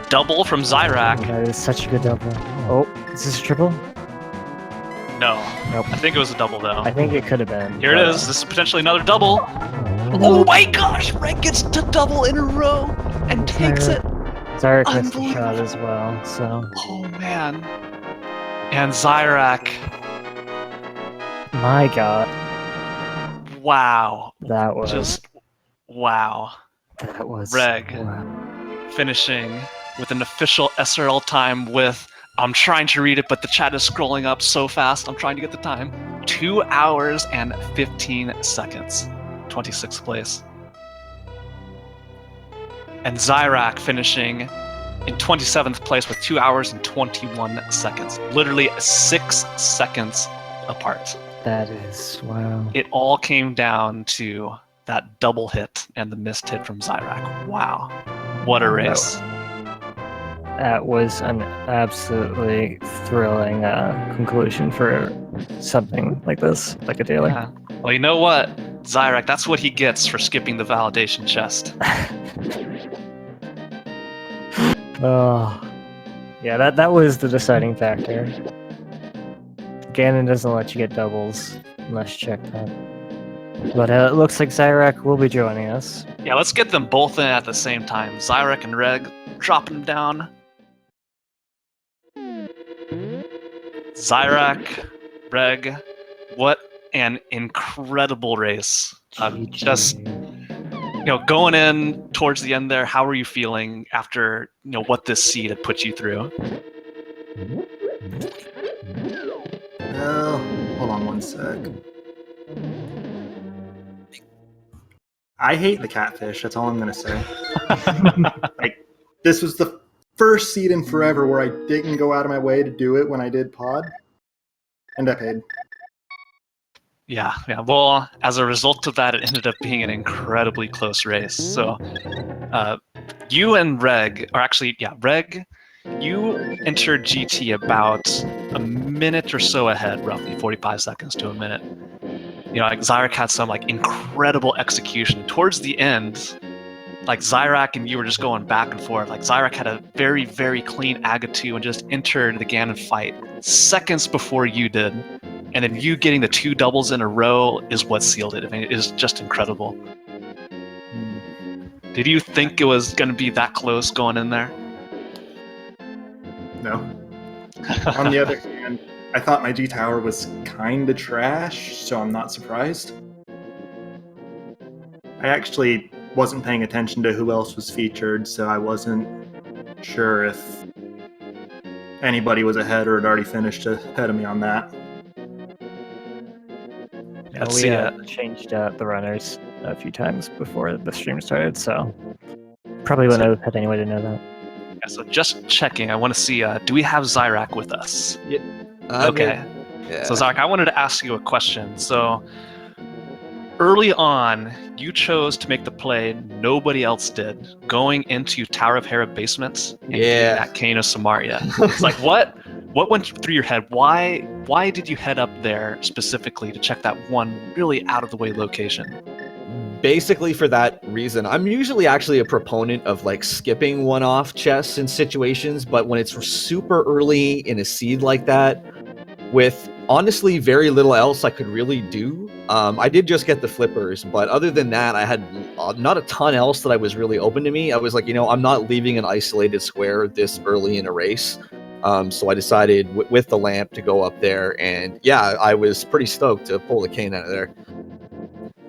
Double from Xyrak. That is such a good double. Oh, is this a triple? No. Nope. I think it was a double, though. I think it could have been. Here it is. This is potentially another double. Oh my gosh! Red gets to double in a row and takes it. Xyrak missed the shot as well, so... Oh, man. And Xyrak. My god. Wow. That was... Just... Wow. That was... Reg. Wow. Finishing with an official SRL time with... I'm trying to read it, but the chat is scrolling up so fast. I'm trying to get the time. 2 hours and 15 seconds. 26th place. And Xyrak finishing in 27th place with 2 hours and 21 seconds. Literally 6 seconds apart. That is... wow. It all came down to that double hit and the missed hit from Xyrak. Wow. What a race. That was an absolutely thrilling conclusion for something like this, like a daily. Yeah. Well, you know what, Xyrak, that's what he gets for skipping the validation chest. Oh, yeah, that was the deciding factor. Ganon doesn't let you get doubles unless you check that. But it looks like Xyrak will be joining us. Yeah, let's get them both in at the same time. Xyrak and Reg, dropping them down. Xyrak, Reg, what an incredible race. Just, going in towards the end there, how were you feeling after, what this seed had put you through? Hold on one sec. I hate the catfish, that's all I'm gonna say. This was the first seed in forever where I didn't go out of my way to do it when I did pod. And I paid. Yeah. Well, as a result of that, it ended up being an incredibly close race. So, you and Reg, Reg, you entered GT about a minute or so ahead, roughly 45 seconds to a minute. Xyrak had some incredible execution towards the end. Xyrak and you were just going back and forth. Xyrak had a very, very clean Aga 2 and just entered the Ganon fight seconds before you did. And then you getting the 2 doubles in a row is what sealed it. I mean, it is just incredible. Did you think it was going to be that close going in there? No. On the other hand, I thought my G Tower was kinda trash, so I'm not surprised. I actually wasn't paying attention to who else was featured, so I wasn't sure if anybody was ahead or had already finished ahead of me on that. Let's We changed the runners a few times before the stream started, so probably wouldn't have had any way to know that. Yeah, so just checking, I want to see, do we have Xyrak with us? Yep. Okay. Yeah. So Xyrak, I wanted to ask you a question. So early on, you chose to make the play nobody else did, going into Tower of Hera basement and getting that Cane of Samaria. It's what went through your head? Why did you head up there specifically to check that one really out of the way location? Basically for that reason. I'm usually actually a proponent of skipping one-off chests in situations, but when it's super early in a seed like that, with honestly very little else I could really do, I did just get the flippers, but other than that, I had not a ton else that I was really open to me. I was like, I'm not leaving an isolated square this early in a race. So I decided with the lamp to go up there, and I was pretty stoked to pull the cane out of there.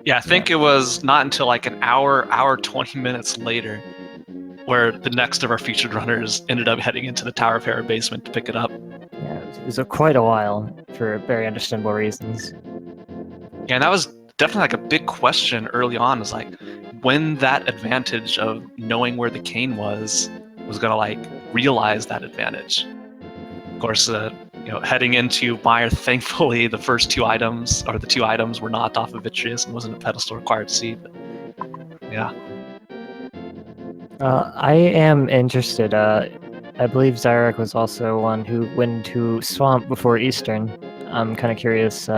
Yeah, I think it was not until an hour 20 minutes later where the next of our featured runners ended up heading into the Tower of Hera basement to pick it up. Yeah, it was quite a while for very understandable reasons. Yeah, and that was definitely a big question early on, is when that advantage of knowing where the cane was going to realize that advantage. Of course, heading into Mire, thankfully the first 2 items, or the 2 items, were not off of Vitreous and wasn't a pedestal required seed. But, yeah. I am interested. I believe Xyrak was also one who went to Swamp before Eastern. I'm kind of curious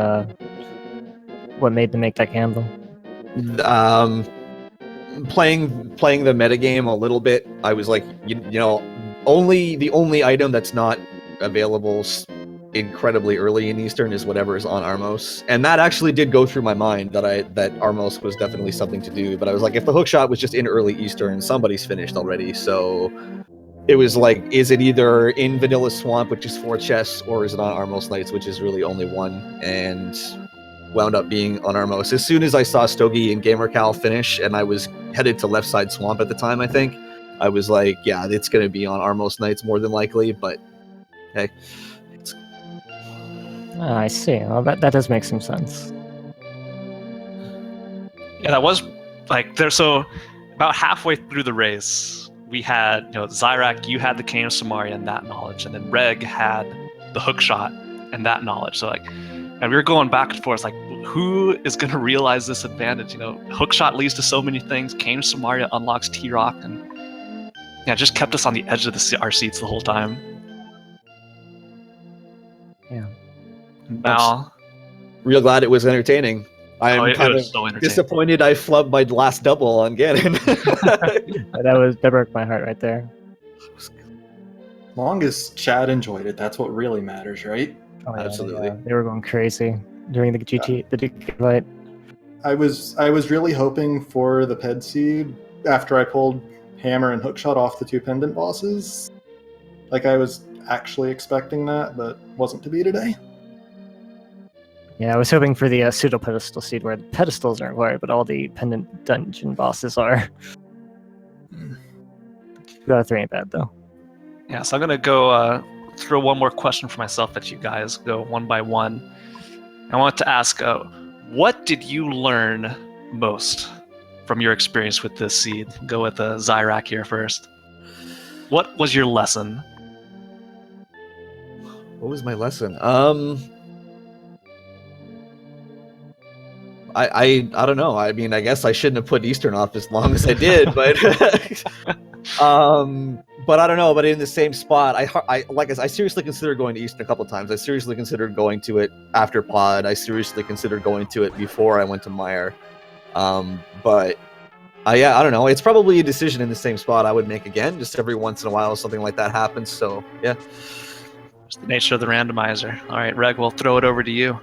what made them make that gamble. Playing the metagame a little bit, I was like, you know, the only item that's not available incredibly early in Eastern is whatever is on Armos, and that actually did go through my mind that Armos was definitely something to do. But I was like, if the hookshot was just in early Eastern, somebody's finished already. So it was like, is it either in Vanilla Swamp, which is 4 chests, or is it on Armos Nights, which is really only 1? And wound up being on Armos. As soon as I saw Stogie and GamerCal finish, and I was headed to Left Side Swamp at the time, I think, I was like, yeah, it's going to be on Armos Nights more than likely, but hey. I see. Well, that does make some sense. Yeah, that was like there. So about halfway through the race, we had, you know, Xyrak, you had the Cane of Samaria and that knowledge, and then Reg had the hookshot and that knowledge. So like, and we were going back and forth, like, who is going to realize this advantage? You know, hookshot leads to so many things. Cane of Samaria unlocks T-Rock, and yeah, it just kept us on the edge of our seats the whole time. Yeah. Now, real glad it was entertaining. I am kind of so disappointed I flubbed my last double on Ganon. that broke my heart right there. As long as Chad enjoyed it, that's what really matters, right? Oh, yeah, Absolutely. They were going crazy during the DK fight. I was really hoping for the Ped Seed after I pulled Hammer and Hookshot off the 2 pendant bosses. Like, I was actually expecting that, but wasn't to be today. Yeah, I was hoping for the pseudo pedestal seed where the pedestals aren't required, but all the pendant dungeon bosses are. 2 out of 3 ain't bad though. Yeah, so I'm gonna go throw one more question for myself at you guys. Go one by one. I want to ask, what did you learn most from your experience with this seed? Go with Xyrak here first. What was your lesson? What was my lesson? I don't know. I mean, I guess I shouldn't have put Eastern off as long as I did, but but I don't know. But in the same spot, I seriously considered going to Eastern a couple of times. I seriously considered going to it after Pod. I seriously considered going to it before I went to Mire. But yeah, I don't know. It's probably a decision in the same spot I would make again. Just every once in a while, something like that happens. So yeah, It's the nature of the randomizer. All right, Reg, we'll throw it over to you.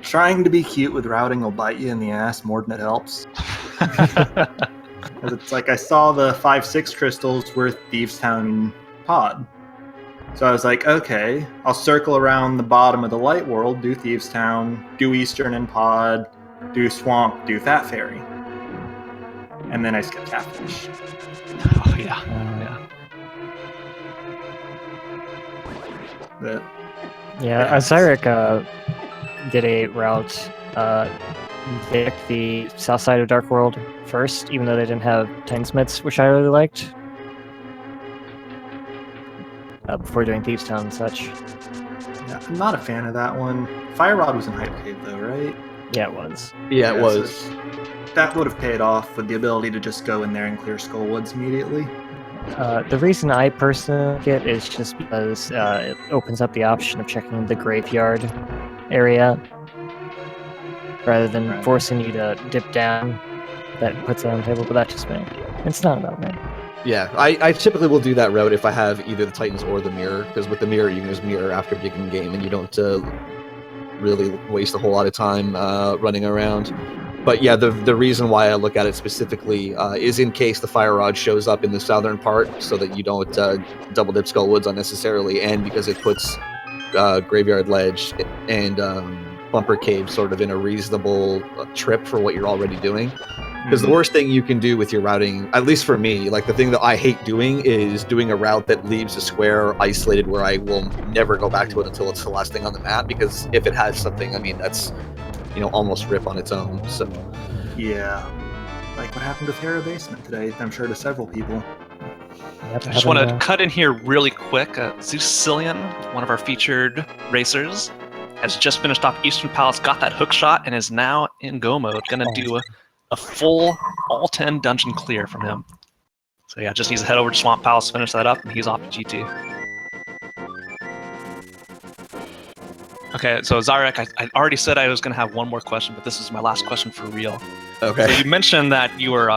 Trying to be cute with routing will bite you in the ass more than it helps. It's like I saw the 5-6 crystals were Thieves Town Pod. So I was like, okay, I'll circle around the bottom of the light world, do Thieves Town, do Eastern and Pod, do Swamp, do Fat Fairy. And then I skipped Catfish. Oh, yeah. But, Yeah, Xyrak did a route. They picked the south side of Dark World first, even though they didn't have Tinsmiths, which I really liked. Before doing Thieves Town and such. yeah, I'm not a fan of that one. Fire Rod was in Hype Cave though, right? Yeah, it was. yeah, it Yeah, was. so that would have paid off with the ability to just go in there and clear Skullwoods immediately. The reason I personally like it is just because it opens up the option of checking the graveyard area rather than Right. forcing you to dip down. That puts it on the table, but that's just me. It's not about me. Yeah, I typically will do that route if I have either the Titans or the Mirror, because with the Mirror you can just mirror after beginning the game and you don't really waste a whole lot of time running around. But yeah, the reason why I look at it specifically is in case the Fire Rod shows up in the southern part, so that you don't double dip Skullwoods unnecessarily, and because it puts Graveyard Ledge and Bumper Cave sort of in a reasonable trip for what you're already doing. Because the worst thing you can do with your routing, at least for me, like the thing that I hate doing is doing a route that leaves a square isolated where I will never go back to it until it's the last thing on the map. Because if it has something, I mean, that's, you know, almost rip on its own. So Yeah. Like what happened to Terra Basement today, I'm sure to several people. Yep, I just want to cut in here really quick. ZCillian, one of our featured racers, has just finished off Eastern Palace, got that hook shot, and is now in go mode. Gonna do a full all 10 dungeon clear from him. So yeah, just needs to head over to Swamp Palace, finish that up, and he's off to GT. Okay, so Xyrak, I already said I was going to have one more question, but this is my last question for real. Okay. So you mentioned that you were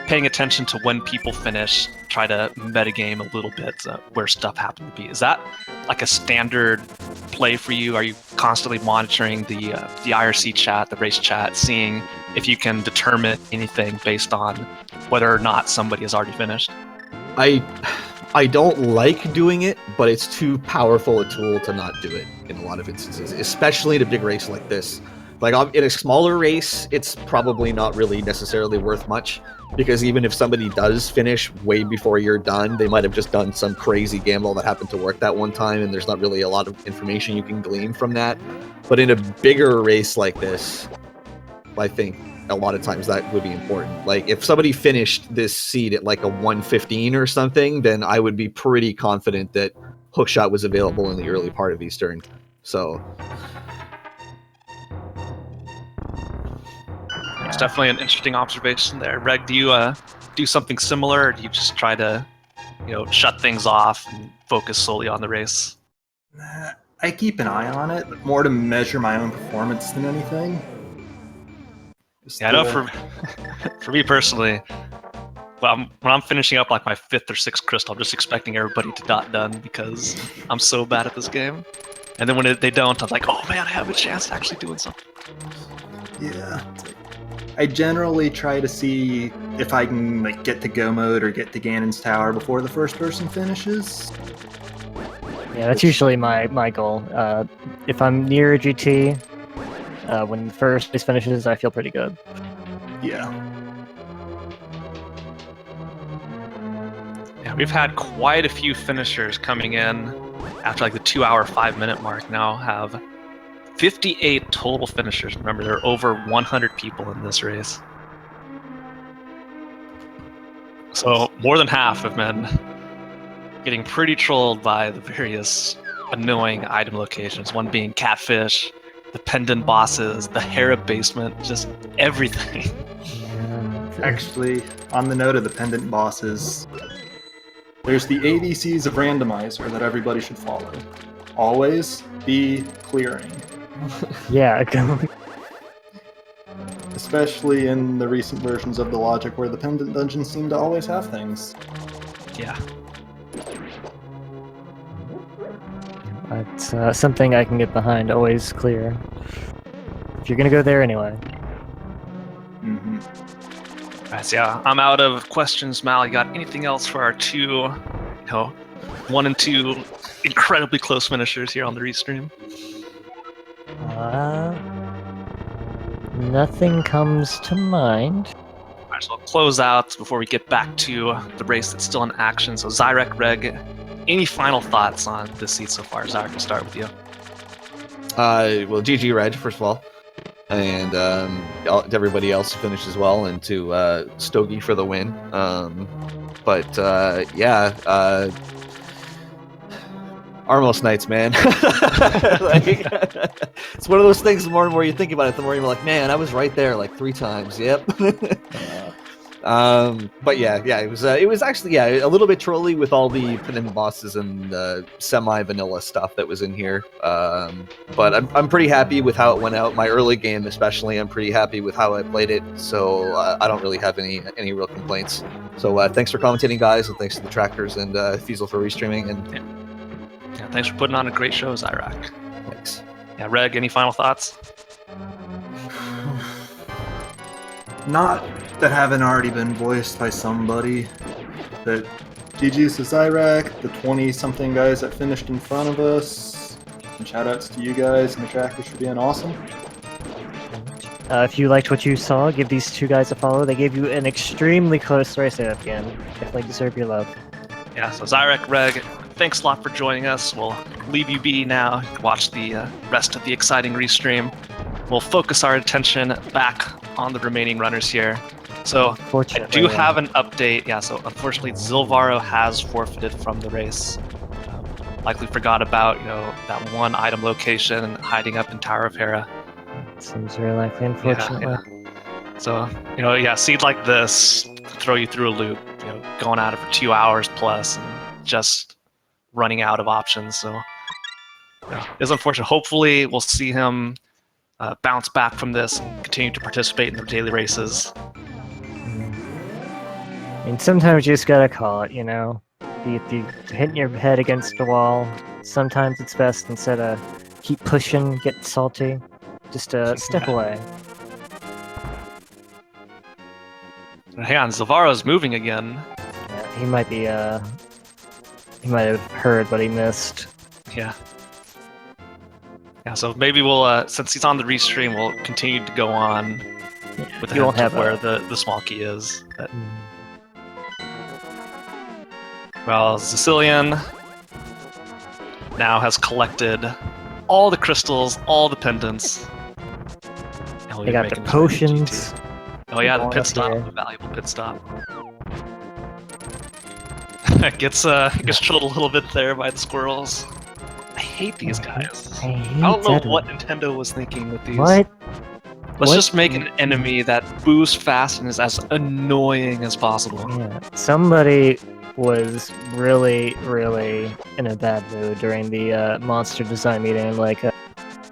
paying attention to when people finish, try to metagame a little bit where stuff happened to be. Is that like a standard play for you? Are you constantly monitoring the IRC chat, the race chat, seeing if you can determine anything based on whether or not somebody has already finished? I don't like doing it, but it's too powerful a tool to not do it in a lot of instances, especially in a big race like this. Like in a smaller race, it's probably not really necessarily worth much, because even if somebody does finish way before you're done, they might have just done some crazy gamble that happened to work that one time, and there's not really a lot of information you can glean from that. But in a bigger race like this, I think a lot of times that would be important. Like if somebody finished this seed at like a 115 or something, then I would be pretty confident that hookshot was available in the early part of Eastern. So it's definitely an interesting observation there. Reg, do you do something similar, or do you just try to, shut things off and focus solely on the race? I keep an eye on it, but more to measure my own performance than anything. Yeah, I know for me personally, when I'm finishing up like my 5th or 6th crystal, I'm just expecting everybody to dot done because I'm so bad at this game. And then when they don't, I'm like, oh man, I have a chance at actually doing something. Yeah. I generally try to see if I can get to go mode or get to Ganon's tower before the first person finishes. Yeah, that's usually my goal. If I'm near a GT, when the first race finishes, I feel pretty good. Yeah. Yeah, we've had quite a few finishers coming in after like the 2-hour, 5-minute mark now, have 58 total finishers. Remember, there are over 100 people in this race. So more than half have been getting pretty trolled by the various annoying item locations, one being Catfish, the Pendant bosses, the Hera basement, just everything. Actually, on the note of the Pendant bosses, there's the ABCs of Randomizer that everybody should follow. Always be clearing. Yeah, especially in the recent versions of the logic where the Pendant dungeons seem to always have things. Yeah. That's something I can get behind, always clear. If you're gonna go there anyway. Mm-hmm. Alright, so yeah, I'm out of questions, Mal. You got anything else for our 1 and 2 incredibly close finishers here on the restream? Nothing comes to mind. Alright, so I'll close out before we get back to the race that's still in action. So Xyrak, Reg, any final thoughts on this seed so far? Xyrak, we'll start with you. Well, GG Reg, first of all. And to everybody else who finished as well, and to Stogie for the win. Armos Knights, man. It's one of those things, the more and more you think about it, the more you're like, man, I was right there like 3 times. Yep. But yeah, it was actually a little bit trolly with all the Pendant bosses and semi-vanilla stuff that was in here. But I'm pretty happy with how it went out. My early game, especially, I'm pretty happy with how I played it. So I don't really have any real complaints. So thanks for commentating, guys, and thanks to the trackers and Fiesel for restreaming. And yeah, thanks for putting on a great show, Xyrak. Thanks. Yeah, Reg, any final thoughts? Not that haven't already been voiced by somebody. But GG's to Xyrak, the 20-something guys that finished in front of us. And shoutouts to you guys and the trackers for being awesome. If you liked what you saw, give these 2 guys a follow. They gave you an extremely close race at the end. Definitely deserve your love. Yeah, so Xyrak, Reg, thanks a lot for joining us. We'll leave you be now. Watch the rest of the exciting restream. We'll focus our attention back on the remaining runners here. So I do have an update. Yeah, so unfortunately Zilvarro has forfeited from the race. Likely forgot about, that one item location hiding up in Tower of Hera. Seems very likely, unfortunately. Yeah. So, seed like this throw you through a loop. going at it for 2 hours plus and just running out of options. So it's unfortunate. Hopefully, we'll see him bounce back from this and continue to participate in the daily races. I mean, sometimes you just gotta call it, you know? If you hitting your head against the wall, sometimes it's best instead of keep pushing, get salty, just step away. Hang on, Zilvarro's moving again. Yeah, he might be, he might have heard, but he missed. Yeah. Yeah, so maybe we'll, since he's on the restream, we'll continue to go on with the You won't hint of have where a- the small key is. But, well, ZCillian now has collected all the crystals, all the pendants. Now They we're got the making his way to potions. GT. Oh yeah, the Going pit up stop, here. the valuable pit stop. gets trolled a little bit there by the squirrels. I hate these guys. I hate I don't know Zedwin. what Nintendo was thinking with these. What? Let's What? just make an enemy that boosts fast and is as annoying as possible. Yeah, somebody was really, really in a bad mood during the monster design meeting. Like,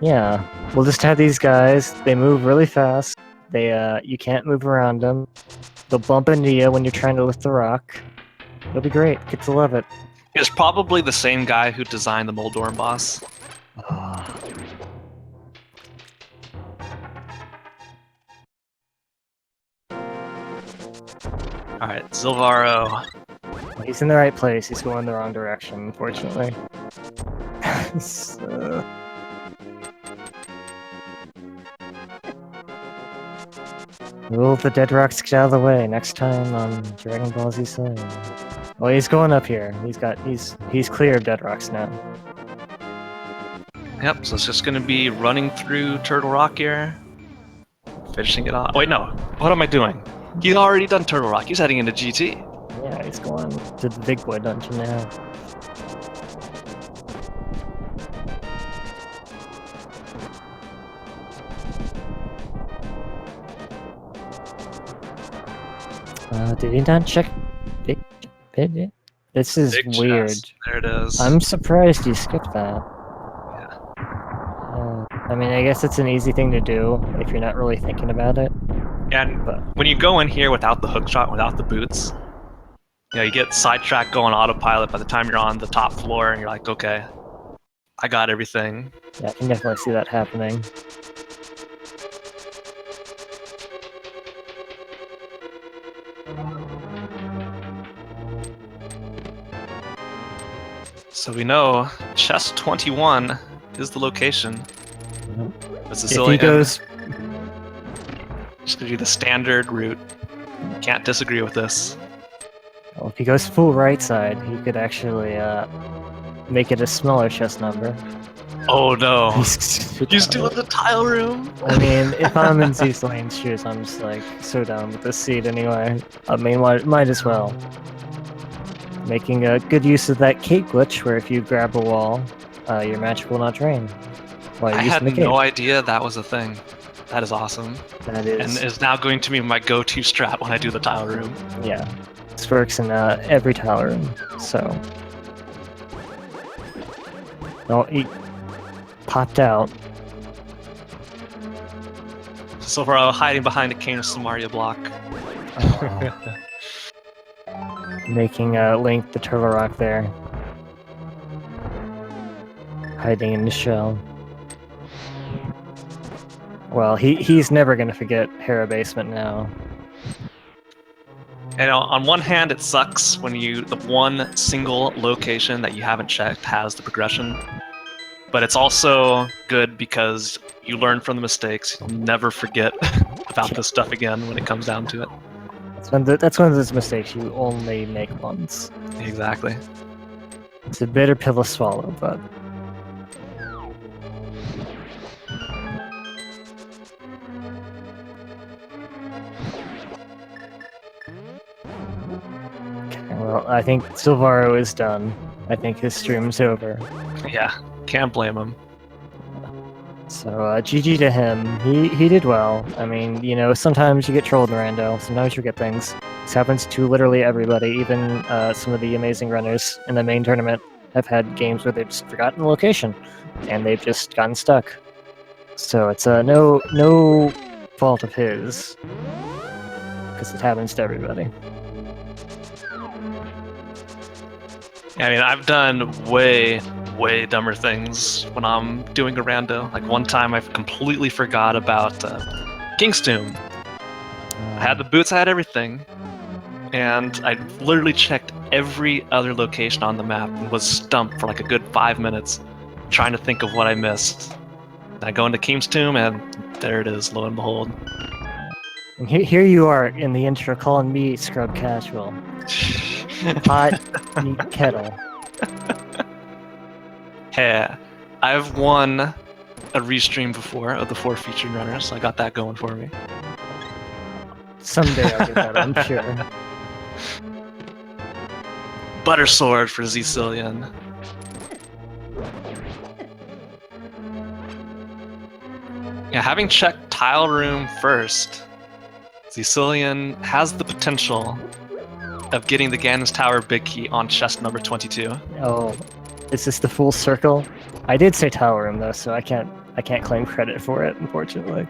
yeah, we'll just have these guys. They move really fast. They, you can't move around them. They'll bump into you when you're trying to lift the rock. It'll be great. Kids will love it. It's probably the same guy who designed the Moldorm boss. Alright, Zilvarro. He's in the right place. He's going the wrong direction, unfortunately. So- Will the dead rocks get out of the way next time on Dragon Ball Z ZCillian? Well, he's going up here. He's clear of dead rocks now. Yep, so it's just gonna be running through Turtle Rock here. Finishing it off. Wait, no. What am I doing? He's already done Turtle Rock. He's heading into GT. Yeah, he's going to the big boy dungeon now. Did he not check big pit? This is Big weird. chest. There it is. I'm surprised you skipped that. Yeah. I mean, I guess it's an easy thing to do if you're not really thinking about it. And But when you go in here without the hook shot, without the boots, you know, you get sidetracked going autopilot by the time you're on the top floor and you're like, okay, I got everything. yeah, I can definitely see that happening. So we know chest 21 is the location. It's If he goes, just gonna do the standard route. Can't disagree with this. well, if he goes full right side, he could actually make it a smaller chest number. Oh no. He's He's doing the tile room. I mean, if I'm in ZCillion's shoes, I'm just like so down with this seed anyway. I mean, might as well. Making a good use of that cake glitch, where if you grab a wall, your match will not drain. While I you're had using the cake. no idea that was a thing. That is awesome. That is, And is now going to be my go-to strat when I do the tile room. yeah. This works in every tile room, so. Oh, he popped out. Zilvarro hiding behind a Cane of Samaria block. Making Link the Turtle Rock there. Hiding in the shell. Well, he's never gonna forget Hera Basement now. And on one hand, it sucks when the one single location that you haven't checked has the progression. But it's also good because you learn from the mistakes. You'll never forget about this stuff again when it comes down to it. That's one of those mistakes you only make once. Exactly. It's a bitter pill to swallow, but well, I think Zilvarro is done. I think his stream's over. Yeah, can't blame him. So GG to him. He did well. I mean, you know, sometimes you get trolled in rando. Sometimes you get things. This happens to literally everybody. Even some of the amazing runners in the main tournament have had games where they've just forgotten the location, and they've just gotten stuck. So it's no fault of his, because it happens to everybody. I mean, I've done way dumber things when I'm doing a rando. Like one time I completely forgot about King's Tomb. I had the boots, I had everything, and I literally checked every other location on the map and was stumped for like a good 5 minutes trying to think of what I missed. I go into King's Tomb and there it is, lo and behold. And here you are in the intro calling me scrub casual. Hot meat kettle. Hey, I've won a restream before of the 4 featured runners, so I got that going for me. Someday I'll get that, I'm sure. Butter sword for ZCillian. Yeah, having checked tile room first, ZCillian has the potential of getting the Ganon's Tower big key on chest number 22. Oh, is this the full circle? I did say tile room though, so I can't claim credit for it, unfortunately.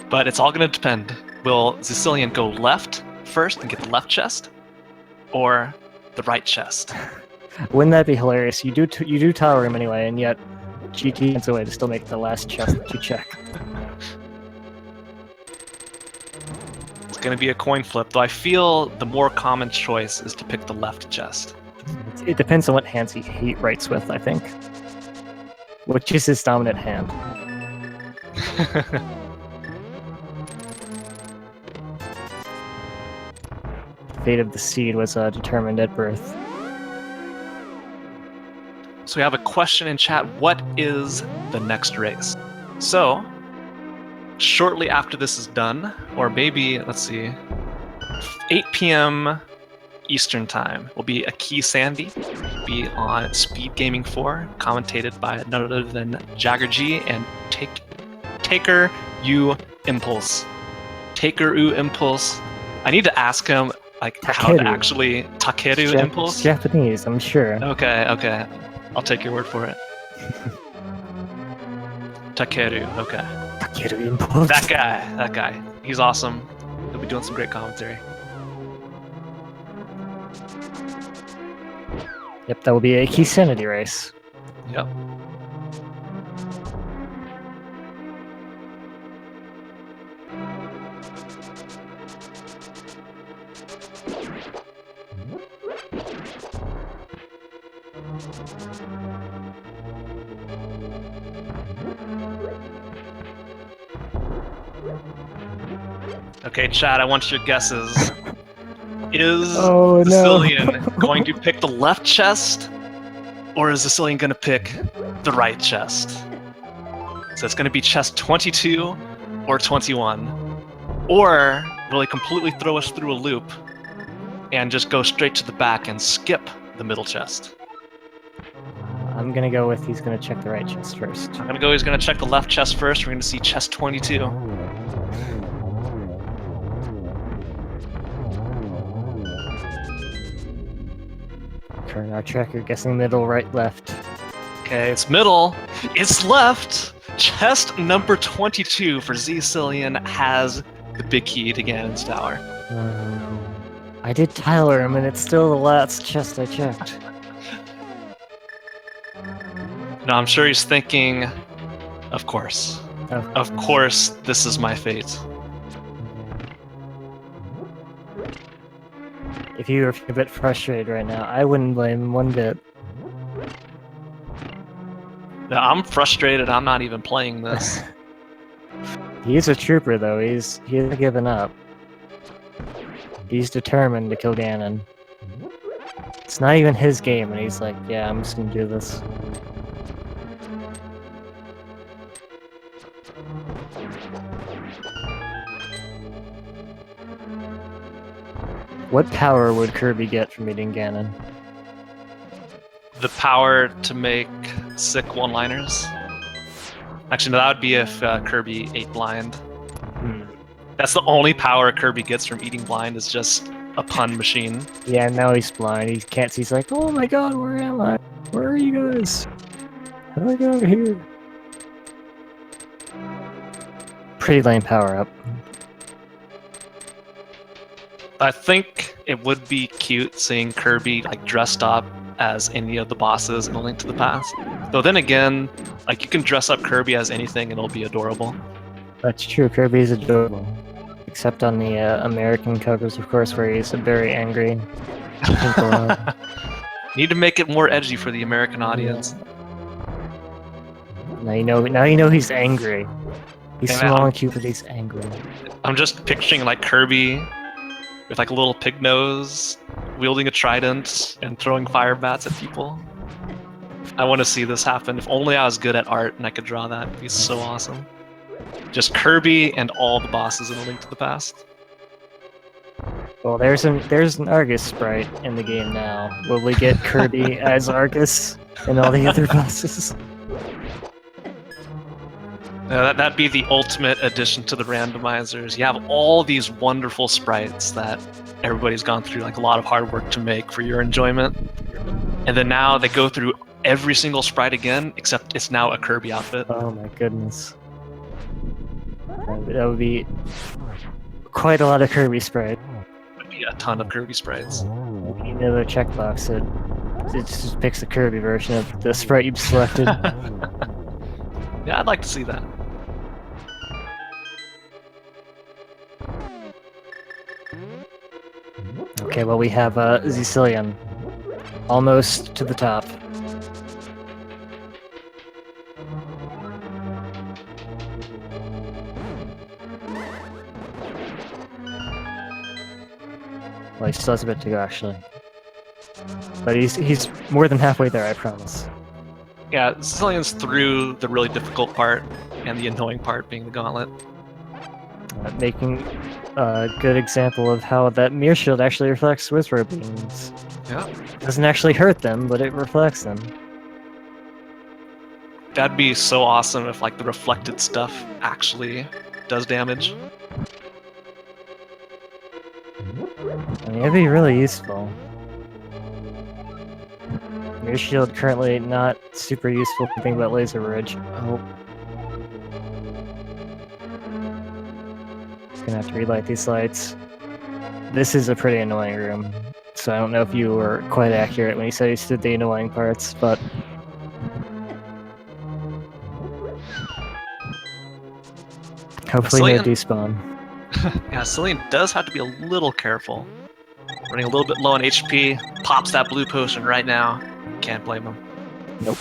But it's all going to depend. Will ZCillian go left first and get the left chest, or the right chest? Wouldn't that be hilarious? You do tile room anyway, and yet GT finds a way to still make the last chest that you check. It's going to be a coin flip, though I feel the more common choice is to pick the left chest. It depends on what hands he writes with, I think. Which is his dominant hand. Fate of the seed was determined at birth. So we have a question in chat. What is the next race? So, shortly after this is done, or maybe, let's see, 8 p.m. Eastern Time will be a Key Sandy, be on Speed Gaming 4, commentated by none other than Jagger G and Taker U Impulse. Taker U Impulse. I need to ask him like how to actually Takeru Impulse. It's Japanese, I'm sure. Okay. I'll take your word for it. Takeru, okay. Takeru Impulse. That guy. He's awesome. He'll be doing some great commentary. Yep, that will be a Key Sanity race. Yep. Okay, Chad, I want your guesses. Is ZCillian going to pick the left chest, or is ZCillian going to pick the right chest? So it's going to be chest 22 or 21. Or will he completely throw us through a loop and just go straight to the back and skip the middle chest? I'm going to go with he's going to check the right chest first. I'm going to go he's going to check the left chest first. We're going to see chest 22. Our tracker guessing middle, right, left. Okay, it's middle. It's left. Chest number 22 for ZCillian has the big key to Ganon's Tower. I did tile room, and it's still the last chest I checked. No, I'm sure he's thinking, of course. Of course, this is my fate. If you're a bit frustrated right now, I wouldn't blame him one bit. No, I'm frustrated. I'm not even playing this. He's a trooper, though. He hasn't given up. He's determined to kill Ganon. It's not even his game, and he's like, yeah, I'm just gonna do this. What power would Kirby get from beating Ganon? the power to make sick one-liners. Actually, no, that would be if Kirby ate blind. That's the only power Kirby gets from eating blind is just a pun machine. Yeah, now he's blind. He can't see. He's like, oh my god, where am I? Where are you guys? How do I get over here? Pretty lame power-up. I think it would be cute seeing Kirby like dressed up as any of the bosses in A Link to the Past. Though then again, like you can dress up Kirby as anything and it'll be adorable. That's true, Kirby's adorable. Except on the American covers, of course, where he's very angry. Need to make it more edgy for the American audience. Now you know he's angry. He's Hey, small man, and cute, but he's angry. I'm just picturing like Kirby with like a little pig nose, wielding a trident and throwing fire bats at people. I want to see this happen. If only I was good at art and I could draw that. It'd be so awesome. Just Kirby and all the bosses in A Link to the Past. Well, there's an Argus sprite in the game now. Will we get Kirby as Argus and all the other bosses? That'd be the ultimate addition to the randomizers. You have all these wonderful sprites that everybody's gone through like a lot of hard work to make for your enjoyment. And then now they go through every single sprite again, except it's now a Kirby outfit. Oh my goodness. That would be quite a lot of Kirby sprites. Would be a ton of Kirby sprites. Another checkbox that it just picks the Kirby version of the sprite you've selected. Yeah, I'd like to see that. Okay, well we have ZCillian. Almost to the top. Well, he still has a bit to go, actually. But he's more than halfway there, I promise. Yeah, ZCillian's through the really difficult part, and the annoying part being the gauntlet. Making a good example of how that mirror shield actually reflects Wizard beams. Yeah. It doesn't actually hurt them, but it reflects them. That'd be so awesome if like the reflected stuff actually does damage. I mean, it'd be really useful. Mirror shield currently not super useful if you think about laser ridge. Oh. Gonna have to relight these lights. This is a pretty annoying room, so I don't know if you were quite accurate when you said you stood the annoying parts, but... hopefully no despawn. Yeah, ZCillian does have to be a little careful. Running a little bit low on HP, pops that blue potion right now. Can't blame him. Nope.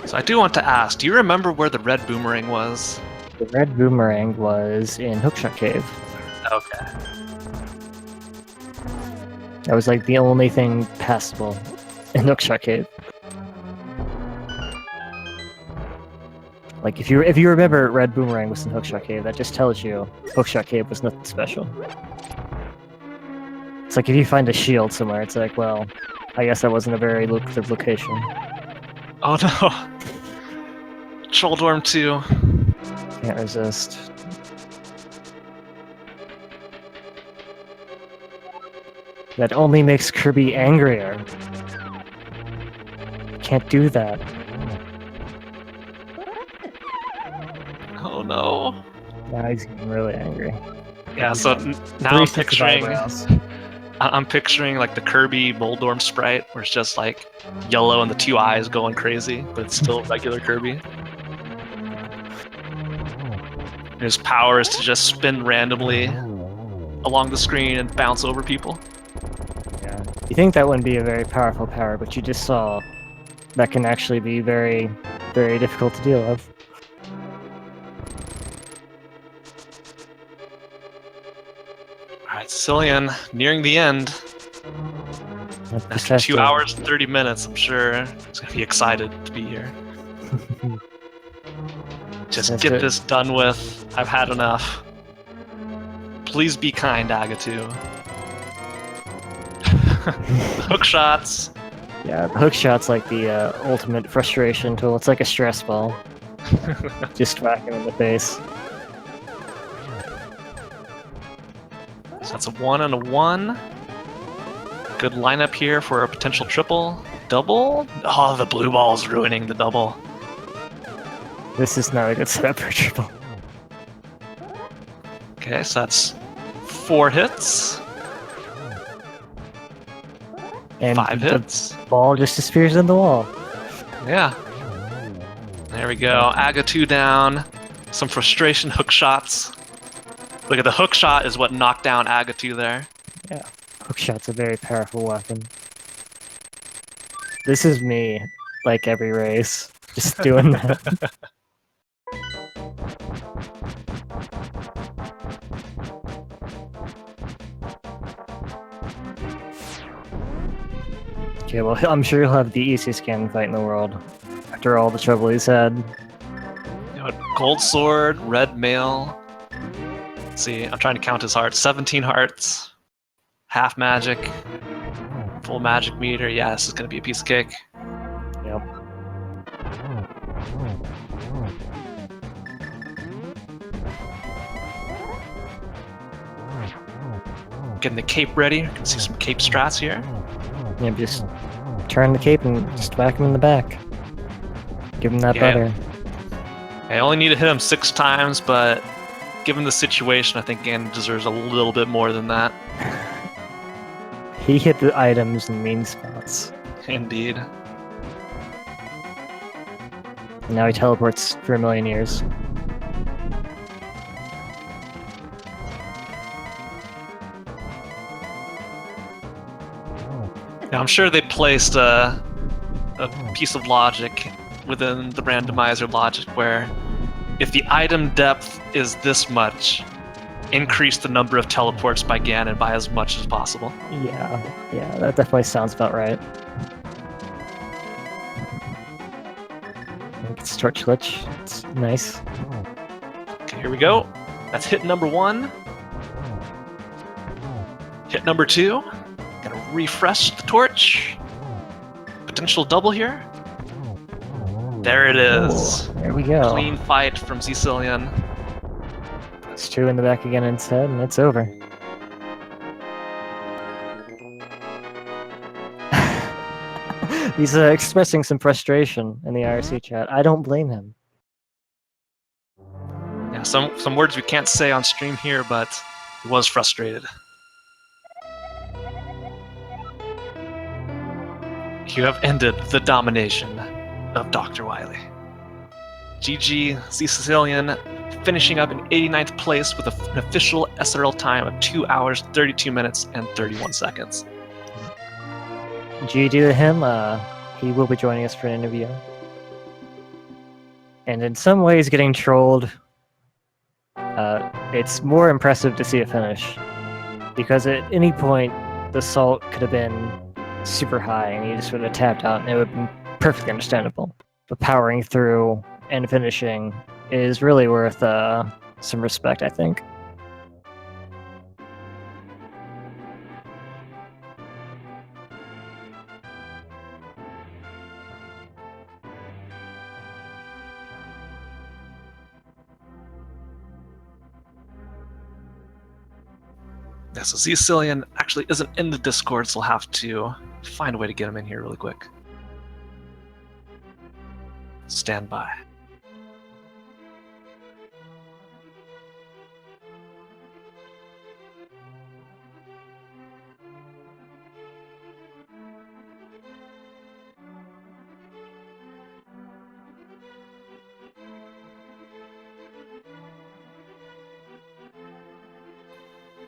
So I do want to ask, do you remember where the red boomerang was? The red boomerang was in Hookshot Cave. Okay. That was like the only thing passable in Hookshot Cave. Like if you remember Red Boomerang was in Hookshot Cave, that just tells you Hookshot Cave was nothing special. It's like if you find a shield somewhere, it's like, well, I guess that wasn't a very lucrative location. Oh no! Troll Dorm 2. Can't resist. That only makes Kirby angrier. Can't do that. Oh no. Now he's getting really angry. Yeah, so now I'm 3 sets of picturing, eyebrows. I'm picturing like the Kirby Boldorm sprite, where it's just like yellow and the 2 eyes going crazy, but it's still regular Kirby. His power is to just spin randomly along the screen and bounce over people. Yeah. You think that wouldn't be a very powerful power, but you just saw that can actually be very, very difficult to deal with. Alright, ZCillian, nearing the end. After 2 hours and 30 minutes, I'm sure he's gonna be excited to be here. Just That's get it. this done with. I've had enough. Please be kind, Agatu. Hook shots. Yeah, the hook shot's like the ultimate frustration tool. It's like a stress ball. Just whack him in the face. So that's a 1 and a 1. Good lineup here for a potential triple. Double? Oh, the blue ball's ruining the double. This is not a good setup for triple. Okay, so that's 4 hits. And 5 the hits. ball just disappears in the wall. Yeah. There we go. Agatu down. Some frustration hook shots. Look at the hook shot is what knocked down Agatu there. Yeah, hook shot's a very powerful weapon. This is me, like every race, just doing that. Okay, well, I'm sure he'll have the easiest cannon fight in the world after all the trouble he's had. You know, gold sword, red mail. Let's see, I'm trying to count his hearts. 17 hearts. Half magic. Full magic meter. Yeah, this is going to be a piece of cake. Yep. Getting the cape ready. You can see some cape strats here. Yeah, just turn the cape and just whack him in the back. Give him that Yeah. butter. I only need to hit him 6 times, but given the situation, I think Ganon deserves a little bit more than that. He hit the items in mean spots. Indeed. And now he teleports for a million years. Now, I'm sure they placed a piece of logic within the randomizer logic where if the item depth is this much, increase the number of teleports by Ganon by as much as possible. Yeah, that definitely sounds about right. It's Torch Glitch. It's nice. Okay, here we go. That's hit number 1. Hit number 2. Gonna refresh the torch. Potential double here. There it is. There we go. Clean fight from ZCillian. It's 2 in the back again instead, and it's over. He's expressing some frustration in the IRC chat. I don't blame him. Yeah, some words we can't say on stream here, but he was frustrated. You have ended the domination of Dr. Wily. GG, ZCillian finishing up in 89th place with an official SRL time of 2 hours, 32 minutes, and 31 seconds. GG to him. He will be joining us for an interview. And in some ways, getting trolled, it's more impressive to see a finish. Because at any point, the salt could have been super high, and he just would have tapped out, and it would have been perfectly understandable. But powering through and finishing is really worth some respect, I think. Yeah, so ZCillian actually isn't in the Discord, so we'll have to find a way to get him in here really quick. Stand by.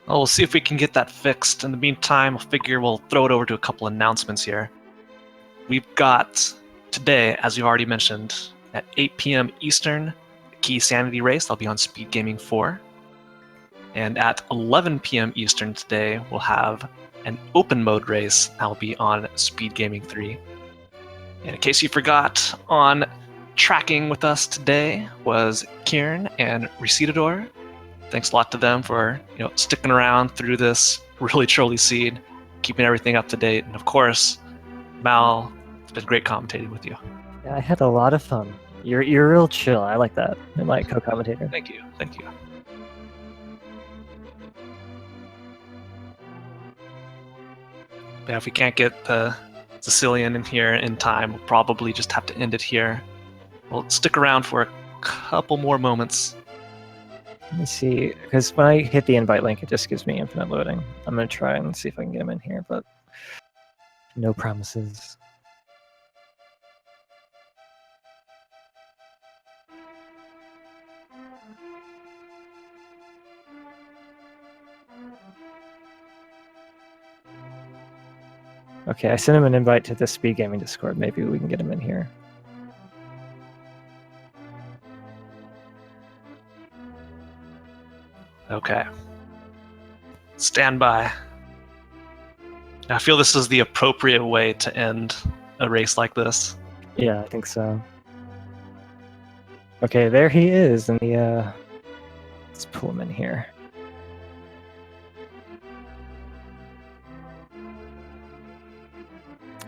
Well, we'll see if we can get that fixed. In the meantime, I figure we'll throw it over to a couple announcements here. We've got today, as we've already mentioned, at 8 p.m. Eastern, Key Sanity Race. I'll be on Speed Gaming 4. And at 11 p.m. Eastern today, we'll have an open mode race. I'll be on Speed Gaming 3. And in case you forgot, on tracking with us today was Kieran and Recedador. Thanks a lot to them for sticking around through this really trolly seed, keeping everything up to date, and of course, Mal. It's been great commentating with you. Yeah, I had a lot of fun. You're real chill. I like that. I like co-commentator. Thank you. Yeah, if we can't get the ZCillian in here in time, we'll probably just have to end it here. We'll stick around for a couple more moments. Let me see, because when I hit the invite link, it just gives me infinite loading. I'm going to try and see if I can get him in here, but no promises. Okay, I sent him an invite to the Speed Gaming Discord. Maybe we can get him in here. Okay. Stand by. I feel this is the appropriate way to end a race like this. Yeah, I think so. Okay, there he is in the, let's pull him in here.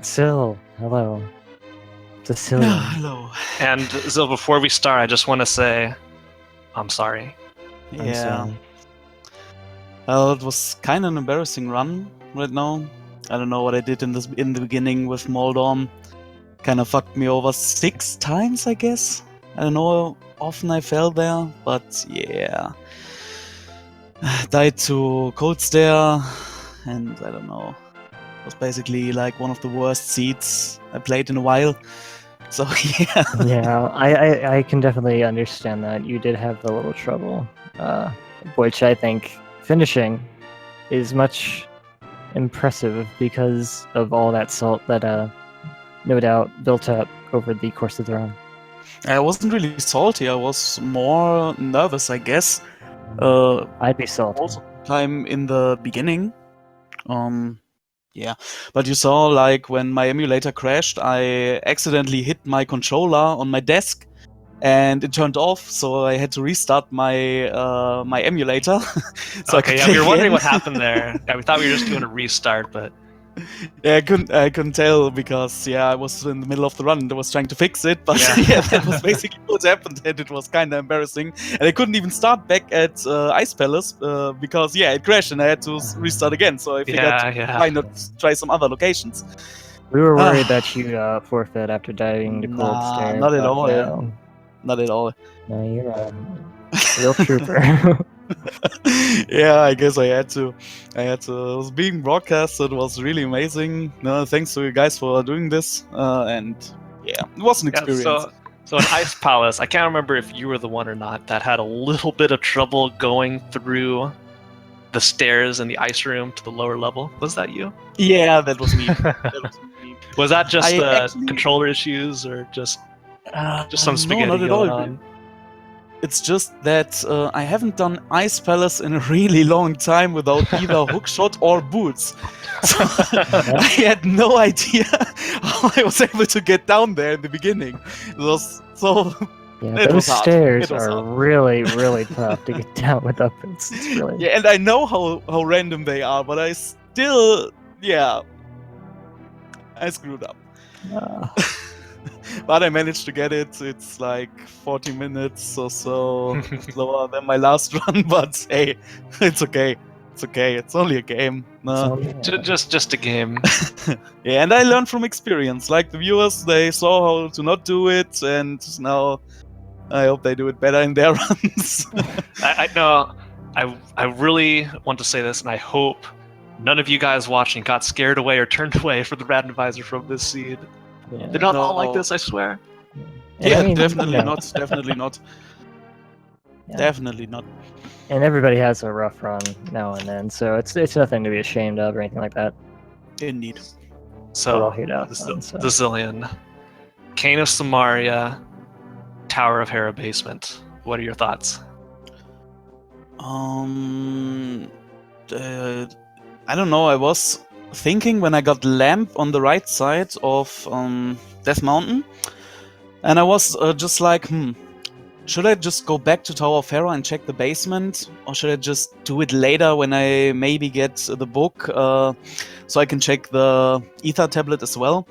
Sil, hello. ZCillian. Hello. And Zil, before we start, I just want to say, I'm sorry. I'm Yeah. sorry. Well, it was kind of an embarrassing run right now. I don't know what I did in the beginning with Moldorm. Kind of fucked me over 6 times, I guess. I don't know how often I fell there, but yeah. Died to Cold Stare, and I don't know. It was basically like one of the worst seeds I played in a while. So yeah. Yeah, I can definitely understand that. You did have a little trouble, which I think finishing is much impressive because of all that salt that no doubt built up over the course of the run. I wasn't really salty, I was more nervous, I guess. I'd be salty. Also time in the beginning. Yeah, but you saw, like, when my emulator crashed, I accidentally hit my controller on my desk and it turned off, so I had to restart my my emulator. So Okay, yeah, we were wondering what happened there. Yeah, we thought we were just doing a restart, but Yeah, I couldn't tell because I was in the middle of the run and I was trying to fix it, but Yeah. that was basically what happened, and it was kind of embarrassing. And I couldn't even start back at Ice Palace because it crashed and I had to restart again. So I figured why not try some other locations. We were worried that you forfeit after diving to Cold Nah, Stare. not at but all. No, Not at all. no, you're a real trooper. Yeah, I guess I had to. It was being broadcasted. It was really amazing. No, thanks to you guys for doing this. And it was an experience. So in Ice Palace, I can't remember if you were the one or not that had a little bit of trouble going through the stairs in the ice room to the lower level. Was that you? Yeah, that was me. That was me. Was that just actually- controller issues or just some spaghetti no, not at going all. on? It's just that I haven't done Ice Palace in a really long time without either hookshot or boots. So I had no idea how I was able to get down there in the beginning. It was so. Yeah, It those was hard. stairs It was are hard. really, really tough to get down with up. It's really. Yeah, and I know how random they are, but I still, I screwed up. But I managed to get it. It's like 40 minutes or so slower than my last run, but hey, it's okay. It's okay. It's only a game. No. Just a game. Yeah, and I learned from experience. Like the viewers, they saw how to not do it, and now I hope they do it better in their runs. I know. I really want to say this, and I hope none of you guys watching got scared away or turned away for the randomizer from this seed. Yeah. They're not all No. like this, I swear. And I mean, definitely you know, not. Definitely not. yeah. Definitely not. And everybody has a rough run now and then, so it's nothing to be ashamed of or anything like that. Indeed. We're all So, here to have fun, so. ZCillian, Cane of Samaria, Tower of Hera basement. What are your thoughts? I don't know. I was thinking when I got Lamp on the right side of Death Mountain, And I was just like, should I just go back to Tower of Hera and check the basement? Or should I just do it later when I maybe get the book so I can check the Ether tablet as well?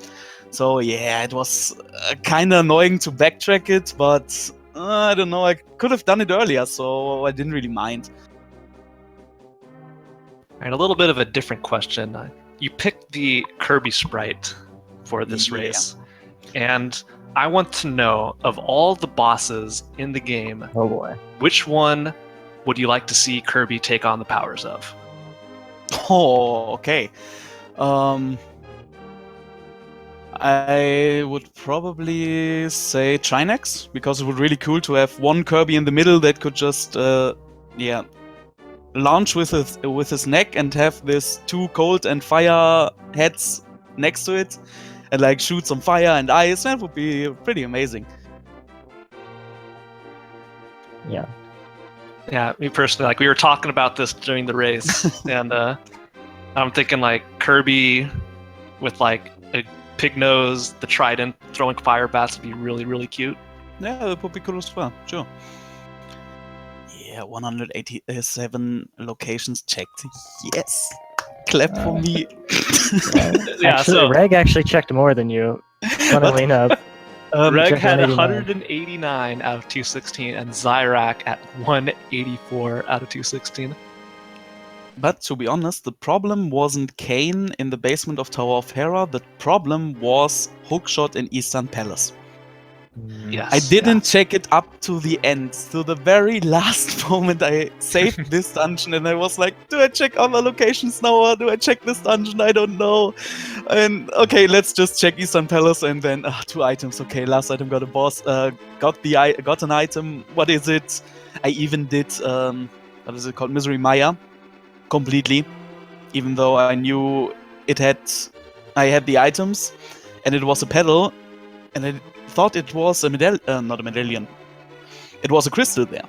So yeah, it was kind of annoying to backtrack it, but I don't know, I could have done it earlier, so I didn't really mind. And a little bit of a different question. You picked the Kirby sprite for this race, and I want to know, of all the bosses in the game, Oh boy. which one would you like to see Kirby take on the powers of? Oh, okay. I would probably say Trinex, because it would be really cool to have one Kirby in the middle that could just, launch with his neck and have this 2 cold and fire heads next to it, and like shoot some fire and ice. That would be pretty amazing. Yeah. Yeah, me personally, like we were talking about this during the race, and I'm thinking like Kirby with like a pig nose, the trident, throwing fire bats would be really, really cute. Yeah, that would be cool as well. Sure. Yeah, 187 locations checked. Yes. Clap for me. Yeah, Actually, so Reg actually checked more than you. Funnily enough. Reg checked had 189. 189 out of 216, and Xyrak at 184 out of 216. But to be honest, the problem wasn't Kane in the basement of Tower of Hera. The problem was Hookshot in Eastern Palace. Yes. I didn't check it up to the end. To the very last moment, I saved this dungeon and I was like, do I check other locations now or do I check this dungeon? I don't know. And okay, let's just check Eastern Palace and then 2 items. Okay, last item got a boss. Got an item. What is it? I even did what is it called? Misery Mire completely, even though I knew I had the items and it was a pedal, and I thought it was a not a medallion. It was a crystal there.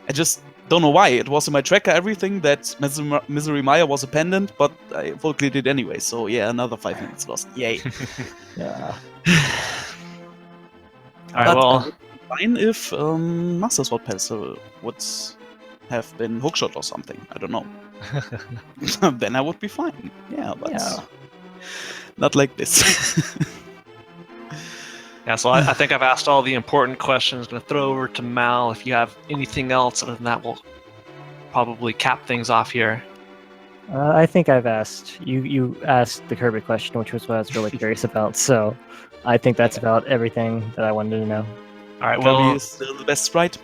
I just don't know why. It was in my tracker, everything, that Misery Mire was a pendant, but I full cleared it anyway. So yeah, another 5 minutes lost. Yay. Yeah. All right, well, It would be fine if Master Sword Pencil would have been hookshot or something. I don't know. Then I would be fine. Yeah, but not like this. yeah, so I think I've asked all the important questions. I'm going to throw over to Mal. If you have anything else other than that, we'll probably cap things off here. I think I've asked. You asked the Kirby question, which was what I was really curious about. So I think that's about everything that I wanted to know. All right, Kirby well, is still the best sprite.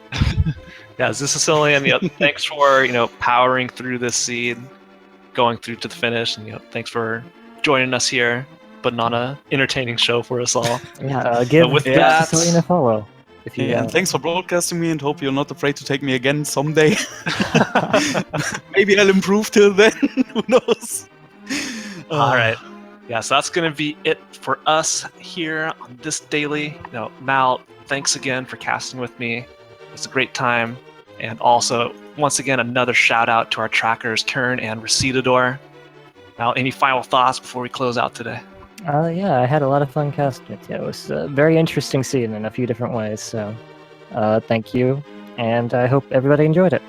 yeah, ZCillian, thanks for powering through this seed, going through to the finish, and thanks for joining us here, putting on a entertaining show for us all. Yeah, give with that- ZCillian a follow. If you, Yeah, and thanks for broadcasting me, and hope you're not afraid to take me again someday. Maybe I'll improve till then. Who knows? All right. Yeah, so that's going to be it for us here on this daily. Mal, thanks again for casting with me. It's a great time. And also, once again, another shout out to our trackers, Turn and Recedador. Mal, any final thoughts before we close out today? Yeah, I had a lot of fun casting it. Yeah, it was a very interesting scene in a few different ways. So, thank you, and I hope everybody enjoyed it.